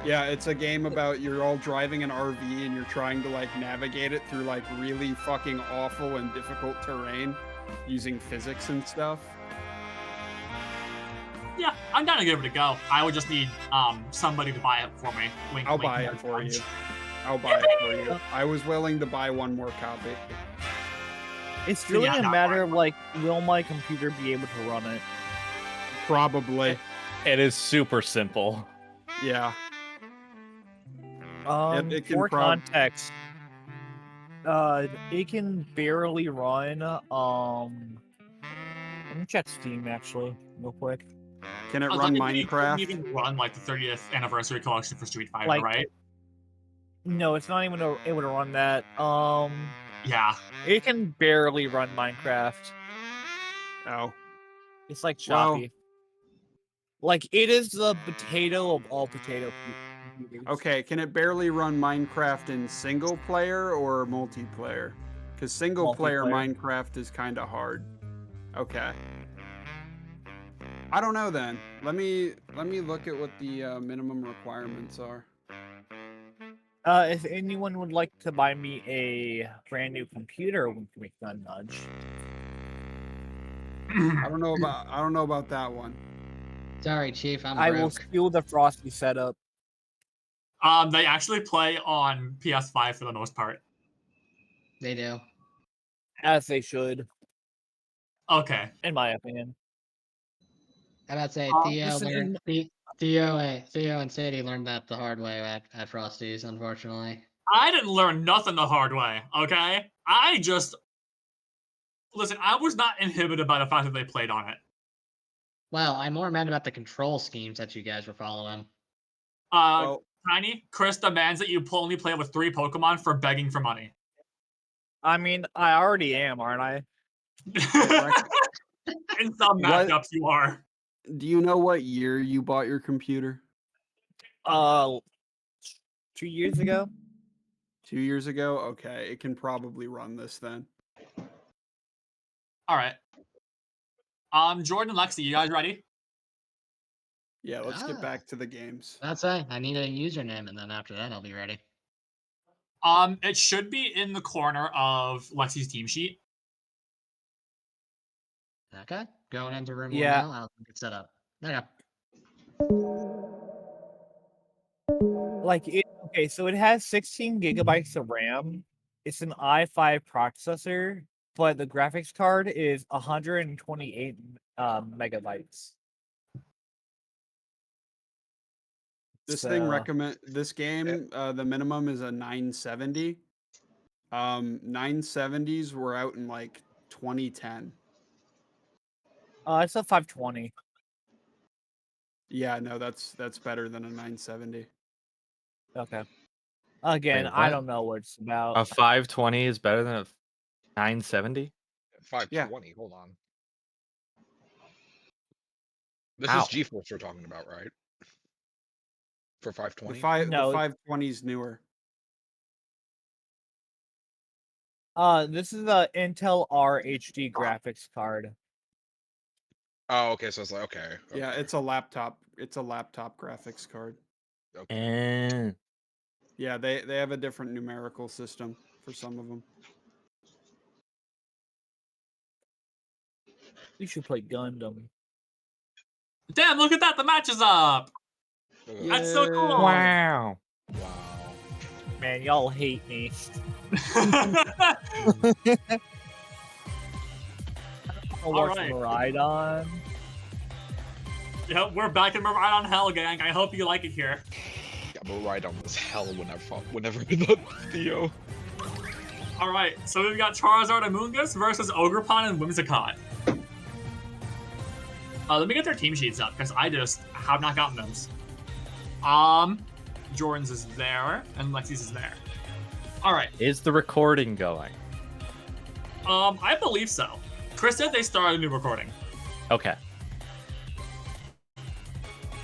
Yeah, it's a game about you're all driving an RV and you're trying to like navigate it through like really fucking awful and difficult terrain using physics and stuff. Yeah, I'm down to give it a go. I would just need somebody to buy it for me. Wink, I'll wink, buy nudge, it for you. nudge. I'll buy it for you. I was willing to buy one more copy. It's really Yeah, a not matter mine. of like, will my computer be able to run it? Probably. It is super simple. Yeah. It can For prob- context, it can barely run. Let me check Steam actually, real quick. Can it I was run like, it couldn't Minecraft? even run like the 30th anniversary collection for Street Fighter, Like- right? No, it's not even able to run that. Yeah. It can barely run Minecraft. Oh. It's like Well, choppy. Like, it is the potato of all potato computers. Okay, can it barely run Minecraft in single player or multiplayer? Because single player Multiplayer. Minecraft is kind of hard. Okay. I don't know then. Let me look at what the minimum requirements are. If anyone would like to buy me a brand new computer, we can make that nudge. I don't know about that one. Sorry, Chief, I'm I broke. will steal the Frosty setup. They actually play on PS5 for the most part. They do. As they should, Okay. in my opinion. I'm about to say Theo listen, learned Theo and Sadie learned that the hard way at Frosty's, unfortunately. I didn't learn nothing the hard way, okay? Listen, I was not inhibited by the fact that they played on it. Well, I'm more mad about the control schemes that you guys were following. Tiny, Chris demands that you only play with 3 Pokemon for begging for money. I mean, I already am, aren't I? In some matchups, you are. Do you know what year you bought your computer? 2 years ago. 2 years ago? Okay, it can probably run this then. All right. Jordan and Lexi, you guys ready? Yeah, let's get back to the games. That's it. I need a username, and then after that, I'll be ready. It should be in the corner of Lexi's team sheet. Okay, going into room Yeah. 1 now. I'll get set up. There you Like, okay, so it has 16 gigabytes of RAM. It's an i5 processor, but the graphics card is 128 megabytes. This So- game, the minimum is a 970. 970s were out in like 2010. It's a 520. Yeah, no, that's better than a 970. Okay. Again, Wait, I what? don't know what it's about. A 520 is better than a 970? 520. Hold on. This Ow. is GeForce we're talking about, right? For 520. No. The 520 is newer. This is a Intel RHD graphics card. Oh, okay. So it's like okay. Yeah, it's a laptop. It's a laptop graphics card. And Yeah, they have a different numerical system for some of them. You should play Gundam. Damn, look at that. The match is up. That's so cool. wow. Man, y'all hate me. All right. Maridon. Yep, we're back in Maridon Hell, gang. I hope you like it here. Yeah, Maridon was hell whenever the Theo. All right, so we've got Charizard Amoonguss versus Ogerpon and Whimsicott. Let me get their team sheets up because I just have not gotten those. Jordan's is there and Lexi's is there. All right. Is the recording going? I believe so. Chris said they started a new recording. Okay.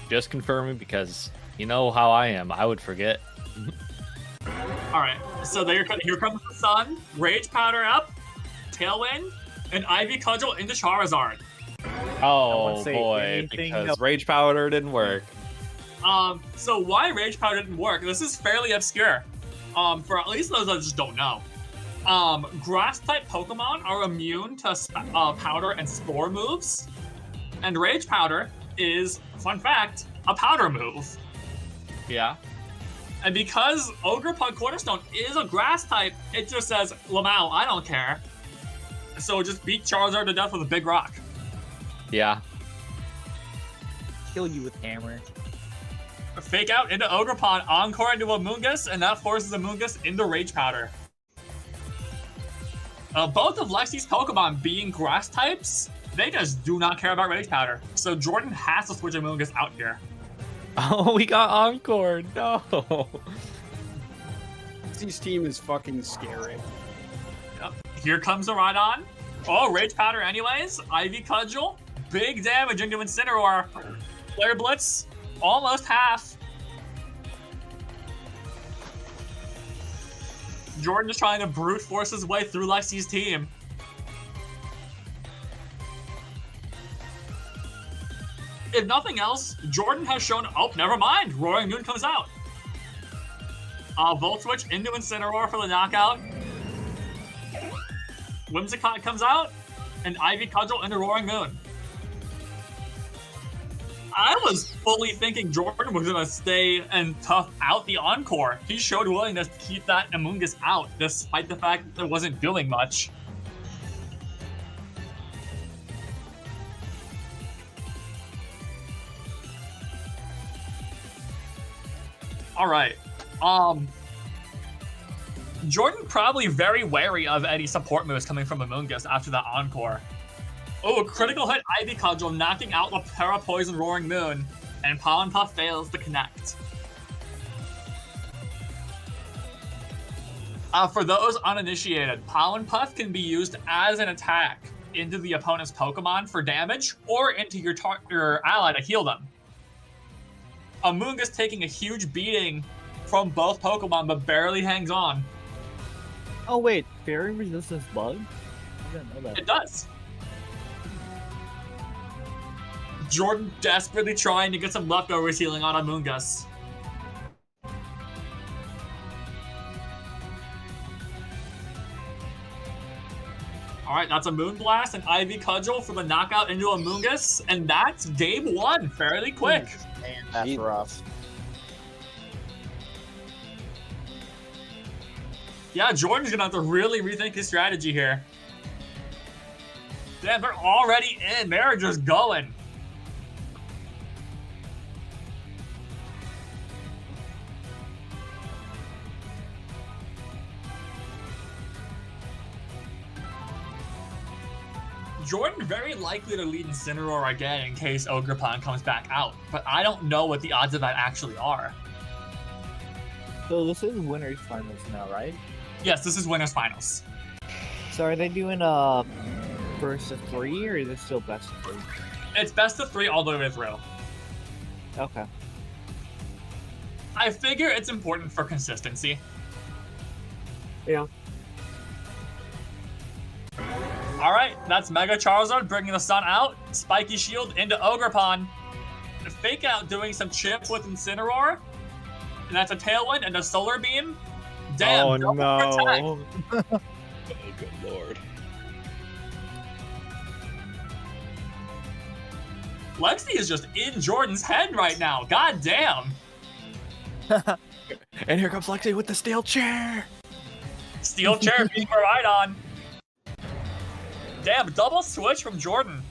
Just confirming because you know how I am. I would forget. All right, so here comes the sun. Rage Powder up, Tailwind, and Ivy Cudgel into Charizard. Oh say boy, anything because Rage Powder didn't work. So why Rage Powder didn't work? This is fairly obscure. For at least those that just don't know. Grass-type Pokemon are immune to Powder and Spore moves, and Rage Powder is, fun fact, a Powder move. Yeah. And because Ogerpon Cornerstone is a Grass type, it just says, Lamau, I don't care. So just beat Charizard to death with a big rock. Yeah. Kill you with hammer. Fake out into Ogerpon, Encore into Amoonguss, and that forces Amoonguss into Rage Powder. Both of Lexi's Pokemon being Grass types, they just do not care about Rage Powder. So Jordan has to switch Amoonguss out here. Oh, we got Encore. No. Lexi's team is fucking scary. Yep. Here comes the Rhydon. Oh, Rage Powder anyways. Ivy Cudgel. Big damage into Incineroar. Flare Blitz, almost half. Jordan is trying to brute force his way through Lexi's team. If nothing else, Jordan has shown. Oh, never mind. Roaring Moon comes out. Volt Switch into Incineroar for the knockout. Whimsicott comes out, and Ivy Cudgel into Roaring Moon. I was fully thinking Jordan was gonna stay and tough out the Encore. He showed willingness to keep that Amoonguss out, despite the fact that it wasn't doing much. All right. Jordan probably very wary of any support moves coming from Amoonguss after that Encore. Oh, critical hit Ivy Cudgel, knocking out the Para Poison Roaring Moon, and Pollen Puff fails to connect. For those uninitiated, Pollen Puff can be used as an attack into the opponent's Pokemon for damage, or into your ally to heal them. Amoonguss taking a huge beating from both Pokemon, but barely hangs on. Oh wait, Fairy Resistance Bug? I didn't know that. It does. Jordan desperately trying to get some leftovers healing on Amoonguss. Alright, that's a Moonblast and Ivy Cudgel for the knockout into Amoonguss, and that's game one, fairly quick. Man, that's rough. Yeah, Jordan's gonna have to really rethink his strategy here. Damn, they're already in. They're just going. Jordan very likely to lead Incineroar again in case Ogerpon comes back out, but I don't know what the odds of that actually are. So this is winners finals now, right? Yes, this is winners finals. So are they doing first of 3 or is it still best of 3? It's best of 3 all the way through. Okay. I figure it's important for consistency. Yeah. Alright, that's Mega Charizard bringing the sun out. Spiky Shield into Ogerpon. Fake Out doing some chips with Incineroar. And that's a Tailwind and a Solar Beam. Damn, oh no. Oh, good lord. Lexi is just in Jordan's head right now. God damn. And here comes Lexi with the steel chair. Steel chair being right on. Damn, double switch from Jordan.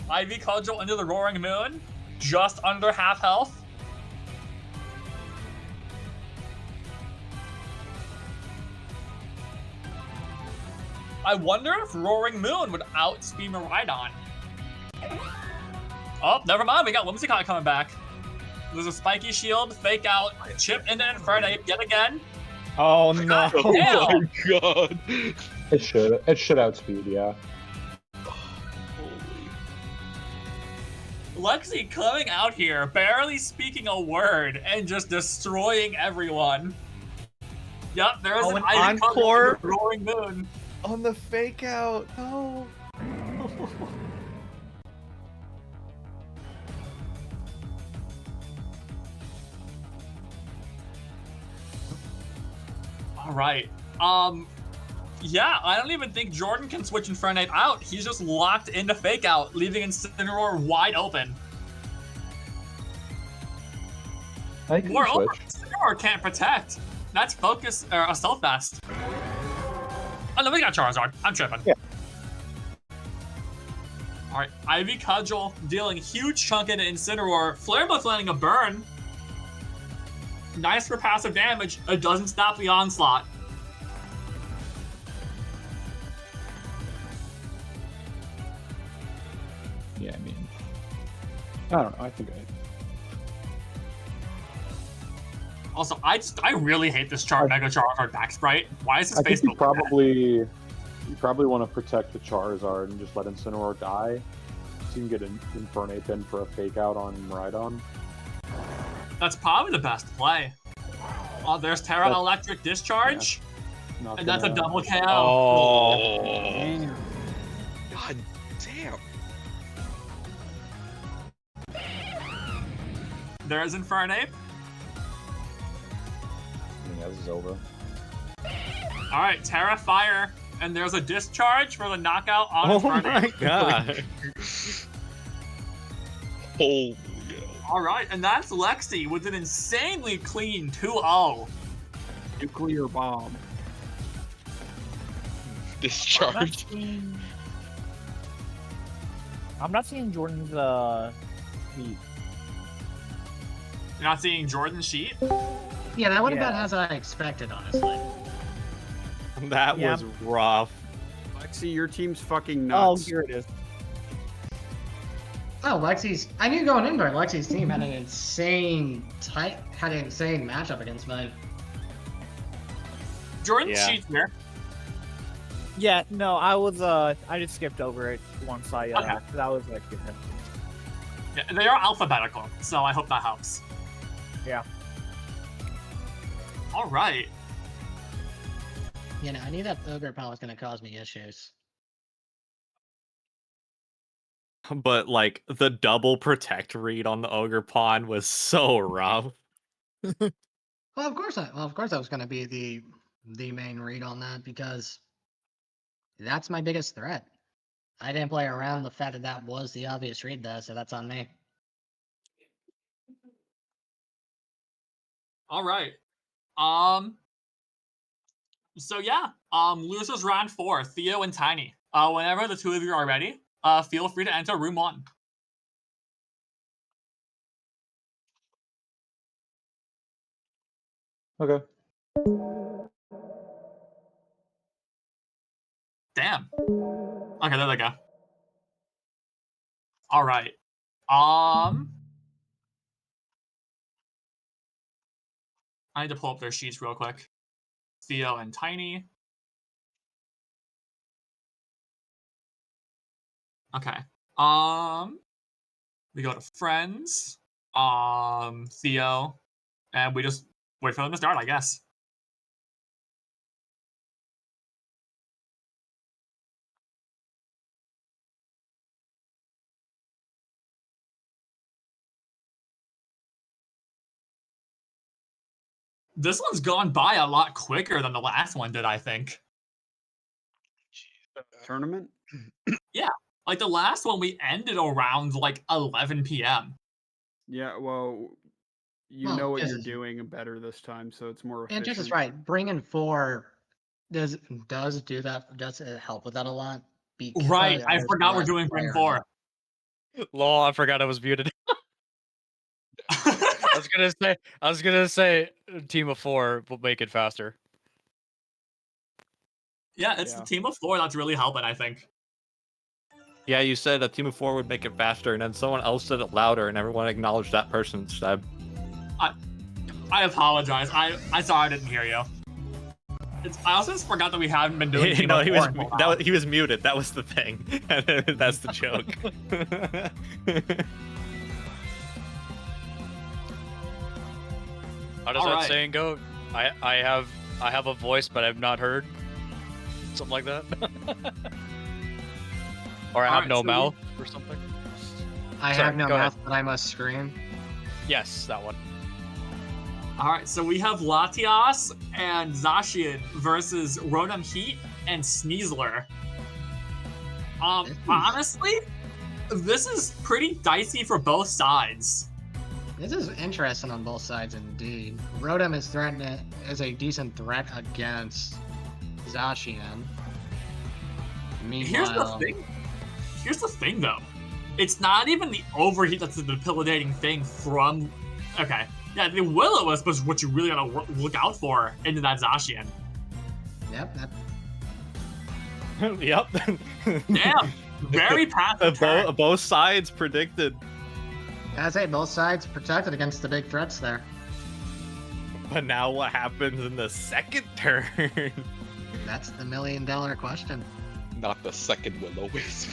Ivy Cudgel into the Roaring Moon. Just under half health. I wonder if Roaring Moon would outspeed Miraidon. Oh, never mind. We got Whimsicott coming back. There's a Spiky Shield, Fake Out, chip into Infernape yet again. Oh no! Oh my god! It should outspeed, yeah. Lexi coming out here, barely speaking a word, and just destroying everyone. Yep, there's Oh, an an encore? Roaring Moon. On the fake out. No. All right. Yeah, I don't even think Jordan can switch Infernape out. He's just locked into Fake Out, leaving Incineroar wide open. I can Moreover, switch. Incineroar can't protect. That's Focus or Assault Vest. Oh no, we got Charizard. I'm tripping. Yeah. All right, Ivy Cudgel dealing huge chunk into Incineroar. Flare Blitz landing a burn. Nice for passive damage. It doesn't stop the onslaught. Yeah, I mean, I don't know. I think Also, I really hate this Mega Charizard back sprite. Why is his I face think look like that? you probably want to protect the Charizard and just let Incineroar die, can get an Infernape in for a fake out on Rhydon. That's probably the best play. Oh, there's Terra Electric Discharge. Yeah. And that's a double KO. Oh. Damn. God damn. There's Infernape. Yeah, this is over. Alright, Terra Fire. And there's a Discharge for the knockout on Oh Infernape. my god. Oh. Alright, and that's Lexi with an insanely clean 2-0. Nuclear bomb. Discharge. I'm not seeing Jordan's feet. You're not seeing Jordan's sheet? Yeah, that went about as I expected, honestly. That was rough. Lexi, your team's fucking Oh, nuts. here it is. Oh, Lexi's. I knew going into it, Lexi's team had an insane matchup against mine. Jordan's sheet's here. Yeah, no, I was I just skipped over it once I cause I was like, Yeah, they are alphabetical, so I hope that helps. yeah. All right. You know, I knew that Ogre Pal was going to cause me issues. But like the double protect read on the Ogre Pawn was so rough. Well, of course that was going to be the main read on that because that's my biggest threat. I didn't play around the fact that that was the obvious read though, so that's on me. All right. So yeah. Losers round 4, Theo and Tiny. Whenever the two of you are ready, feel free to enter room 1. Okay. Damn. Okay, there they go. All right. I need to pull up their sheets real quick. Theo and Tiny. Okay. We go to friends. Theo, and we just wait for them to start, I guess. This one's gone by a lot quicker than the last one did, I think. Tournament? Yeah, like the last one we ended around like 11 p.m. Yeah, well, you know what you're doing better this time, so it's more efficient. And just is right. Bringing 4 does do that. Does it help with that a lot? Right, I forgot we're doing bring 4. Lol, I forgot I was muted. I was gonna say team of 4 will make it faster. Yeah, it's the team of 4 that's really helping, I think. Yeah, you said a team of 4 would make it faster, and then someone else said it louder, and everyone acknowledged that person instead. I apologize. I sorry I didn't hear you. I also just forgot that we haven't been doing team No, of 4 he was muted. That was the thing. That's the joke. How does that saying go? I have a voice, but I've not heard. Something like that. Or I have no mouth or something. I have no mouth, but I must scream. Yes, that one. All right, so we have Latias and Zacian versus Rotom Heat and Sneasler. Honestly, this is pretty dicey for both sides. This is interesting on both sides indeed. Rotom is a decent threat against Zacian. Meanwhile, Here's the thing, though. It's not even the overheat that's the debilitating thing from. Okay, yeah, the Will-O-Wisp was what you really gotta look out for into that Zacian. Yep. Yep. Damn. Very passive. Both sides predicted. I say both sides protected against the big threats there. But now what happens in the second turn? That's the $1 million question. Not the second Will-O-Wisp.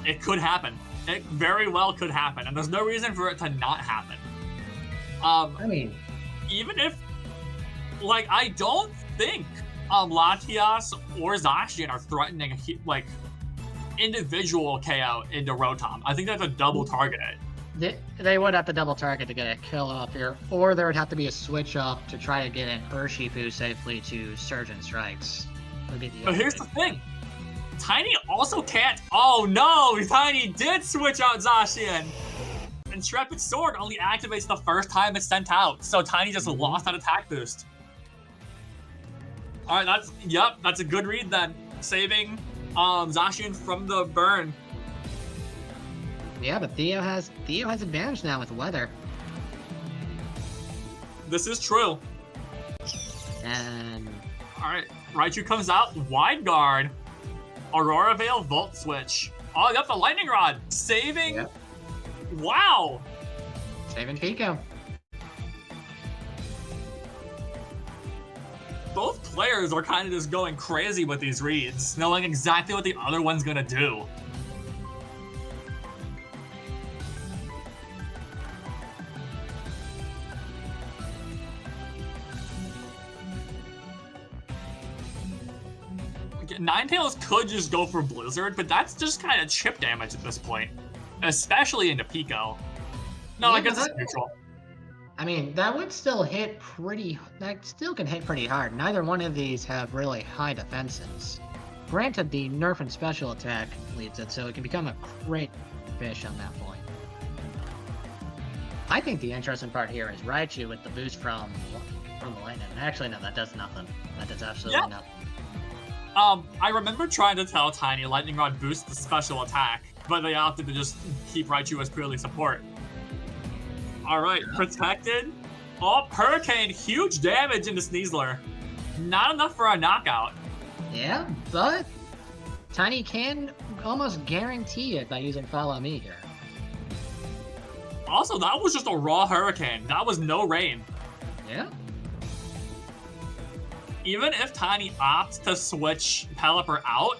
It could happen. It very well could happen, and there's no reason for it to not happen. I mean, even if, like, I don't think Latias or Zacian are threatening like individual KO into Rotom. I think that's a double target. they would have to double target to get a kill up here, or there would have to be a switch up to try to get an Urshifu safely to Surgeon Strikes. But here's the thing. Tiny also can't. Oh no! Tiny did switch out Zacian! Intrepid Sword only activates the first time it's sent out, so Tiny just lost that attack boost. Alright, that's a good read then. Saving Zacian from the burn. Yeah, but Theo has advantage now with weather. This is true. And alright, Raichu comes out, wide guard. Aurora Veil, Volt Switch. Oh, you got the Lightning Rod. Saving. Yep. Wow. Saving Pico. Both players are kind of just going crazy with these reads, knowing exactly what the other one's gonna do. Ninetales could just go for Blizzard, but that's just kind of chip damage at this point, especially into Pico. No, yeah, I guess it's neutral. I mean, that would still hit pretty. That still can hit pretty hard. Neither one of these have really high defenses. Granted, the nerf and special attack leads it, so it can become a great fish on that point. I think the interesting part here is Raichu with the boost from the lightning. Actually, no, that does nothing. That does absolutely nothing. I remember trying to tell Tiny Lightning Rod boosts the special attack, but they opted to just keep Raichu as purely support. Alright, protected. Oh, Hurricane, huge damage into Sneasler. Not enough for a knockout. Yeah, but Tiny can almost guarantee it by using Follow Me here. Also, that was just a raw Hurricane. That was no rain. Yeah. Even if Tiny opts to switch Pelipper out,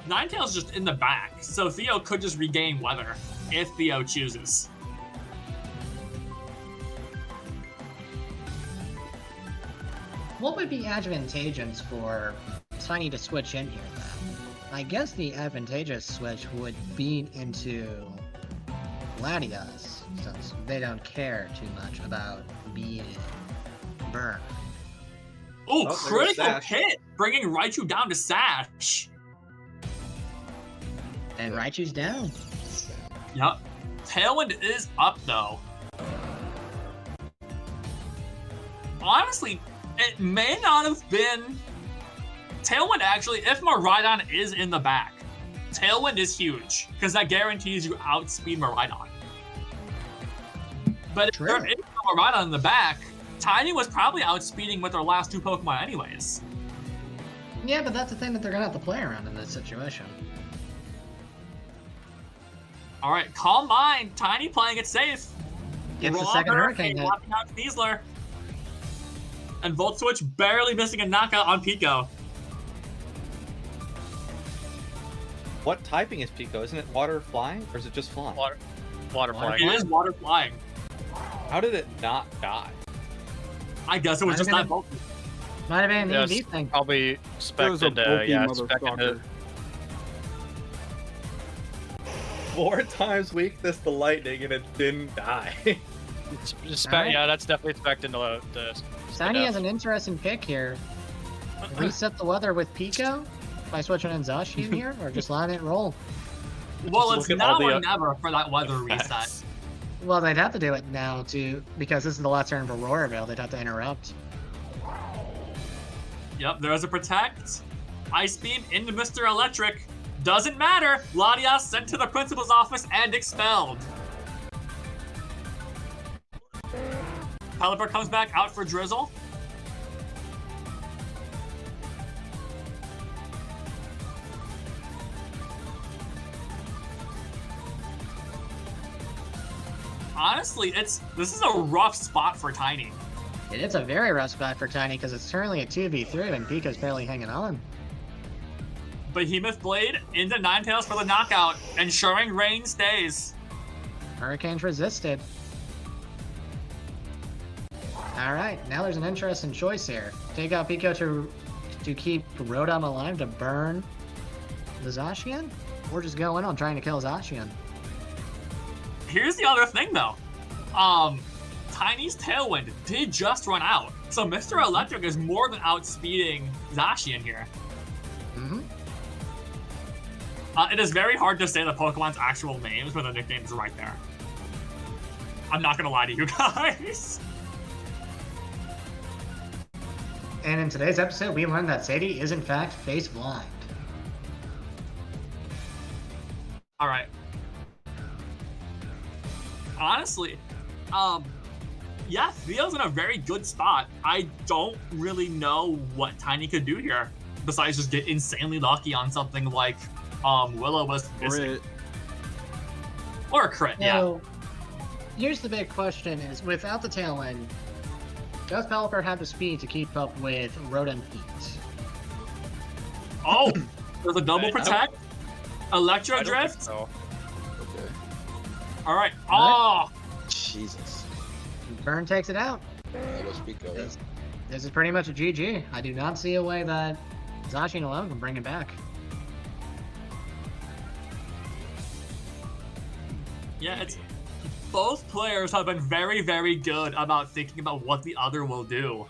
Ninetales just in the back, so Theo could just regain weather if Theo chooses. What would be advantageous for Tiny to switch in here then? I guess the advantageous switch would be into Latias, since they don't care too much about being burn. Oh, critical hit! Bringing Raichu down to Sash. And Raichu's down. Yep. Tailwind is up, though. Honestly, it may not have been... Tailwind, actually, if Miraidon is in the back, Tailwind is huge, because that guarantees you outspeed Miraidon. But if there is no Miraidon in the back, Tiny was probably outspeeding with their last two Pokemon anyways. Yeah, but that's the thing that they're gonna have to play around in this situation. Alright, Calm Mind. Tiny playing it safe. Gets the second Hurricane hit. Knocking out Sneasler. And Volt Switch barely missing a knockout on Pico. What typing is Pico? Isn't it water flying, or is it just flying? Water flying. It is water flying. How did it not die? I guess it was just not Volt. Might have been an EV thing. Probably spected, spected. 4 times weakness to lightning and it didn't die. Yeah, that's definitely spected into the. Tiny has an interesting pick here. Reset the weather with Pico by switching in Zacian here, or just letting it roll. Well, it's now or never for that weather reset. Well, they'd have to do it now too, because this is the last turn for Aurora Veil. They'd have to interrupt. Yep, there's a protect. Ice Beam into Mr. Electric. Doesn't matter. Latias sent to the principal's office and expelled. Pelipper comes back out for Drizzle. Honestly, this is a rough spot for Tiny. It's a very rough spot for Tiny because it's currently a 2v3 and Pico's barely hanging on. Behemoth Blade into Ninetales for the knockout, ensuring Rain stays. Hurricane's resisted. Alright, now there's an interesting choice here. Take out Pico to keep Rotom alive to burn the Zacian? Or just go in on trying to kill Zacian? Here's the other thing though. Tiny's Tailwind did just run out. So Mr. Electric is more than outspeeding Zacian here. Mm-hmm. It is very hard to say the Pokemon's actual names when the nickname's right there. I'm not gonna lie to you guys. And in today's episode, we learned that Sadie is in fact face blind. Alright. Honestly, yeah, Theo's in a very good spot. I don't really know what Tiny could do here, besides just get insanely lucky on something like Will-O-Wisp missing. Or a crit, Now, here's the big question is, without the Tailwind, does Pelipper have the speed to keep up with Rotom Heat? Oh, there's a double protect. Electro Drift. So. Okay. All right. Oh, Jesus. Burn takes it out. There goes Pico. This is pretty much a GG. I do not see a way that Zacian alone can bring it back. yeah. It's both players have been very, very good about thinking about what the other will do.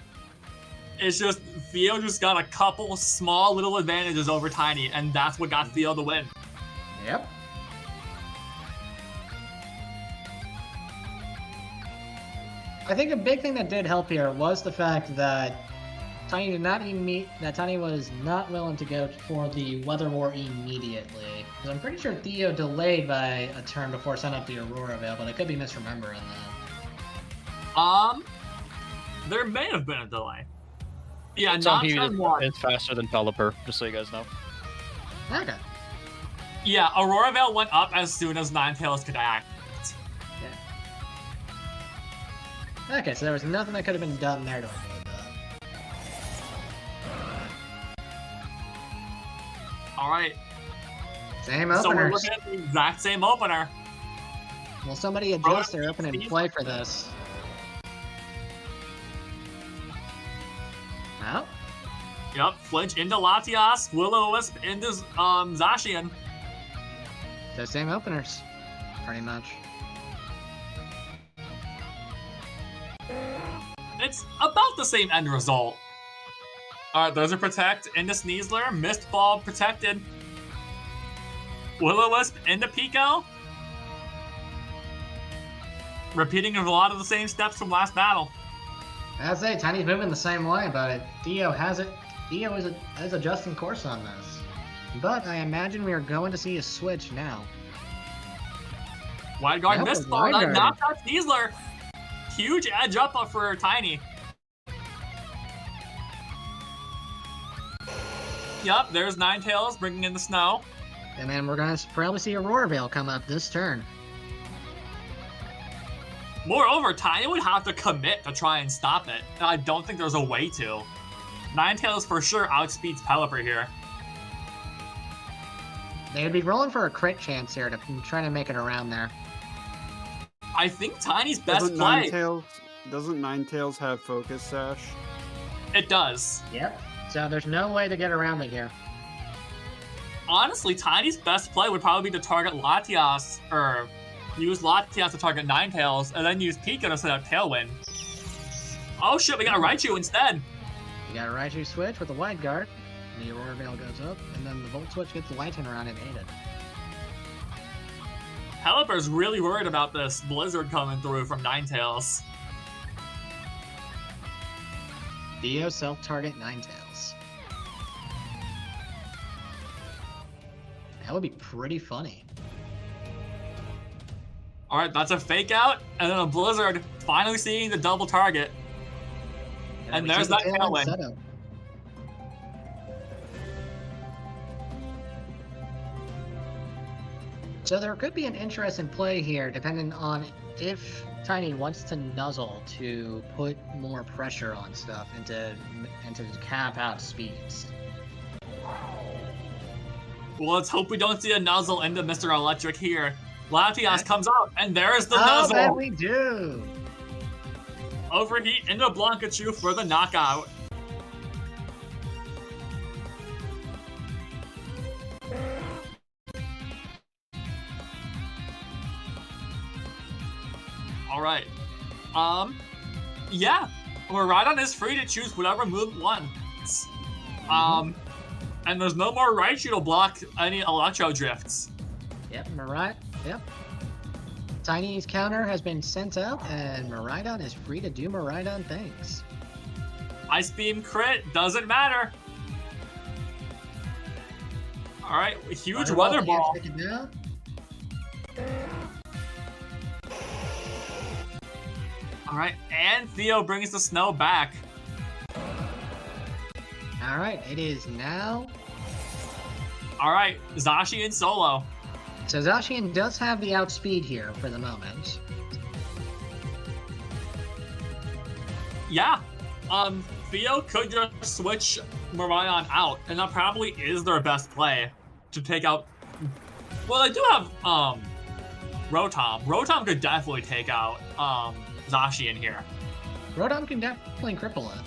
It's just Theo just got a couple small little advantages over Tiny, and that's what got Theo the win. Yep. I think a big thing that did help here was the fact that Tiny did not Tiny was not willing to go for the Weather War immediately. Because I'm pretty sure Theo delayed by a turn before setting up the Aurora Veil, but I could be misremembering that. There may have been a delay. Yeah, Some not turn one. It's faster than Pelipper, just so you guys know. Okay. Yeah, Aurora Veil went up as soon as Ninetales could act. Okay, so there was nothing that could have been done there to avoid that. Alright. Same So we're openers. looking at the exact same opener. Will somebody adjust their open and play for this? No? Yep, Flinch into Latias, Will-O-Wisp into Zacian. Those same openers, pretty much. It's about the same end result. Alright, those are Protect into Sneasler, Mist Ball protected. Will-O-Wisp into Pico. Repeating a lot of the same steps from last battle. I say Tiny's moving the same way, but Theo has it. Theo is adjusting course on this. But I imagine we are going to see a switch now. Wide Guard Nope, Mist a Ball, Wide that Guard. knocked out Sneasler. Huge edge up for Tiny. Yup, there's Ninetales bringing in the snow. And then we're going to probably see Aurora Veil come up this turn. Moreover, Tiny would have to commit to try and stop it, and I don't think there's a way to. Ninetales for sure outspeeds Pelipper here. They would be rolling for a crit chance here to try to make it around there. I think Tiny's best Doesn't play. Ninetales have Focus Sash? It does. Yep. So there's no way to get around it here. Honestly, Tiny's best play would probably be to target Latias, or use Latias to target Ninetales, and then use Pika to set up Tailwind. Oh shit, we got a Raichu instead. You got a Raichu switch with the Wide Guard. The Aurora Veil goes up, and then the Volt Switch gets the Lighten around and aided. Pelipper's really worried about this Blizzard coming through from Ninetales. Theo self-target Ninetales. That would be pretty funny. Alright, that's a fake out, and then a Blizzard finally seeing the double target. And we there's see the that Tailwind. setup. So there could be an interesting play here, depending on if Tiny wants to nuzzle to put more pressure on stuff and to cap out speeds. Well, let's hope we don't see a nuzzle into Mr. Electric here. Latias comes out, and there's the Oh, nuzzle. that we do. Overheat into Blankachu for the knockout. All right. Yeah. Miraidon is free to choose whatever move it wants. And there's no more Raichu to block any Electro Drifts. Yep, Yep. Tiny's counter has been sent out, and Miraidon is free to do Miraidon things. Ice Beam crit, doesn't matter. Alright, huge Weather Ball. Alright, and Theo brings the snow back. Alright, it is now. Alright, Zacian solo. So Zacian does have the outspeed here for the moment. Yeah. Theo could just switch Miraidon out, and that probably is their best play to take out. Well, they do have Rotom. Rotom could definitely take out Zacian here. Rotom can definitely cripple it.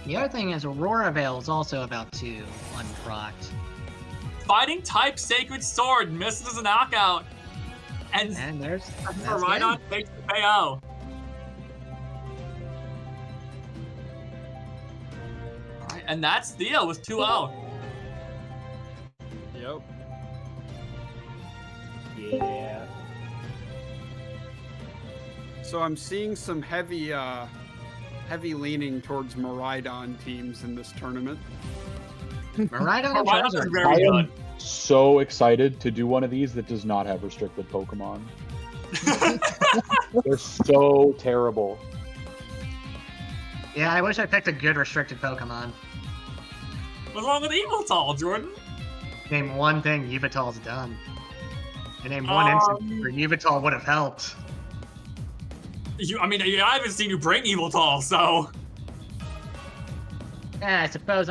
The other thing is Aurora Veil is also about to unproc. Fighting type Sacred Sword misses a knockout. And there's Miraidon takes the KO. Alright, and that's Theo with 2-0. Yep. Yeah. So I'm seeing some heavy leaning towards Miraidon teams in this tournament. Miraidon is very good. So excited to do one of these that does not have restricted Pokemon. They're so terrible. Yeah, I wish I picked a good restricted Pokemon. What's wrong with Yveltal, Jordan? Name one thing Yveltal's done. And name one instance where Yveltal would have helped. I haven't seen you bring Yveltal, so... Yeah, I suppose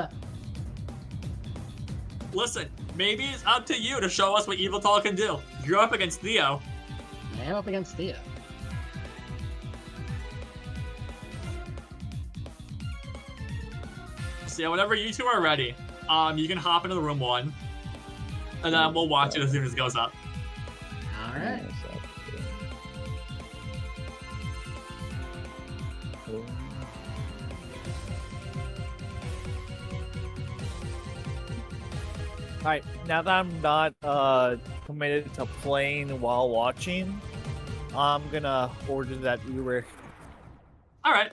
Listen, maybe it's up to you to show us what Yveltal can do. You're up against Theo. I am up against Theo. So yeah, whenever you two are ready, you can hop into the room 1. And then we'll watch it as soon as it goes up. Alright. Alright, now that I'm not committed to playing while watching, I'm gonna order that Uber. Alright.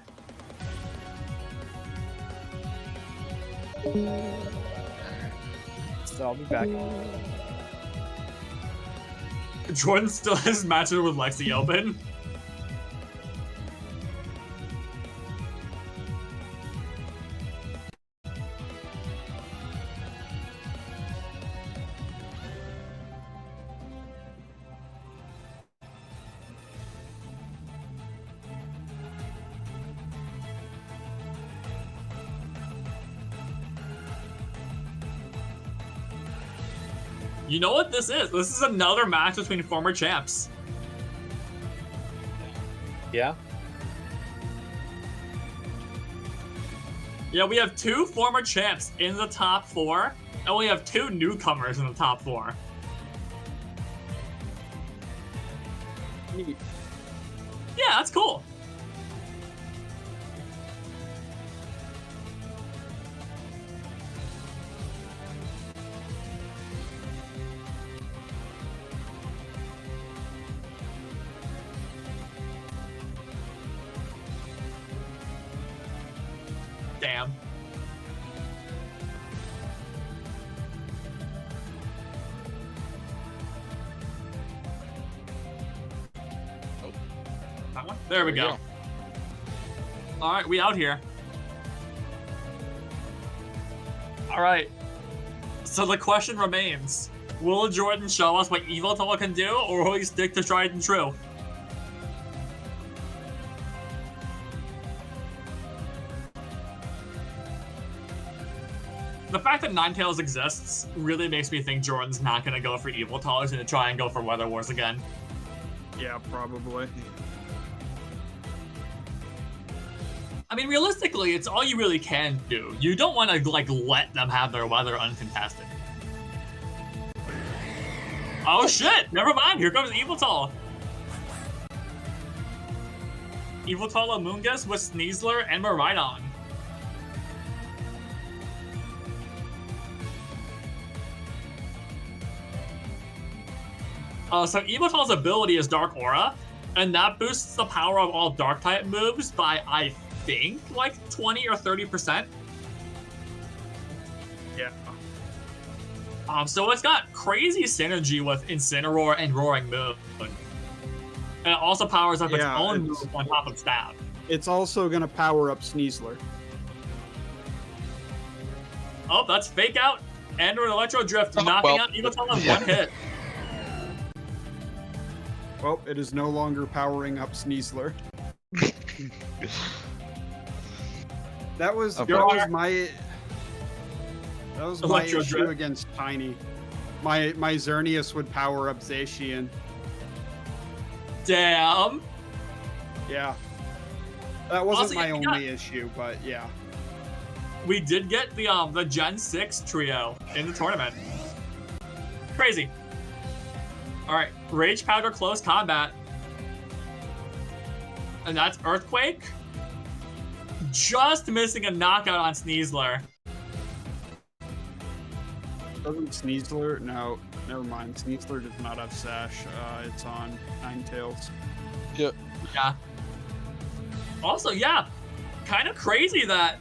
So I'll be back. Jordan still has matches with Lexi open. You know what this is? This is another match between former champs. Yeah. Yeah, we have 2 former champs in the top 4, and we have 2 newcomers in the top 4. Neat. Yeah, that's cool. Damn. Oh, that one? There we go. All right, we out here. All right. So the question remains, will Jordan show us what Yveltal can do, or will he stick to tried and true? the fact that Ninetales exists really makes me think Jordan's not gonna go for Eviltal. He's gonna try and go for Weather Wars again. Yeah, probably. I mean, realistically, it's all you really can do. You don't want to like let them have their weather uncontested. Oh shit! Never mind. Here comes Eviltal. Eviltal Amoonguss with Sneasler and Miraidon. So Eviltal's ability is Dark Aura, and that boosts the power of all Dark-type moves by, I think, like 20 or 30%. Yeah. So it's got crazy synergy with Incineroar and Roaring Moon. And it also powers up its own move on top of Stab. It's also going to power up Sneasler. Oh, that's Fake Out and an Electro Drift, knocking out Eviltal in one hit. Well, it is no longer powering up Sneasler. That was my issue against Tiny. My Xerneas would power up Zacian. Damn. Yeah. That wasn't my only issue, but yeah. We did get the Gen 6 trio in the tournament. Crazy. Alright, Rage Powder Close Combat. And that's Earthquake. Just missing a knockout on Sneasler. Doesn't Sneasler? No, never mind. Sneasler does not have Sash. It's on Ninetales. Yep. Yeah. Also, yeah, kind of crazy that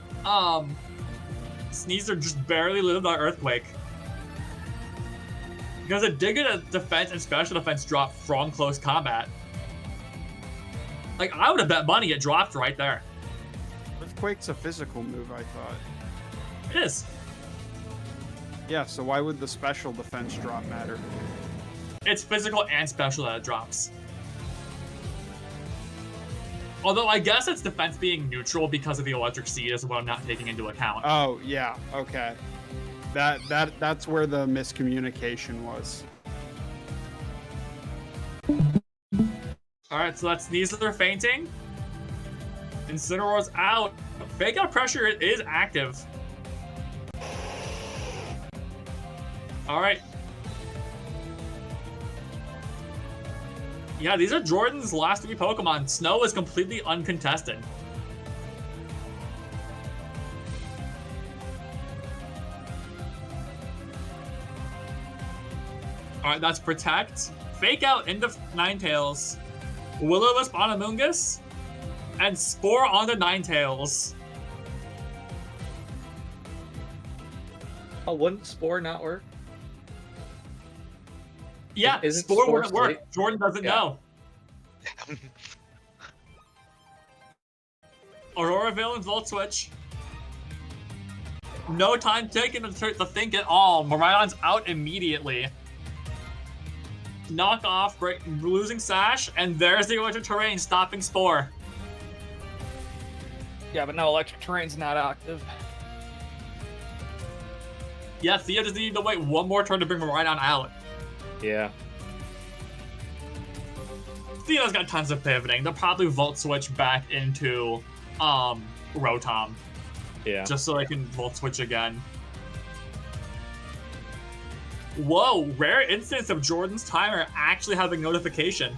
Sneasler just barely lived on Earthquake. Because it did get a defense and special defense drop from close combat. Like, I would have bet money it dropped right there. Earthquake's a physical move, I thought. It is. Yeah, so why would the special defense drop matter? It's physical and special that it drops. Although I guess it's defense being neutral because of the Electric Seed is what I'm not taking into account. Oh, yeah, okay. That's where the miscommunication was. Alright, so that's Sneasler fainting. Incineroar's out. Fake Out Pressure is active. Alright. Yeah, these are Jordan's last 3 Pokemon. Snow is completely uncontested. Alright, that's Protect. Fake Out into Ninetales. Will-O-Wisp on Amoonguss. And Spore onto Ninetales. Oh, wouldn't Spore not work? Yeah, Spore wouldn't work. Jordan doesn't know. Aurora Veil and Volt Switch. No time taken to think at all. Miraidon's out immediately. Knock off, losing Sash, and there's the Electric Terrain stopping Spore. Yeah, but now Electric Terrain's not active. Yeah, Theo just needed to wait one more turn to bring Miraidon out. Yeah. Theo's got tons of pivoting. They'll probably Volt Switch back into Rotom. Yeah. Just so they can Volt Switch again. Whoa, rare instance of Jordan's timer actually having notification.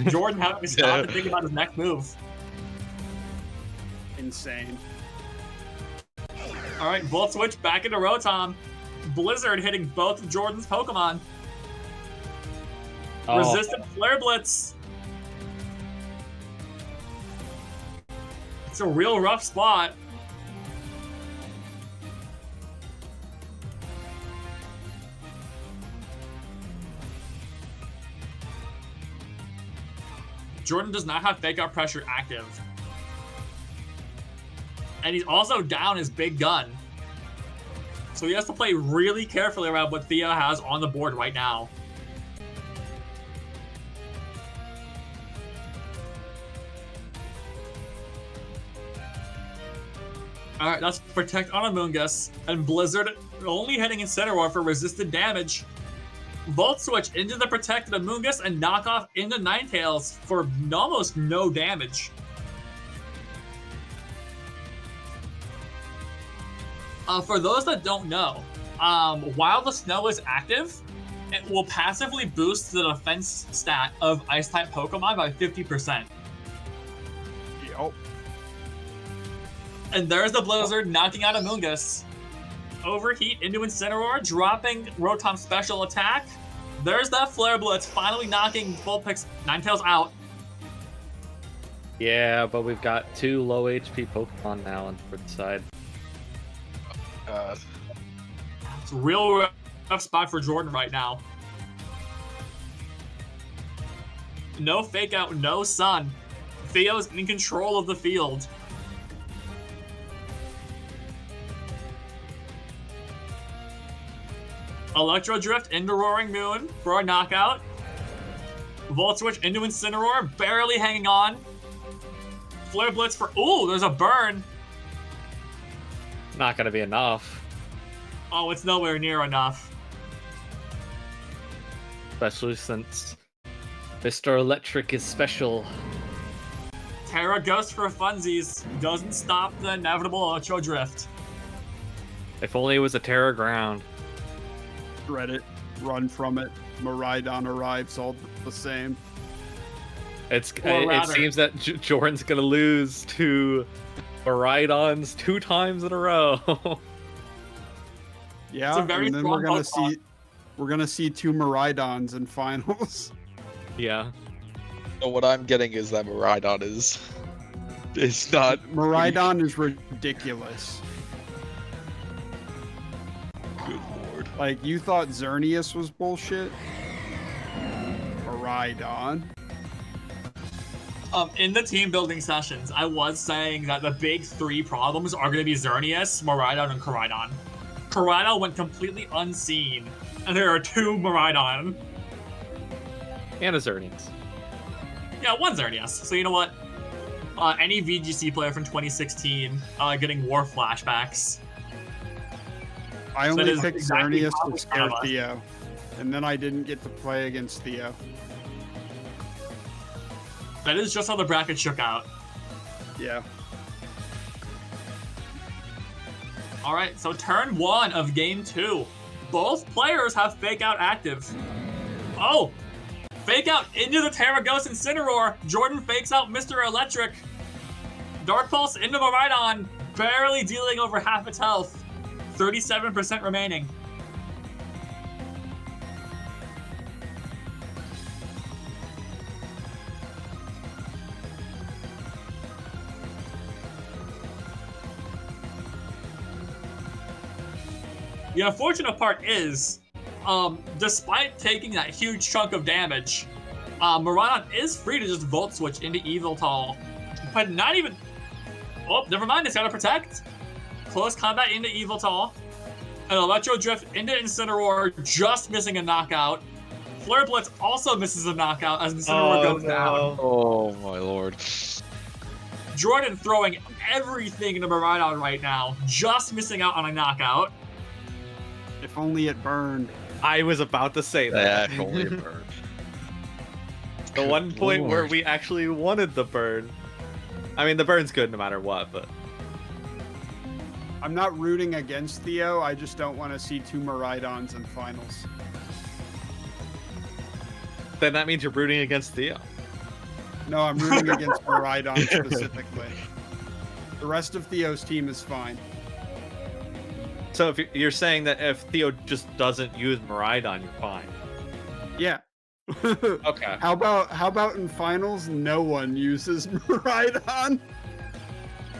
Jordan having to stop and think about his next move. Insane. Alright, Volt Switch back into Rotom. Blizzard hitting both of Jordan's Pokemon. Oh. Resistant Flare Blitz. It's a real rough spot. Jordan does not have Fake Out Pressure active. And he's also down his big gun. So he has to play really carefully around what Theo has on the board right now. Alright, that's Protect on Amoonguss, and Blizzard only hitting Incineroar for resisted damage. Volt Switch into the Protected Amoonguss and knock off into Ninetales for almost no damage. For those that don't know, while the snow is active, it will passively boost the defense stat of Ice-type Pokemon by 50%. Yup. And there's the Blizzard knocking out Amoonguss. Overheat into Incineroar, dropping Rotom's special attack. There's that Flare Blitz, finally knocking Vulpix Ninetales out. Yeah, but we've got 2 low HP Pokemon now on the side. It's a real rough spot for Jordan right now. No Fake Out, no Sun. Theo's in control of the field. Electro Drift into Roaring Moon for a knockout. Volt Switch into Incineroar, barely hanging on. Flare Blitz for... Ooh, there's a burn. Not gonna be enough. Oh, it's nowhere near enough. Especially since Mr. Electric is special. Terra Ghost for funsies. Doesn't stop the inevitable Electro Drift. If only it was a Terra Ground. Dread it. Run from it. Miraidon arrives all the same. It seems that Jordan's gonna lose to Miraidons 2 times in a row. Yeah, and then we're gonna see 2 Miraidons in finals. Yeah. So what I'm getting is that Miraidon is not. Miraidon is ridiculous. Good lord. Like, you thought Xerneas was bullshit? Miraidon. In the team building sessions, I was saying that the big 3 problems are going to be Xerneas, Miraidon, and Koraidon. Koraidon went completely unseen, and there are 2 Miraidon. And a Xerneas. Yeah, 1 Xerneas. So you know what? Any VGC player from 2016 getting war flashbacks. I only that is picked exactly Xerneas how to we scare found us. Theo, and then I didn't get to play against Theo. That is just how the bracket shook out. Yeah. Alright, so turn 1 of game 2. Both players have Fake Out active. Oh! Fake Out into the Terra Ghost Incineroar. Jordan fakes out Mr. Electric. Dark Pulse into Miraidon, barely dealing over half its health. 37% remaining. The unfortunate part is, despite taking that huge chunk of damage, Miraidon is free to just Volt Switch into Yveltal. But not even... Oh, never mind, it's gotta Protect. Close combat into Yveltal. An Electro Drift into Incineroar, just missing a knockout. Flare Blitz also misses a knockout as Incineroar goes down. Oh my lord. Jordan throwing everything into Miraidon right now, just missing out on a knockout. If only it burned. I was about to say that. Yeah, only it burned. The one point where lord. we actually wanted the burn. I mean, the burn's good no matter what, but... I'm not rooting against Theo, I just don't want to see 2 Miraidons in finals. Then that means you're rooting against Theo. No, I'm rooting against Miraidon specifically. The rest of Theo's team is fine. So if you're saying that if Theo just doesn't use Miraidon, you're fine. Yeah. Okay. How about in finals no one uses Miraidon?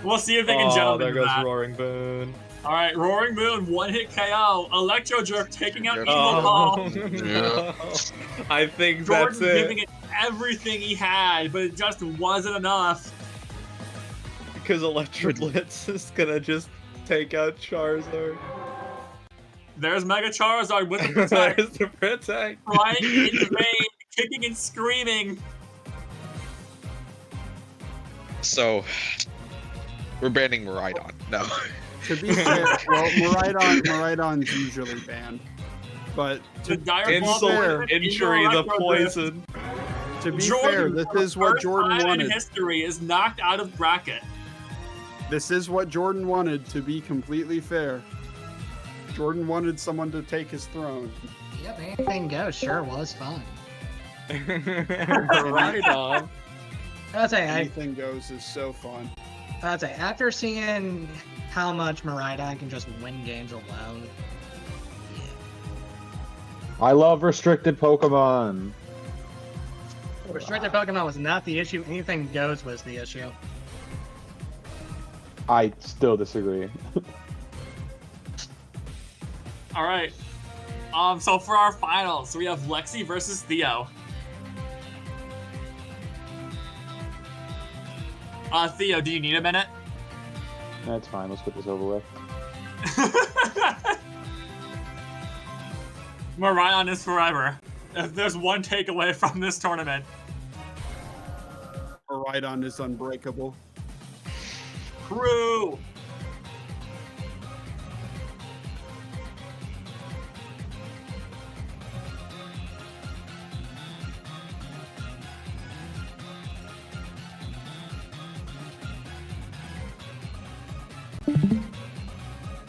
We'll see if they can jump there into goes that. Roaring Moon. Alright, Roaring Moon, 1-hit KO. Electro Jerk taking out Evil Oh, Ball. no. I think Jordan that's it. giving it everything he had, but it just wasn't enough. Because Electro Blitz is gonna just take out Charizard. There's Mega Charizard with the Protect. There's the Protect. Flying into vain, kicking and screaming. So We're banning Miraidon. No. To be fair, well, Miraidon's usually banned. But The dire Insult, Wolf injury, the poison. to be Jordan, fair, this for the is what first Jordan time in wanted. history, is knocked out of bracket. This is what Jordan wanted, to be completely fair. Jordan wanted someone to take his throne. Yep, anything goes. Sure was fun. Miraidon. I'd say, Anything goes is so fun. I'd say after seeing how much Miraidon can just win games alone, I love restricted Pokemon. restricted Pokemon was not the issue. Anything goes was the issue. I still disagree. All right. So for our finals, we have Lexi versus Theo. Theo, do you need a minute? That's fine. Let's get this over with. Miraidon is forever. If there's one takeaway from this tournament. Miraidon is unbreakable. True.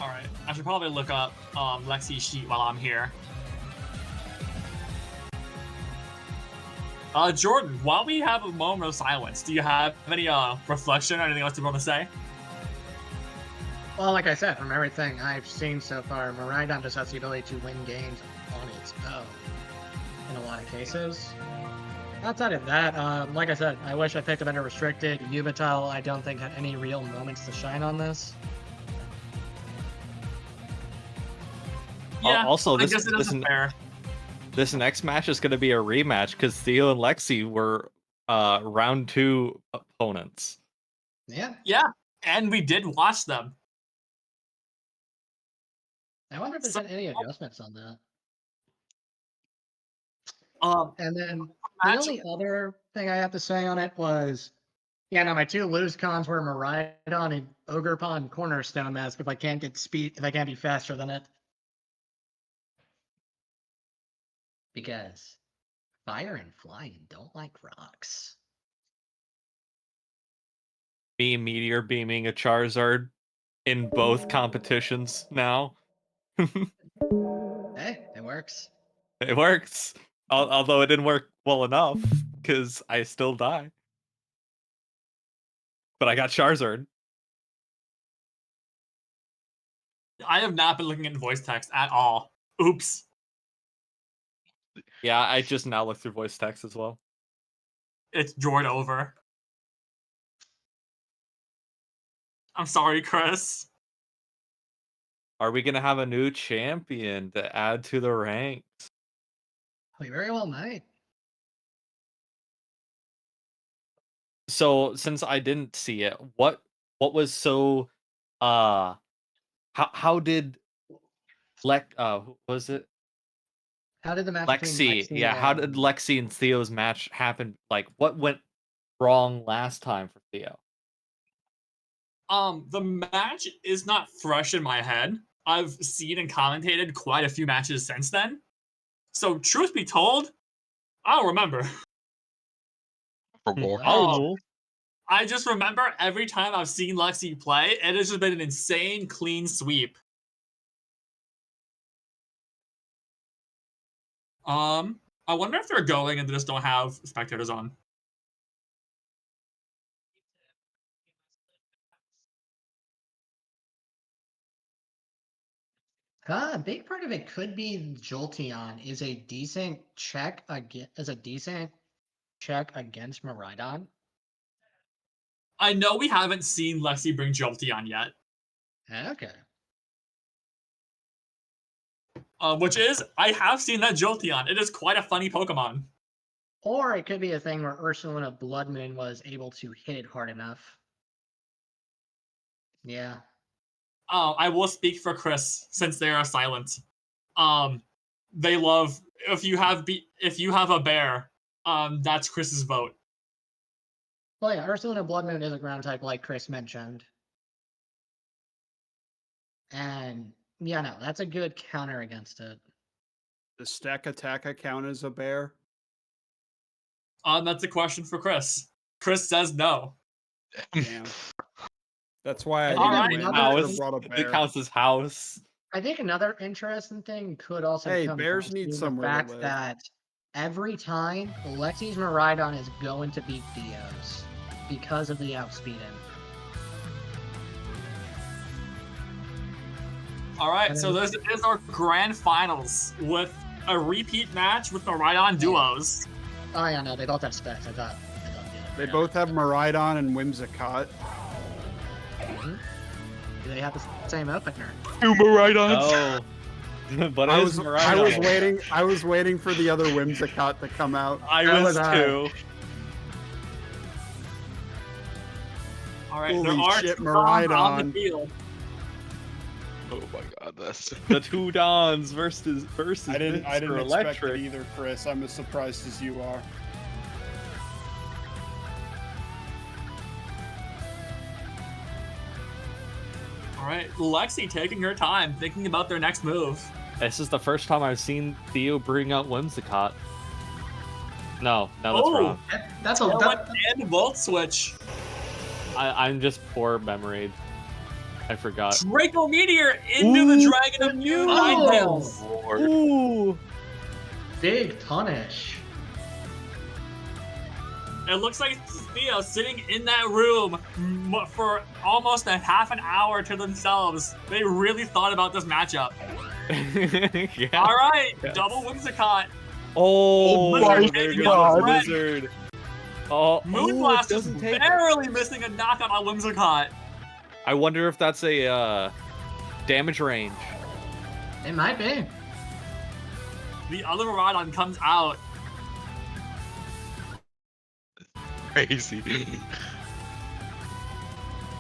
Alright, I should probably look up Lexi's sheet while I'm here. Jordan, while we have a moment of silence, do you have any reflection or anything else you want to say? Well, like I said, from everything I've seen so far, Miraidon just has the ability to win games on its own in a lot of cases. Outside of that, like I said, I wish I picked a better restricted. Yubitol, I don't think had any real moments to shine on this. Yeah, Also, I guess it isn't fair. This next match is going to be a rematch because Theo and Lexi were round 2 opponents. Yeah. Yeah, and we did watch them. I wonder if there's been any adjustments on that. And then the only other thing I have to say on it was, yeah, no, my two lose cons were Miraidon and Ogerpon Cornerstone Mask if I can't get speed, if I can't be faster than it. Because fire and flying don't like rocks. Me meteor beaming a Charizard in both competitions now. Hey, it works. It works. Although it didn't work well enough because I still die. But I got Charizard. I have not been looking at voice text at all. Oops. Yeah, I just now look through voice text as well. It's Jordan over. I'm sorry, Chris. Are we gonna have a new champion to add to the ranks? We very well might. So since I didn't see it, what was so how did who was it? How did the match between Lexi, yeah, how did Lexi and Theo's match happen? Like what went wrong last time for Theo? The match is not fresh in my head. I've seen and commentated quite a few matches since then. So truth be told, I don't remember. I just remember every time I've seen Lexi play, it has just been an insane clean sweep. I wonder if they're going and they just don't have spectators on. A big part of it could be Jolteon is a decent check against Miraidon. I know we haven't seen Lexi bring Jolteon yet. Okay. Which is, I have seen that Jolteon. It is quite a funny Pokemon. Or it could be a thing where Ursaluna Blood Moon was able to hit it hard enough. Yeah. I will speak for Chris since they are silent. They love if you have a bear. That's Chris's vote. Well, yeah, Ursaluna Blood Moon is a ground type, like Chris mentioned. And yeah, no, that's a good counter against it. Does Stack Attack count as a bear? That's a question for Chris. Chris says no. Damn. That's why I All right, didn't win. now I this- should've brought a bear. It counts as house. I think another interesting thing could also Hey, come bears down need to somewhere the to fact live. that every time Lexi's Miraidon is going to beat Theo's because of the outspeeding. All right, so this is our grand finals with a repeat match with the Rhydon duos. Oh yeah, no, they both have specs. I thought They both have Miraidon and Whimsicott. Do they have the same opener? Two Miraidons. Oh. But I it was is Miraidon. I was waiting for the other Whimsicott to come out. I That was was too. All right, Holy there are shit, two Dons on Miraidon. the field. Oh my god, that's The two Dons versus I didn't Mr. expect Electric. it either, Chris. I'm as surprised as you are. All right, Lexi taking her time, thinking about their next move. This is the first time I've seen Theo bring out Whimsicott. No, that's Oh. wrong. That's a Tailwind and Volt Switch. I'm just poor memory. I forgot. Draco Meteor into the Dragon of New Ninetales. Ooh. big punish. It looks like Theo sitting in that room for almost a half an hour to themselves. They really thought about this matchup. Yeah. All right, Yes. double Whimsicott. Oh, Blizzard there taking goes out the the red. Blizzard. Oh, Moonblast is doesn't take it. barely missing a knockout on Whimsicott. I wonder if that's a damage range. It might be. The other Miraidon comes out. crazy.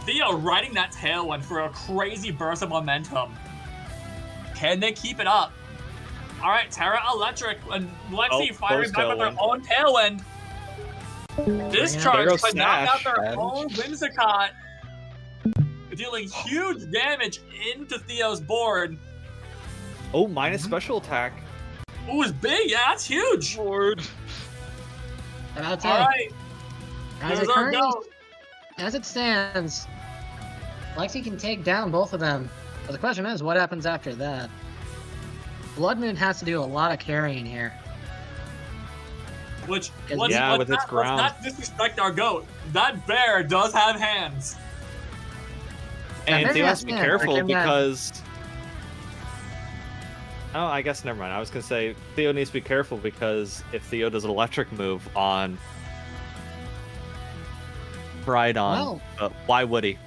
Theo riding that tailwind for a crazy burst of momentum. Can they keep it up? All right, Terra Electric and Lexi firing back with their own tailwind. Discharge Arrow to knock out Smash. their own Whimsicott, dealing huge damage into Theo's board. Oh, minus special attack. Ooh, it's big. Yeah, that's huge. Lord. And that's All it. right, As there's it, our currently, go. as it stands, Lexi can take down both of them. But the question is, what happens after that? Blood Moon has to do a lot of carrying here. Which, Yeah, let's with its ground. Let's not disrespect our goat. That bear does have hands. And maybe Theo has that's to be it. careful Or can that- because. Oh, I guess never mind. I was gonna say Theo needs to be careful because if Theo does an electric move on Rhydon, Well- why would he?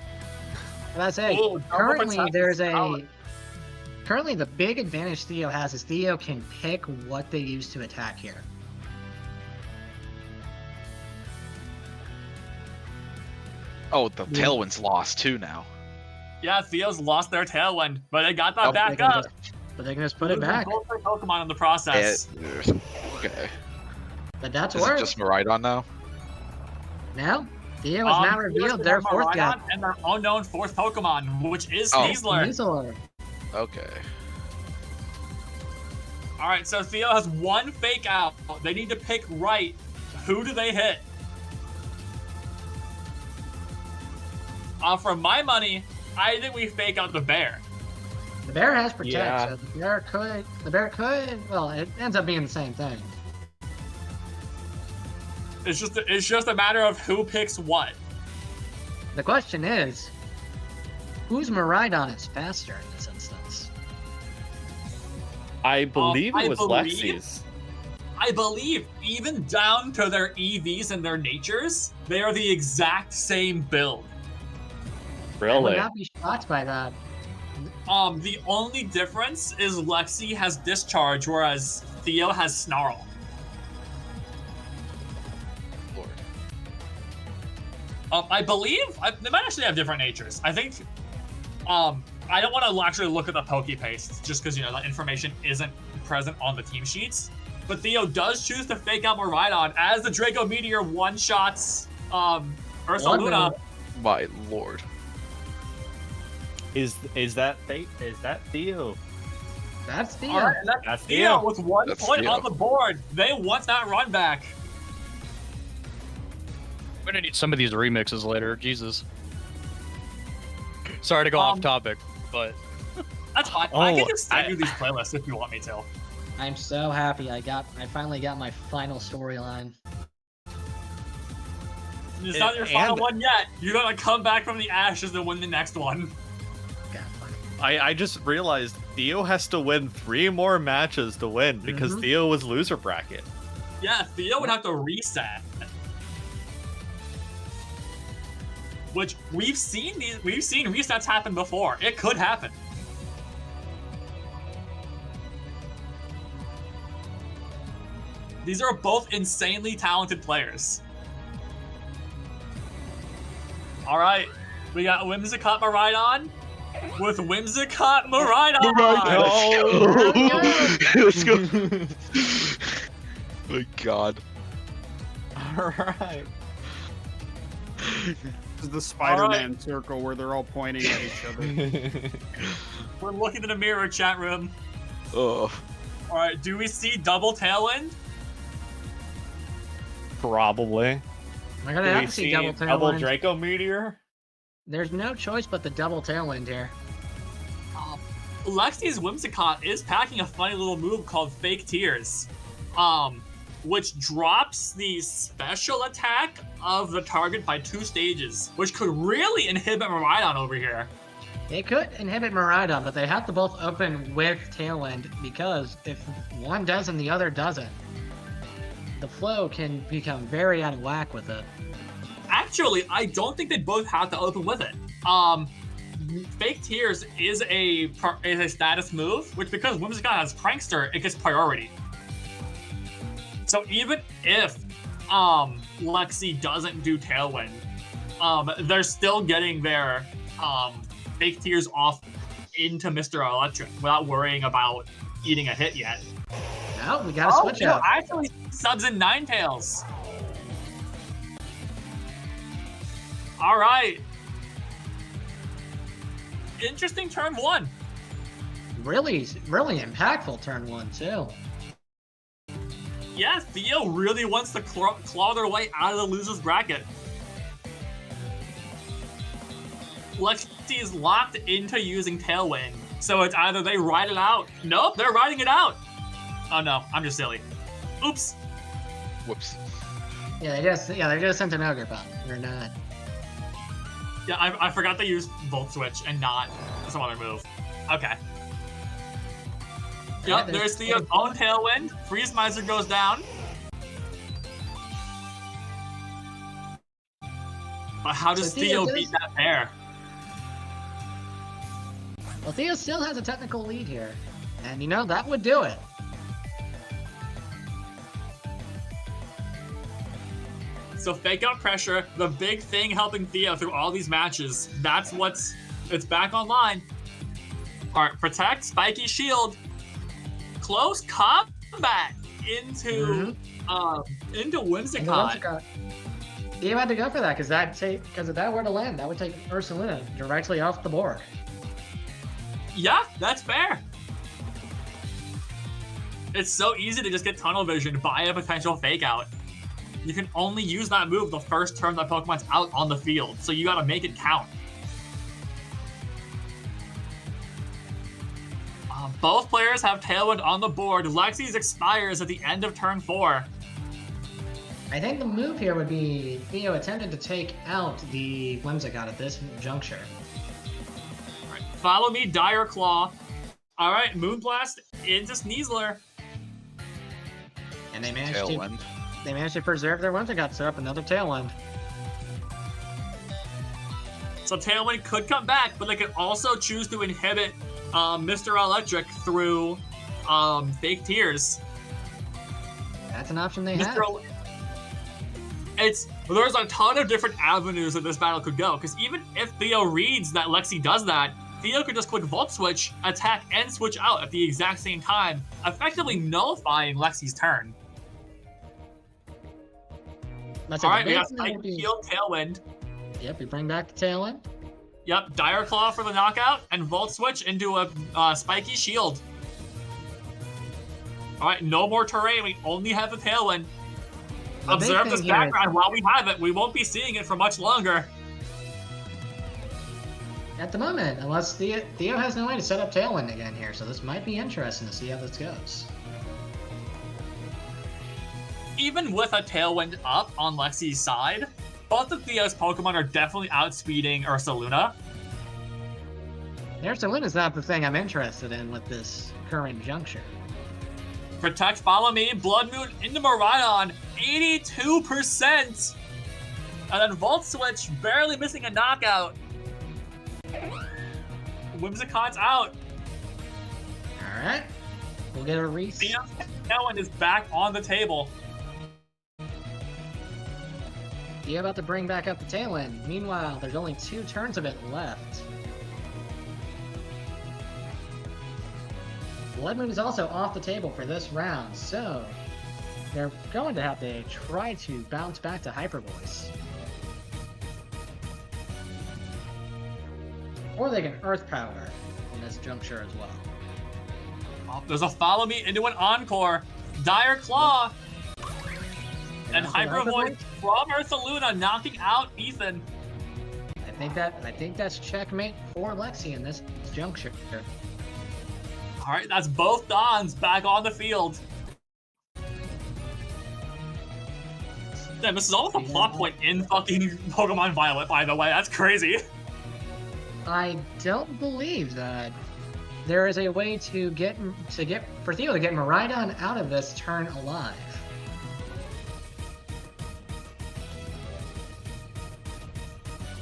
But I say, Ooh, currently double there's a. protect. Currently, the big advantage Theo has is Theo can pick what they use to attack here. Oh, the tailwind's lost too now. Yeah, Theo's lost their tailwind, but they got that Oh, back They can up. but they can just put it back. Both their Pokemon in the process. Okay. But that's Is it worse. just Miraidon now? Now, Theo has now Theo's revealed gonna their have fourth Miraidon guy. and their unknown fourth Pokemon, which is Oh. Sneasler. Weasler. Okay. All right, so Theo has one fake out. They need to pick right. Who do they hit? For my money, I think we fake out the bear. The bear has protect, Yeah. so the bear could, well, it ends up being the same thing. It's just a matter of who picks what. The question is, whose Miraidon is faster in this instance? I believe I it was believe- Lexi's. I believe even down to their EVs and their natures, they are the exact same build. I would Really? not be shocked by that. The only difference is Lexi has Discharge, whereas Theo has Snarl. Lord. I believe they might actually have different natures. I think. I don't want to actually look at the Pokepaste just because that information isn't present on the team sheets. But Theo does choose to fake out Miraidon as the Draco Meteor one-shots Ursa Blood Luna. Moon. My lord. Is that Theo? That's Theo. All right, That's Theo Theo. with 1 That's point Theo. on the board. They want that run back. I'm gonna need some of these remixes later. Jesus. Sorry to go off topic, but That's fine. I can just send you these playlists if you want me to. I'm so happy I finally got my final storyline. It's not your final one yet. You're gonna come back from the ashes and win the next one. God, fuck. I just realized Theo has to win 3 more matches to win because Theo was loser bracket. Yeah, Theo would have to reset. Which we've seen resets happen before. It could happen. These are both insanely talented players. All right, we got Whimsicott Maridon with Whimsicott Maridon. Let's go. My God. All right. This is the Spider-Man circle where they're all pointing at each other. We're looking in the mirror, chat room. Oh. All right, do we see double Tailwind? Probably. We're gonna have to see double double Tailwind. Draco Meteor? There's no choice but the double Tailwind here. Lexi's Whimsicott is packing a funny little move called Fake Tears, which drops the special attack of the target by 2 stages, which could really inhibit Maridon over here. They could inhibit Maridon, but they have to both open with Tailwind because if one does and the other doesn't, the flow can become very out of whack with it. Actually, I don't think they both have to open with it. Fake Tears is a status move, which because Whimsicott has Prankster, it gets priority. So even if Lexi doesn't do Tailwind, they're still getting their Fake Tears off into Mr. Electric without worrying about eating a hit yet. No, we gotta switch out. Actually, subs in Ninetales. All right. Interesting turn 1. Really impactful turn 1 too. Yeah, Theo really wants to claw their way out of the loser's bracket. Lexi is locked into using Tailwind, so it's either they ride it out. Nope, they're riding it out. Oh no, I'm just silly. Oops. Whoops. Yeah, they just sent an ogre bomb. They're not. Yeah, I forgot they used Volt Switch and not some other move. Okay. Yep, there's Theo's own Tailwind. Freeze Miser goes down. But how does Theo beat that pair? Well, Theo still has a technical lead here. And you know, that would do it. So fake out pressure, the big thing helping Theo through all these matches. It's back online. All right, protect, spiky shield, close combat into Whimsicott. Theo had to go for that because if that were to land, that would take Ursulina directly off the board. Yeah, that's fair. It's so easy to just get tunnel vision by a potential fake out. You can only use that move the first turn that Pokemon's out on the field, so you gotta make it count. Both players have Tailwind on the board. Lexi's expires at the end of turn 4. I think the move here would be Theo attempted to take out the Whimsicott at this juncture. All right, follow me, Dire Claw. All right, Moonblast into Sneasler. And they managed to preserve their Whimsicott, set up another Tailwind. So Tailwind could come back, but they could also choose to inhibit Mr. Electric through Fake Tears. That's an option they have. There's a ton of different avenues that this battle could go, because even if Theo reads that Lexi does that, Theo could just click Volt Switch, attack, and switch out at the exact same time, effectively nullifying Lexi's turn. Alright, we got Spiky Shield, Tailwind. Yep, we bring back the Tailwind. Yep, Dire Claw for the knockout, and Volt Switch into a spiky shield. Alright, no more terrain, we only have the Tailwind. Observe this background while we have it, we won't be seeing it for much longer. At the moment, unless Theo has no way to set up Tailwind again here, so this might be interesting to see how this goes. Even with a Tailwind up on Lexi's side, both of Theo's Pokemon are definitely outspeeding Ursaluna. Ursaluna's not the thing I'm interested in with this current juncture. Protect, Follow Me, Blood Moon into Miraidon, 82%! And then Volt Switch, barely missing a knockout. Whimsicon's out. Alright. We'll get a reset. Theo's Tailwind is back on the table. Theo about to bring back up the Tailwind. Meanwhile, there's only 2 turns of it left. Blood Moon is also off the table for this round, so they're going to have to try to bounce back to Hyper Voice. Or they can Earth Power in this juncture as well. Oh, there's a Follow Me into an Encore. Dire Claw. And Hyper Voice from Ursaluna knocking out Ethan. I think that's checkmate for Lexi in this juncture. Alright, that's both Dons back on the field. Damn, this is almost a plot point in fucking Pokemon Violet, by the way. That's crazy. I don't believe that there is a way to get for Theo to get Miraidon out of this turn alive.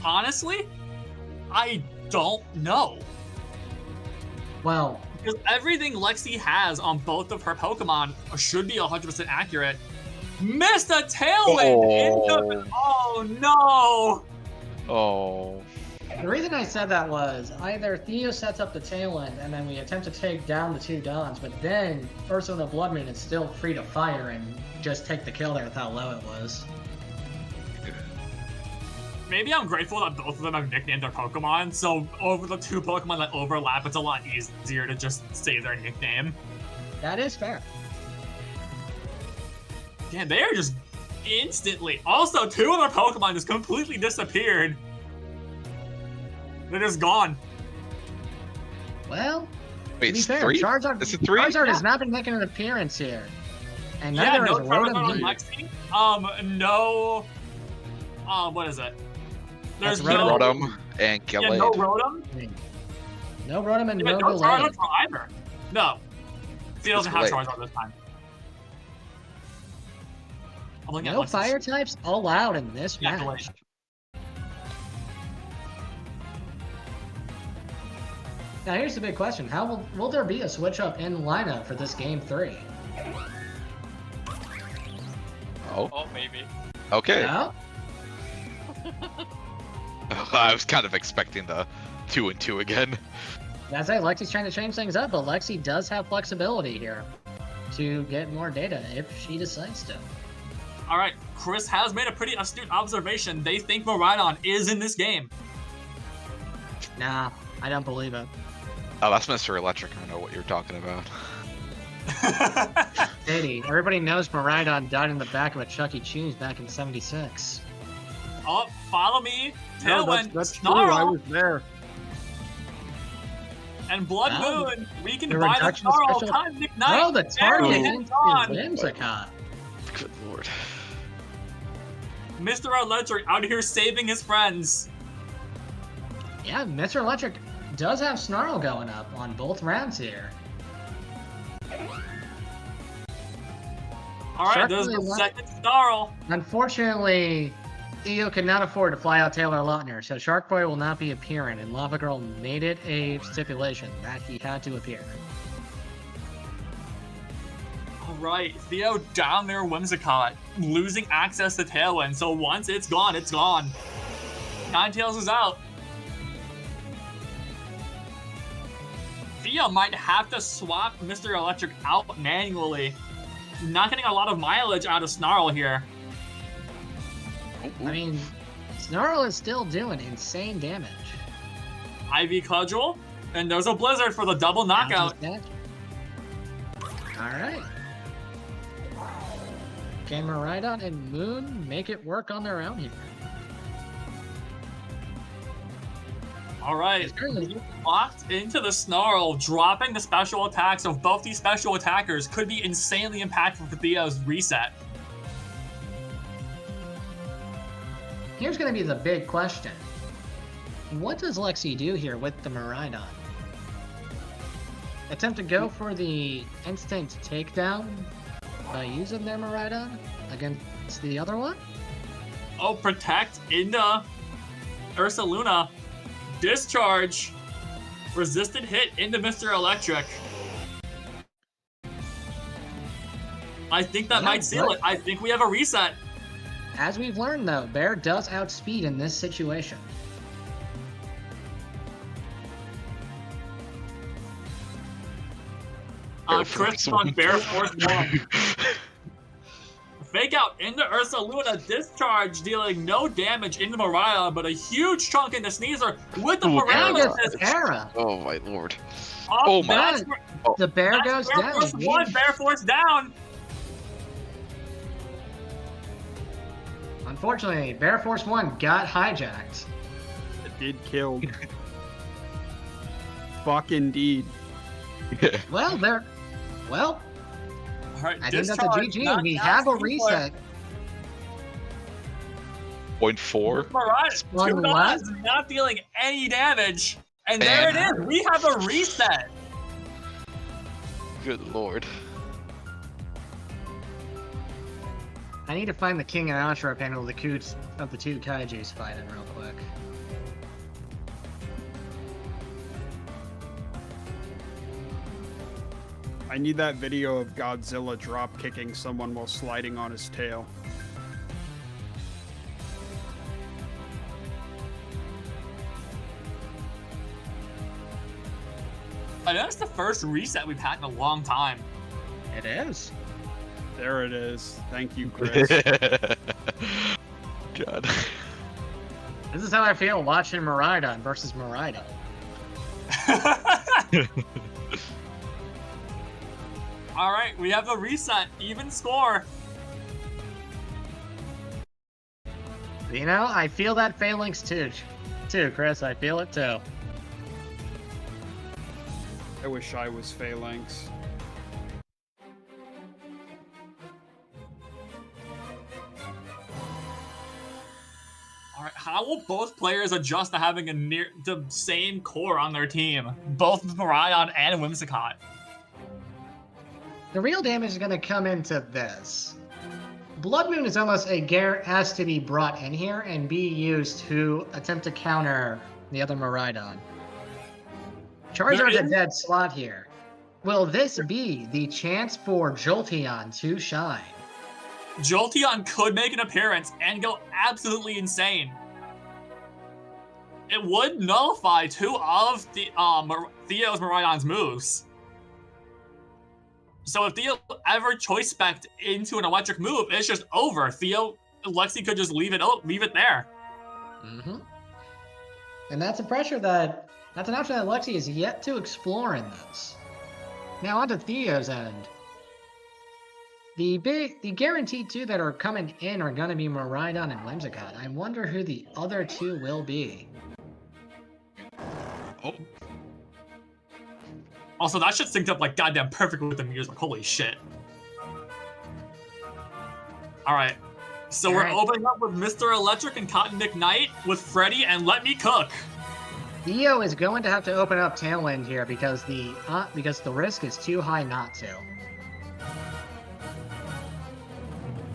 Honestly, I don't know. Well, because everything Lexi has on both of her Pokemon should be 100% accurate. Missed a Tailwind! Oh no! Oh. The reason I said that was either Theo sets up the Tailwind and then we attempt to take down the 2 Dons, but then Ursaluna Blood Moon is still free to fire and just take the kill there with how low it was. Maybe I'm grateful that both of them have nicknamed their Pokemon, so over the 2 Pokemon that overlap, it's a lot easier to just say their nickname. That is fair. Damn, they are just instantly. Also, 2 of their Pokemon just completely disappeared. They're just gone. Well, wait, to be it's fair, 3? Charizard, Is it 3? Charizard has not been making an appearance here. And Yeah, neither no is Charizard on Rotom. Lexi. No. What is it? There's no Rotom and Gallade. Yeah, no Rotom. No Rotom and no no Gallade. Charizard for either. No. He doesn't have Gallade. Charizard this time. I'm looking No at Lexi's. fire types allowed in this Yeah, match. Gallade. Now here's the big question: how will there be a switch up in lineup for this game 3? Oh, maybe. okay. No? I was kind of expecting the 2 and 2 again. That's it. Lexi's trying to change things up, but Lexi does have flexibility here to get more data if she decides to. All right, Chris has made a pretty astute observation. They think Miraidon is in this game. Nah, I don't believe it. Oh, that's Mr. Electric. I know what you're talking about. Sadie, everybody knows Miraidon died in the back of a Chuck E. Cheese back in '76. Oh, Follow Me, No, Tailwind, that's true. I Snarl, was there. and Blood Oh. Moon. We can The buy the reduction Snarl. special- Cosmic Knight. Oh, the target Barely is gone. Whimsicott. Good lord. Mr. Electric out here saving his friends. Yeah, Mr. Electric does have Snarl going up on both rounds here. All right, there's the Sharply left. second Snarl. Unfortunately, Theo could not afford to fly out Taylor Lautner, so Shark Boy will not be appearing, and Lava Girl made it a stipulation that he had to appear. All right, Theo down there, Whimsicott, losing access to Tailwind. So once it's gone, it's gone. Ninetales is out. Theo might have to swap Mr. Electric out manually. Not getting a lot of mileage out of Snarl here. I mean, Snarl is still doing insane damage. Ivy Cudgel, and there's a Blizzard for the double knockout. Alright. Can Miraidon and Moon make it work on their own here? Alright, locked into the Snarl, dropping the special attacks of both these special attackers could be insanely impactful for Theo's reset. Here's going to be the big question. What does Lexi do here with the Miraidon? Attempt to go for the instant takedown by using their Miraidon against the other one? Oh, protect into Ursaluna. Discharge. Resisted hit into Mr. Electric. I think that might seal it. I think we have a reset. As we've learned, though, Bear does outspeed in this situation. Chris on Bear Force 1. Fake out into Ursaluna, discharge, dealing no damage into Mariah, but a huge chunk into Sneezer with the paralysis. Oh my lord. Oh my. The bear goes Bear down. Force 1, Bear Force down. Unfortunately, Bear Force 1 got hijacked. It did kill. Fuck indeed. Well, they're... Well, all right, I think that's a GG, and we have a reset. 0.4. Mariah, 2 dots, not dealing any damage. And there it is. We have a reset. Good lord. I need to find the King and Outro panel of the two Kaijus fighting real quick. I need that video of Godzilla drop kicking someone while sliding on his tail. I know it's the first reset we've had in a long time. It is. There it is. Thank you, Chris. God. This is how I feel watching Miraidon versus Miraidon. All right, we have a reset, even score. You know, I feel that phalanx too, Chris. I feel it too. I wish I was Phalanx. All right, how will both players adjust to having the same core on their team? Both Miraidon and Whimsicott. The real damage is going to come into this. Blood Moon is almost has to be brought in here and be used to attempt to counter the other Miraidon. Charizard's a dead slot here. Will this be the chance for Jolteon to shine? Jolteon could make an appearance and go absolutely insane. It would nullify 2 of the Theo's Miraidon's moves. So if Theo ever choice spec'd into an electric move, it's just over. Lexi could just leave it there. Mm-hmm. And that's an option that Lexi is yet to explore in this. Now onto Theo's end. The guaranteed 2 that are coming in are going to be Miraidon and Whimsicott. I wonder who the other 2 will be. Oh. Also, that shit synced up like goddamn perfectly with the music. Holy shit. Alright. So we're opening up with Mr. Electric and Cotton McKnight with Freddy and Let Me Cook. Theo is going to have to open up Tailwind here because the risk is too high not to.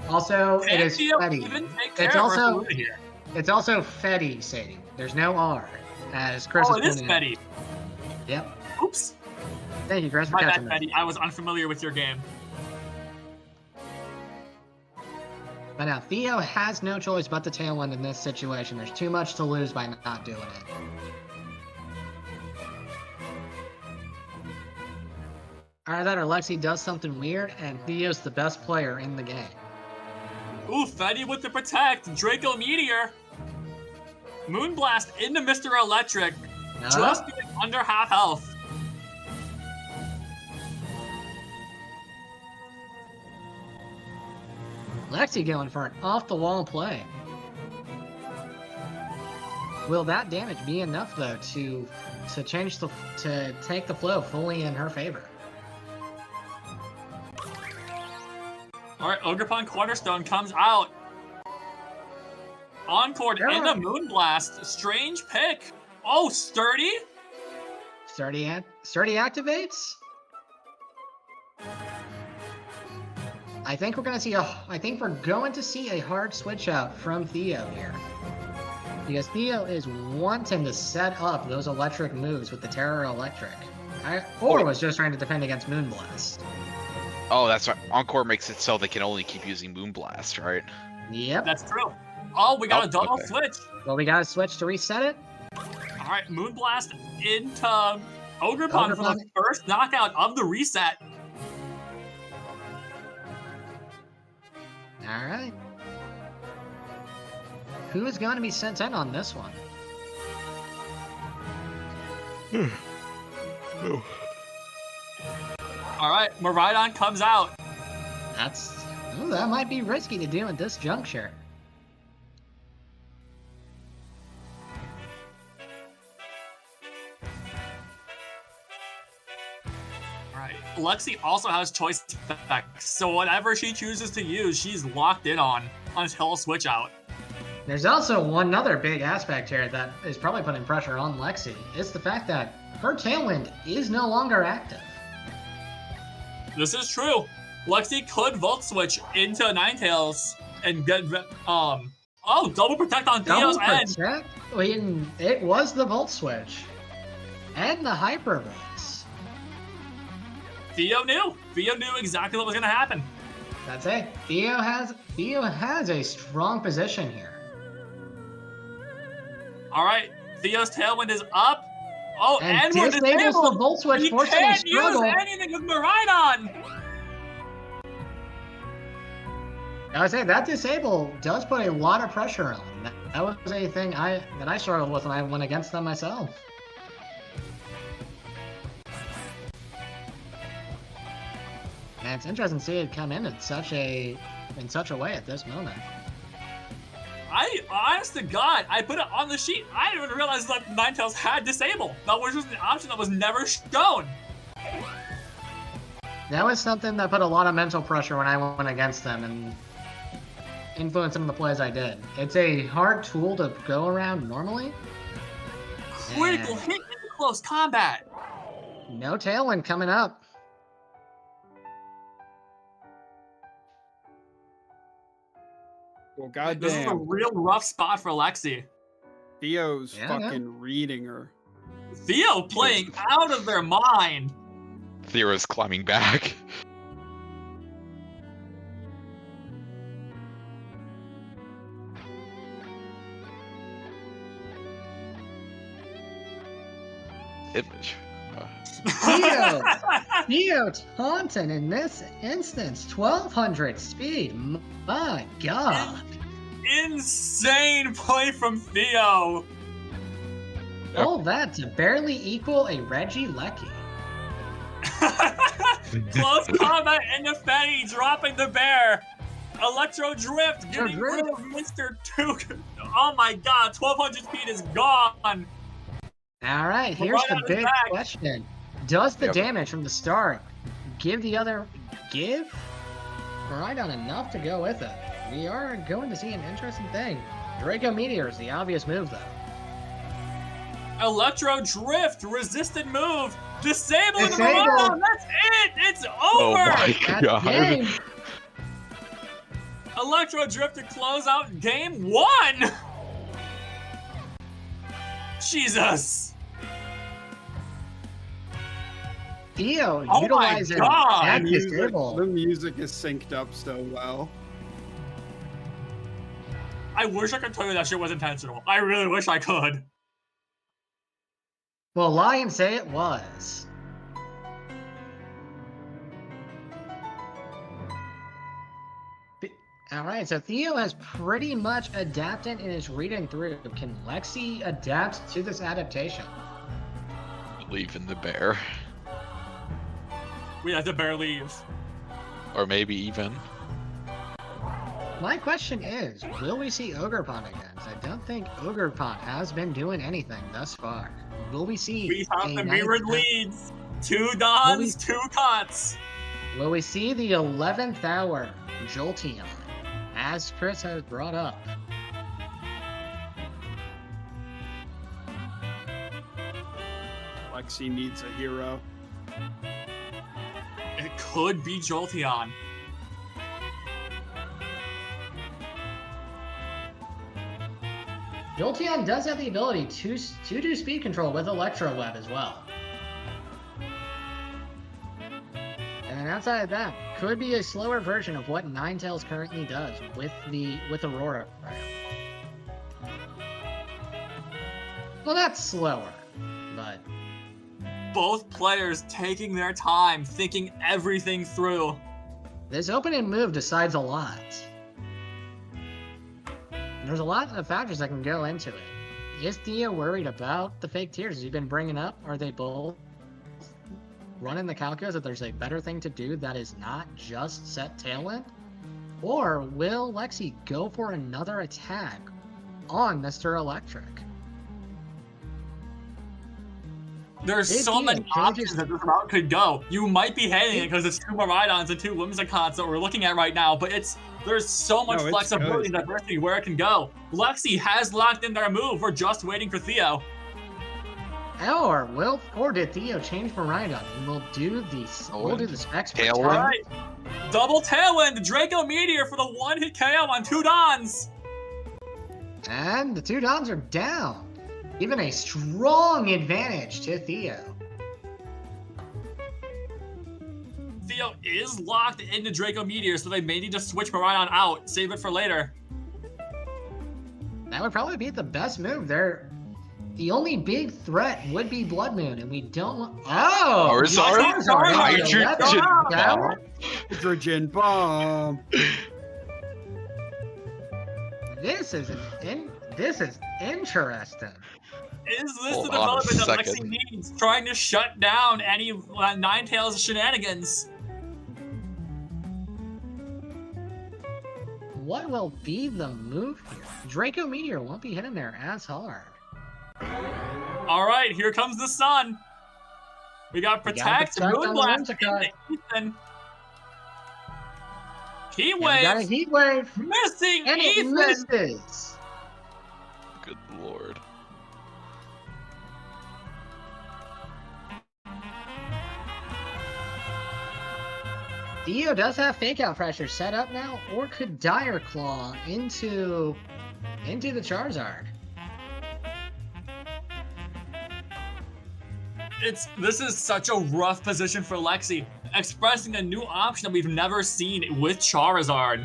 Also, it is Fetty. It's also Fetty, Sadie. There's no R, as Chris it is Fetty. Yep. Oops. Thank you, Chris, for My catching bad, Fetty. I was unfamiliar with your game. But now, Theo has no choice but to Tailwind in this situation. There's too much to lose by not doing it. Either Lexi does something weird, and Theo's the best player in the game. Ooh, Fetty with the Protect. Draco Meteor. Moonblast into Mr. Electric. Just getting under half health. Lexi going for an off-the-wall play. Will that damage be enough though to change to take the flow fully in her favor? All right, Ogerpon Cornerstone comes out. Encore into Moonblast. Strange pick. Oh, Sturdy? Sturdy activates? I think we're going to see a hard switch out from Theo here. Because Theo is wanting to set up those electric moves with the Terror Electric. Or was just trying to defend against Moonblast. Oh, that's right. Encore makes it so they can only keep using Moonblast, right? Yep. That's true. Oh, we got a double switch. Well, we got to switch to reset it. All right, Moonblast into Ogerpon for the first knockout of the reset. All right. Who is going to be sent in on this one? All right, Miraidon comes out. That might be risky to do at this juncture. Lexi also has choice effects, so whatever she chooses to use, she's locked in on until switch out. There's also one other big aspect here that is probably putting pressure on Lexi. It's the fact that her Tailwind is no longer active. This is true. Lexi could Volt Switch into Ninetales and get double protect on Theo's end. It was the Volt Switch and the Hyper Volts. Theo knew exactly what was going to happen. That's it. Theo has a strong position here. All right, Theo's Tailwind is up. Oh, and we're disabled. The Volt Switch forcing him to struggle. He can't use anything with Miraidon. I would say that disable does put a lot of pressure on. That was a thing that I struggled with when I went against them myself. And it's interesting to see it come in such a way at this moment. Honest to God, I put it on the sheet. I didn't even realize that Ninetales had disable. That was just an option that was never shown. That was something that put a lot of mental pressure when I went against them and influenced some of the plays I did. It's a hard tool to go around normally. Critical hit in close combat. No Tailwind coming up. Well, goddamn. This is a real rough spot for Lexi. Theo's reading her. Theo playing out of their mind. Theo's climbing back. Image. Theo taunting in this instance, 1200 speed. My God. Insane play from Theo. All that to barely equal a Regieleki. Close combat into Fetty, dropping the bear. Electro Drift, getting rid of Mr. Duke. Oh my God, 1200 speed is gone. All right, here's the big question. Does the damage from the start give Miraidon enough to go with it? We are going to see an interesting thing. Draco Meteor is the obvious move, though. Electro Drift, resisted move, disabling the Miraidon. That's it. It's over. Oh my God. Electro Drift to close out game 1. Jesus. Theo utilizing that disable. The music is synced up so well. I wish I could tell you that shit was intentional. I really wish I could. Well, lie and say it was. Alright, so Theo has pretty much adapted and is reading through. Can Lexi adapt to this adaptation? Leaving the bear. We have to bear leave. Or maybe even. My question is, will we see Ogerpon again? I don't think Ogerpon has been doing anything thus far. Will we see? We have a the nice- mirrored leads. 2 Dons, 2 Cots. Will we see the 11th hour Jolteon, as Chris has brought up? Lexi needs a hero. It could be Jolteon. Jolteon does have the ability to do speed control with Electro Web as well. And then outside of that, could be a slower version of what Ninetales currently does with Aurora. Well, that's slower, but Both players taking their time, thinking everything through. this opening move decides a lot. There's a lot of factors that can go into it. Is Theo worried about the fake tears he's been bringing up? Are they both running the calculus that there's a better thing to do that is not just set Tailwind? Or will Lexi go for another attack on Mr. Electric? There's If so Theo many changes- options that this route could go. You might be hating it because it's 2 Miraidons and 2 Whimsicots that we're looking at right now, but there's so much No, it's flexibility good. and diversity where it can go. Lexi has locked in their move. We're just waiting for Theo. Or did Theo change Miraidon and we'll do the specs for Tailwind. All time? right. Double Tailwind, Draco Meteor for the 1-hit KO on 2 Dons. And the 2 Dons are down, giving a strong advantage to Theo. Theo is locked into Draco Meteor, so they may need to switch Miraidon out. Save it for later. That would probably be the best move there. The only big threat would be Blood Moon, and we don't want. Oh! Charizard? Hydrogen bomb. Hydrogen bomb. This is interesting. Is this Hold the on a development that Lexi second. needs? Trying to shut down any Ninetales shenanigans. What will be the move here? Draco Meteor won't be hitting there as hard. All right, here comes the sun. We got Protect, Protect on the Moonblast, Whimsicott. Ethan. Heat And we got a Wave, Heat Wave, missing and it Ethan. misses. Good lord. Theo does have Fake Out pressure set up now, or could Dire Claw into the Charizard. This is such a rough position for Lexi, expressing a new option that we've never seen with Charizard.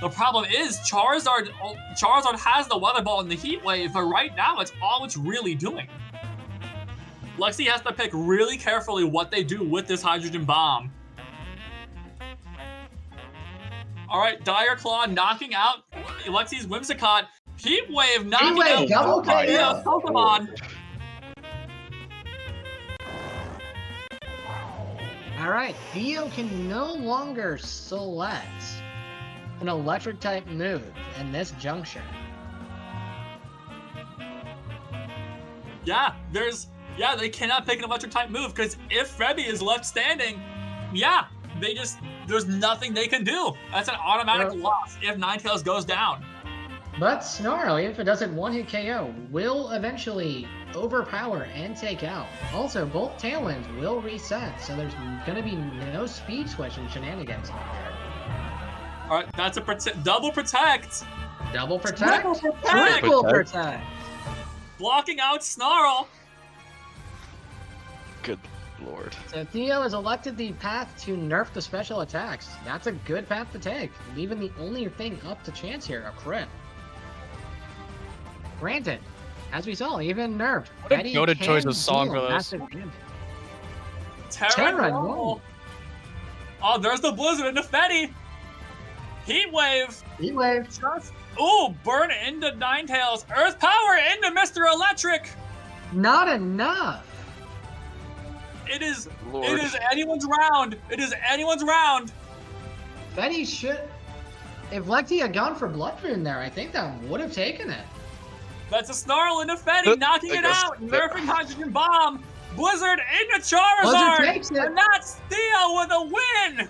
The problem is Charizard has the Weather Ball and the Heat Wave, but right now it's all it's really doing. Lexi has to pick really carefully what they do with this Hydrogen Bomb. All right, Dire Claw knocking out Lexi's Whimsicott. Heat Wave knocking Heat Wave, out double KO. Theo's Pokemon. Alright, Theo can no longer select an electric type move in this juncture. Yeah, they cannot pick an electric type move because if Febby is left standing, there's nothing they can do. That's an automatic loss if Ninetales goes down. But Snarl, if it doesn't one-hit KO, will eventually overpower and take out. Also, both Tailwinds will reset, so there's going to be no speed switch and shenanigans here. All right, that's a double protect. Double protect, Triple protect. triple protect. Blocking out Snarl. Good lord. So Theo has elected the path to nerf the special attacks. That's a good path to take, leaving the only thing up to chance here, a crit. Granted, as we saw, even nerfed. What a Freddy goated can choice of song deal for this. massive damage. Terra no. Normal. Oh, there's the Blizzard into Fetty. Heat Wave. Heat Wave. Ooh, burn into Ninetales. Earth Power into Mr. Electric. Not enough. It is Lord. anyone's round. It is anyone's round. Fetty should. If Lexi had gone for Blood Moon there, I think that would have taken it. That's a Snarl into Fetty, knocking it out, nerfing Hydrogen Bomb. Blizzard into Charizard, Blizzard takes it. and that's Theo with a win.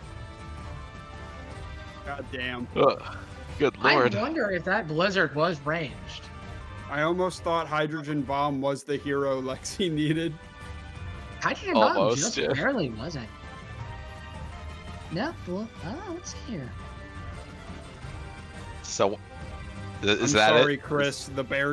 God damn. Good lord. I wonder if that Blizzard was ranged. I almost thought Hydrogen Bomb was the hero Lexi needed. Hydrogen Bomb Almost, just yeah. barely wasn't. No, well, let's see here. So, is I'm that sorry, it? Chris. The bear